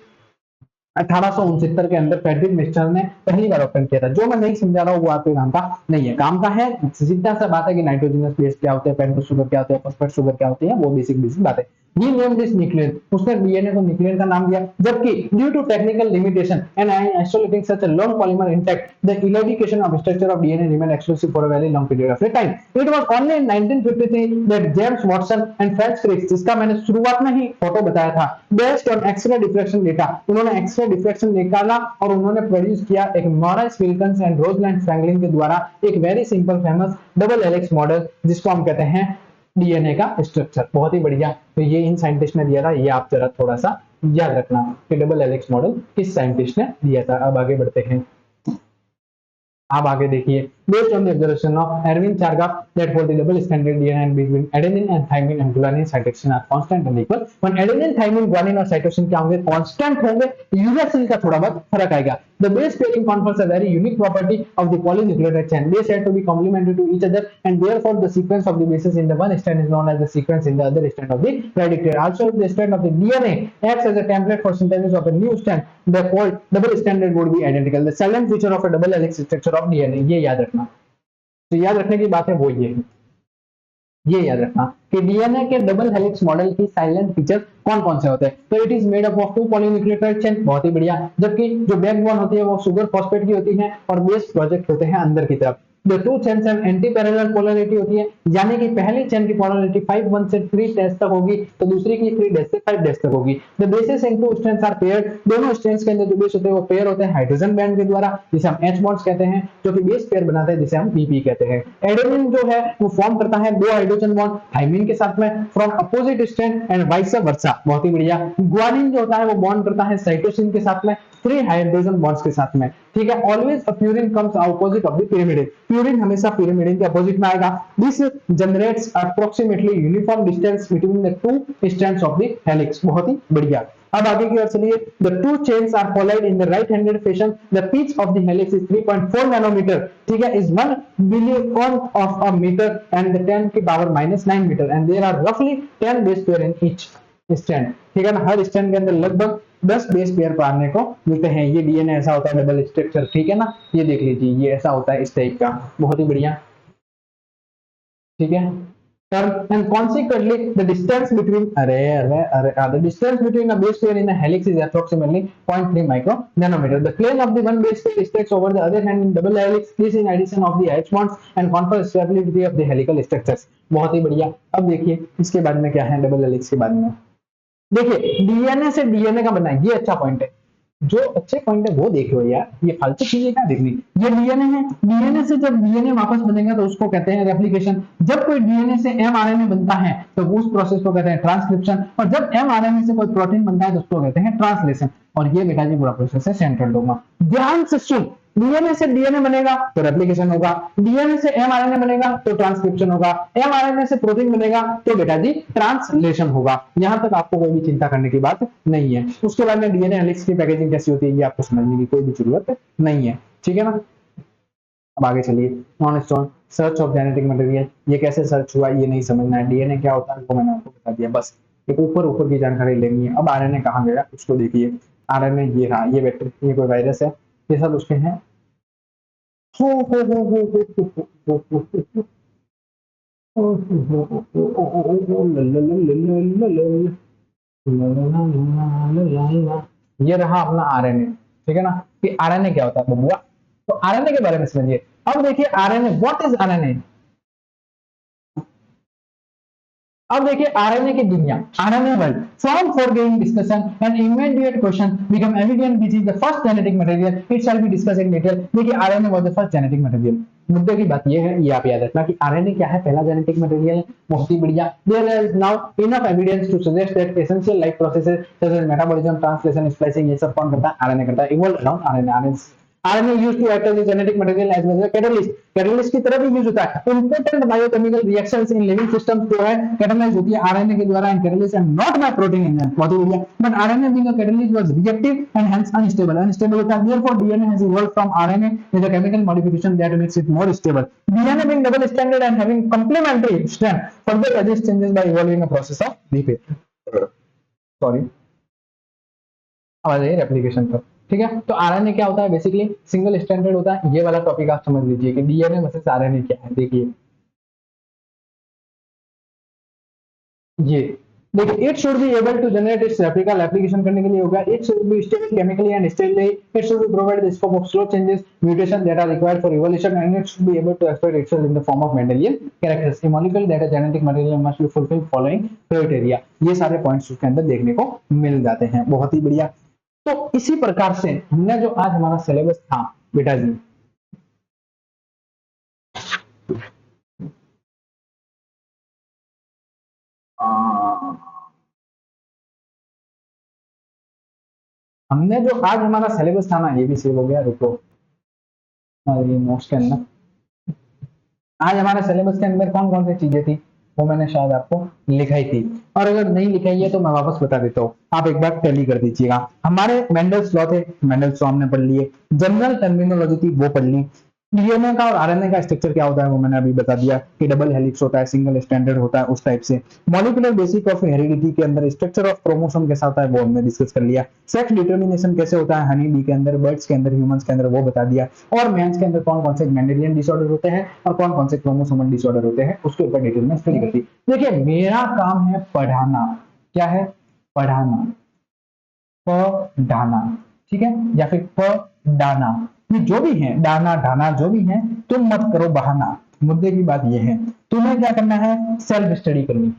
1869 के अंदर फ्रेडरिक मिक्सचर ने पहली बार ओपन किया था। जो मैं नहीं समझा रहा हूँ वो आपके काम का नहीं है, काम का है, सीधा सा बात है कि नाइट्रोजनस बेस क्या होते हैं, पेंटोस शुगर क्या होते हैं, फॉस्फेट शुगर क्या होती है, वो बेसिक बात है। He named this nucleon, उसने डीएनए को न्यूक्लियन का नाम दिया, जबकि due to technical limitation and isolating such a long polymer intact, the elucidation of structure of DNA remain exclusive for a very long period of time. It was only in 1953 that James Watson and French Cricks, जिसका मैंने शुरुआत में ही photo बताया था, based on X-ray diffraction data, उन्होंने X-ray diffraction निकाला और उन्होंने प्रोड्यूस किया एक मॉरिस विल्किंस एंड रोजलैंड फ्रैंकलिन के द्वारा एक very simple famous double helix model, जिसको हम कहते हैं डीएनए का स्ट्रक्चर। बहुत ही बढ़िया, तो ये इन साइंटिस्ट ने दिया था, ये आप जरा थोड़ा सा याद रखना कि डबल हेलिक्स मॉडल किस साइंटिस्ट ने दिया था। अब आगे बढ़ते हैं, आप आगे देखिए, based on the observation of Erwin Chargaff that for the double stranded DNA between adenine and thymine and guanine cytosine are constant and equal, when adenine, thymine, guanine और cytosine क्या होंगे, constant होंगे, uracil का थोड़ा बहुत फर्क आएगा। The base pairing confers a very unique property of the polynucleotide chain. They said to be complementary to each other, and therefore the sequence of the bases in the one strand is known as the sequence in the other strand of the predicate. Also, if the strand of the DNA acts as a template for synthesis of a new strand, the called double stranded would be identical. The silent feature of a double helix structure of DNA, ये याद रखना। तो याद रखने की बात है वो ये याद रखना कि डीएनए के डबल हेलिक्स मॉडल की साइलेंट फीचर कौन कौन से होते हैं। तो it is made up of 2 polynucleotide chain, बहुत ही बढ़िया, जबकि जो बैकबोन होती है वो शुगर फॉस्फेट की होती है और बेस प्रोजेक्ट होते हैं अंदर की तरफ। The two chains have anti-parallel polarity होती है, यानी कि पहली चेन की पोलैरिटी 5-1 से 3 डैश तक होगी, तो दूसरी की 3 डैश से 5 डैश तक होगी। The bases in two strands are paired, दोनों स्ट्रैंड्स के अंदर जो बेस होते हैं वो पेयर होते हैं हाइड्रोजन बैंड के द्वारा, जिसे हम H बॉन्ड्स कहते हैं, जो कि बेस पेयर बनाते हैं, जिसे हम PP कहते हैं। एडेनिन जो है वो फॉर्म करता है 2 हाइड्रोजन बॉन्ड थाइमिन के साथ में from opposite strand and vice versa, बहुत ही बढ़िया। ग्वानिन जो होता है वो बॉन्ड करता है साइटोसिन के साथ में 3 हाइड्रोजन बॉन्ड्स के साथ में, ठीक है। Always a purine comes opposite of the pyrimidine, purine हमेशा pyrimidine के अपोजिट में आएगा। This generates approximately uniform distance between the 2 strands of the helix, बहुत ही बढ़िया। अब आगे की ओर चलिए, the two chains are coiled in the right-handed fashion. The pitch of the helix is 3.4 nanometer, ठीक है, is 1 billionth of a meter and the 10 की power -9 meter, and there are roughly 10 base pair in each strand, ठीक है ना। हर strand के अंदर लगभग 10 base pair पाने को मिलते हैं। ये डीएनए ऐसा होता है डबल स्ट्रक्चर, ठीक है ना, ये देख लीजिए, ये ऐसा होता है इस टाइप का, बहुत ही बढ़िया, ठीक है। term and consequently the distance between the distance between a base pair in a helix is approximately 0.3 micro nanometer. The plane of the one base pair stretches over the other hand in double helix. This in addition of the H bonds and confers stability of the helical structures. बहुत ही बढ़िया। अब देखिए इसके बाद में क्या है, डबल हेलिक्स के बाद में देखिए डीएनए से डीएनए का बनना है, ये अच्छा पॉइंट है। जो अच्छे पॉइंट है वो देखो यार, ये फालतू चीजें क्या देखनी। ये डीएनए है, डीएनए से जब डीएनए वापस बनेगा तो उसको कहते हैं रेप्लिकेशन। जब कोई डीएनए से एमआरएनए बनता है तो उस प्रोसेस को कहते हैं ट्रांसक्रिप्शन, और जब एमआरएनए से कोई प्रोटीन बनता है तो उसको कहते हैं ट्रांसलेशन। और ये बेटा जी पूरा प्रोसेस है सेंट्रल डोग्मा। ध्यान से सुन, डीएनए से डीएनए बनेगा तो रेप्लिकेशन होगा, डीएनए से एमआरएनए बनेगा तो ट्रांसक्रिप्शन होगा, एमआरएनए से प्रोटीन बनेगा तो बेटा जी ट्रांसलेशन होगा। यहां तक आपको कोई भी चिंता करने की बात नहीं है। उसके बाद में डीएनए हेलिक्स की पैकेजिंग कैसी होती है ये आपको समझने की कोई भी जरूरत नहीं है, ठीक है ना। अब आगे चलिए, non stone search of genetic material, ये कैसे सर्च हुआ ये नहीं समझना है, डीएनए क्या होता है वो मैंने आपको बता दिया, बस एक ऊपर ऊपर की जानकारी लेनी है। अब आरएनए कहाँ गया उसको देखिए, आरएनए ये रहा, ये वेक्टर, ये कोई वायरस है, ये सब उसके हैं। ये रहा अपना आरएनए, ठीक है ना। कि आरएनए क्या होता है बबुआ, तो आरएनए के बारे में समझिए। अब देखिए आरएनए, व्हाट इज आरएनए। अब देखिए आरएनए की दुनिया, RNA world from foregoing discussion an immediate question become evident which is the first genetic material it shall be discussed in detail। देखिए RNA was the first genetic material। मुद्दे की बात ये है, ये आप याद रखना कि आरएनए क्या है, पहला जेनेटिक मटेरियल है। बहुत ही बढ़िया। There is now enough evidence to suggest that essential life processes such as metabolism, translation, splicing, ये सब कौन करता है, आरएनए करता है। Evolve around RNA. RNA used to act as genetic material as well as catalyst, catalyst की तरह भी यूज होता है। Important biochemical reactions in living systems जो है कैटलाइज होती है आरएनए के द्वारा, and catalyst and not by protein engine. बहुत ही बढ़िया। But RNA being a catalyst was reactive and hence unstable, unstable होता है। Therefore DNA has evolved from RNA with a chemical modification that makes it more stable. DNA being double stranded and having complementary strand further resist changes by evolving a process of repair। Sorry, अब आ जाइए replication पर, ठीक है। तो RNA क्या होता है, basically single stranded होता है। ये वाला टॉपिक आप समझ लीजिए कि डीएनए वर्सेस आरएनए क्या है। देखिए ये देखिए, it should be able to generate its replica, application करने के लिए होगा। It should be stable chemically and stably, it should be provide the scope of slow changes, mutation that are required for evolution, and it should be able to express itself in the form of Mendelian characters. A molecule that is genetic material must be fulfil following criteria. ये सारे points उसके अंदर देखने को मिल जाते हैं। बहुत ही बढ़िया। तो इसी प्रकार से हमने जो आज हमारा सिलेबस था बेटा जी, हमने जो आज हमारा सिलेबस था ना, ये भी सेव हो गया, रुको ये नोट्स के अंदर आज हमारे सिलेबस के अंदर कौन कौन सी चीजें थी वो मैंने शायद आपको लिखाई थी, और अगर नहीं लिखाई है तो मैं वापस बता देता हूँ, आप एक बार टैली कर दीजिएगा। हमारे मेंडल्स लॉ थे, मेंडल्स लॉ हमने पढ़ लिए। जनरल टर्मिनोलॉजी थी वो पढ़ ली। डीएनए का और आरएनए का स्ट्रक्चर क्या होता है वो मैंने अभी बता दिया कि डबल हेलिक्स होता है, सिंगल स्टैंडर्ड होता है, उस टाइप से। मॉलिक्यूलर बेसिक ऑफ हेरिडिटी के अंदर स्ट्रक्चर ऑफ क्रोमोसोम कैसा होता है वो हमने डिस्कस कर लिया। सेक्स डिटर्मिनेशन कैसे होता है हनी बी के अंदर, बर्ड्स के अंदर, ह्यूमंस के अंदर, वो बता दिया। और मेंस के अंदर कौन कौन से मेंडेलियन डिसऑर्डर होते हैं और कौन कौन से क्रोमोसोमल डिसऑर्डर होते हैं उसके ऊपर डिटेल में स्टडी करती। देखिए मेरा काम है पढ़ाना, क्या है, पढ़ाना, पढ़ाना, ठीक है, या फिर पढ़ाना, ये जो भी है, डाना ढाना जो भी है, तुम मत करो बहाना। मुद्दे की बात ये है, तुम्हें क्या करना है, सेल्फ स्टडी करनी है।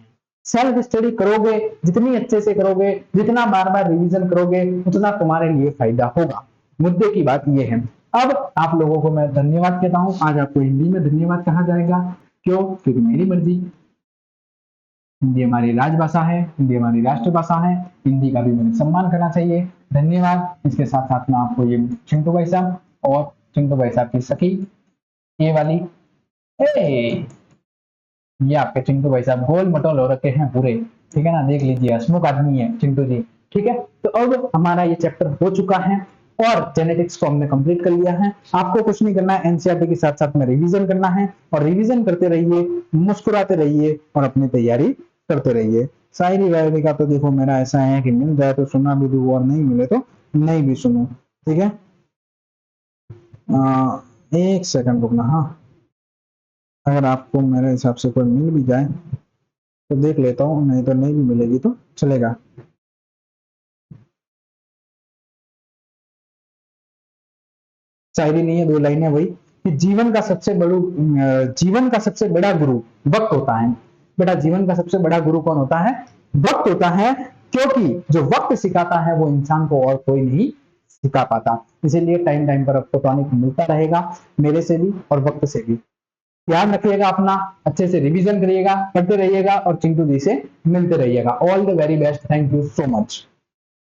सेल्फ स्टडी करोगे, जितनी अच्छे से करोगे, जितना बार बार रिवीजन करोगे, उतना तुम्हारे लिए फायदा होगा। मुद्दे की बात ये है। अब आप लोगों को मैं धन्यवाद कहता हूं। आज आपको हिंदी में धन्यवाद कहा जाएगा, क्यों, क्योंकि मेरी मर्जी। हिंदी हमारी राजभाषा है, हिंदी हमारी राष्ट्रभाषा है, हिंदी का भी मुझे सम्मान करना चाहिए। धन्यवाद। इसके साथ साथ में आपको ये चिंटू भाई साहब और चिंटू भाई साहब की सखी ये वाली, ए, ये आपके चिंटू भाई साहब गोल मटोल हो रखे हैं पूरे, ठीक है ना, देख लीजिए हसमुख आदमी है चिंटू जी, ठीक है। तो अब हमारा ये चैप्टर हो चुका है और जेनेटिक्स को हमने कंप्लीट कर लिया है। आपको कुछ नहीं करना है, एनसीईआरटी के साथ साथ में रिवीजन करना है, और रिवीजन करते रहिए, मुस्कुराते रहिए और अपनी तैयारी करते रहिए। शायरी वायरी का तो देखो मेरा ऐसा है कि मिल जाए तो सुना भी दूं और नहीं मिले तो नहीं भी सुनो, ठीक है। एक सेकंड रुकना, हाँ, अगर आपको मेरे हिसाब से कोई मिल भी जाए तो देख लेता हूँ, नहीं तो नहीं भी मिलेगी तो चलेगा। शायरी नहीं है, 2 लाइनें वही कि जीवन का सबसे बड़ा गुरु वक्त होता है। बेटा जीवन का सबसे बड़ा गुरु कौन होता है? वक्त होता है, क्योंकि जो वक्त सिखाता है वो इंसान को और कोई नहीं सिखा पाता। इसीलिए टाइम टाइम पर आपको टॉनिक मिलता रहेगा, मेरे से भी और वक्त से भी। ध्यान रखिएगा अपना, अच्छे से रिवीजन करिएगा, पढ़ते रहिएगा और चिंटू जी से मिलते रहिएगा। All the very best, thank you so much.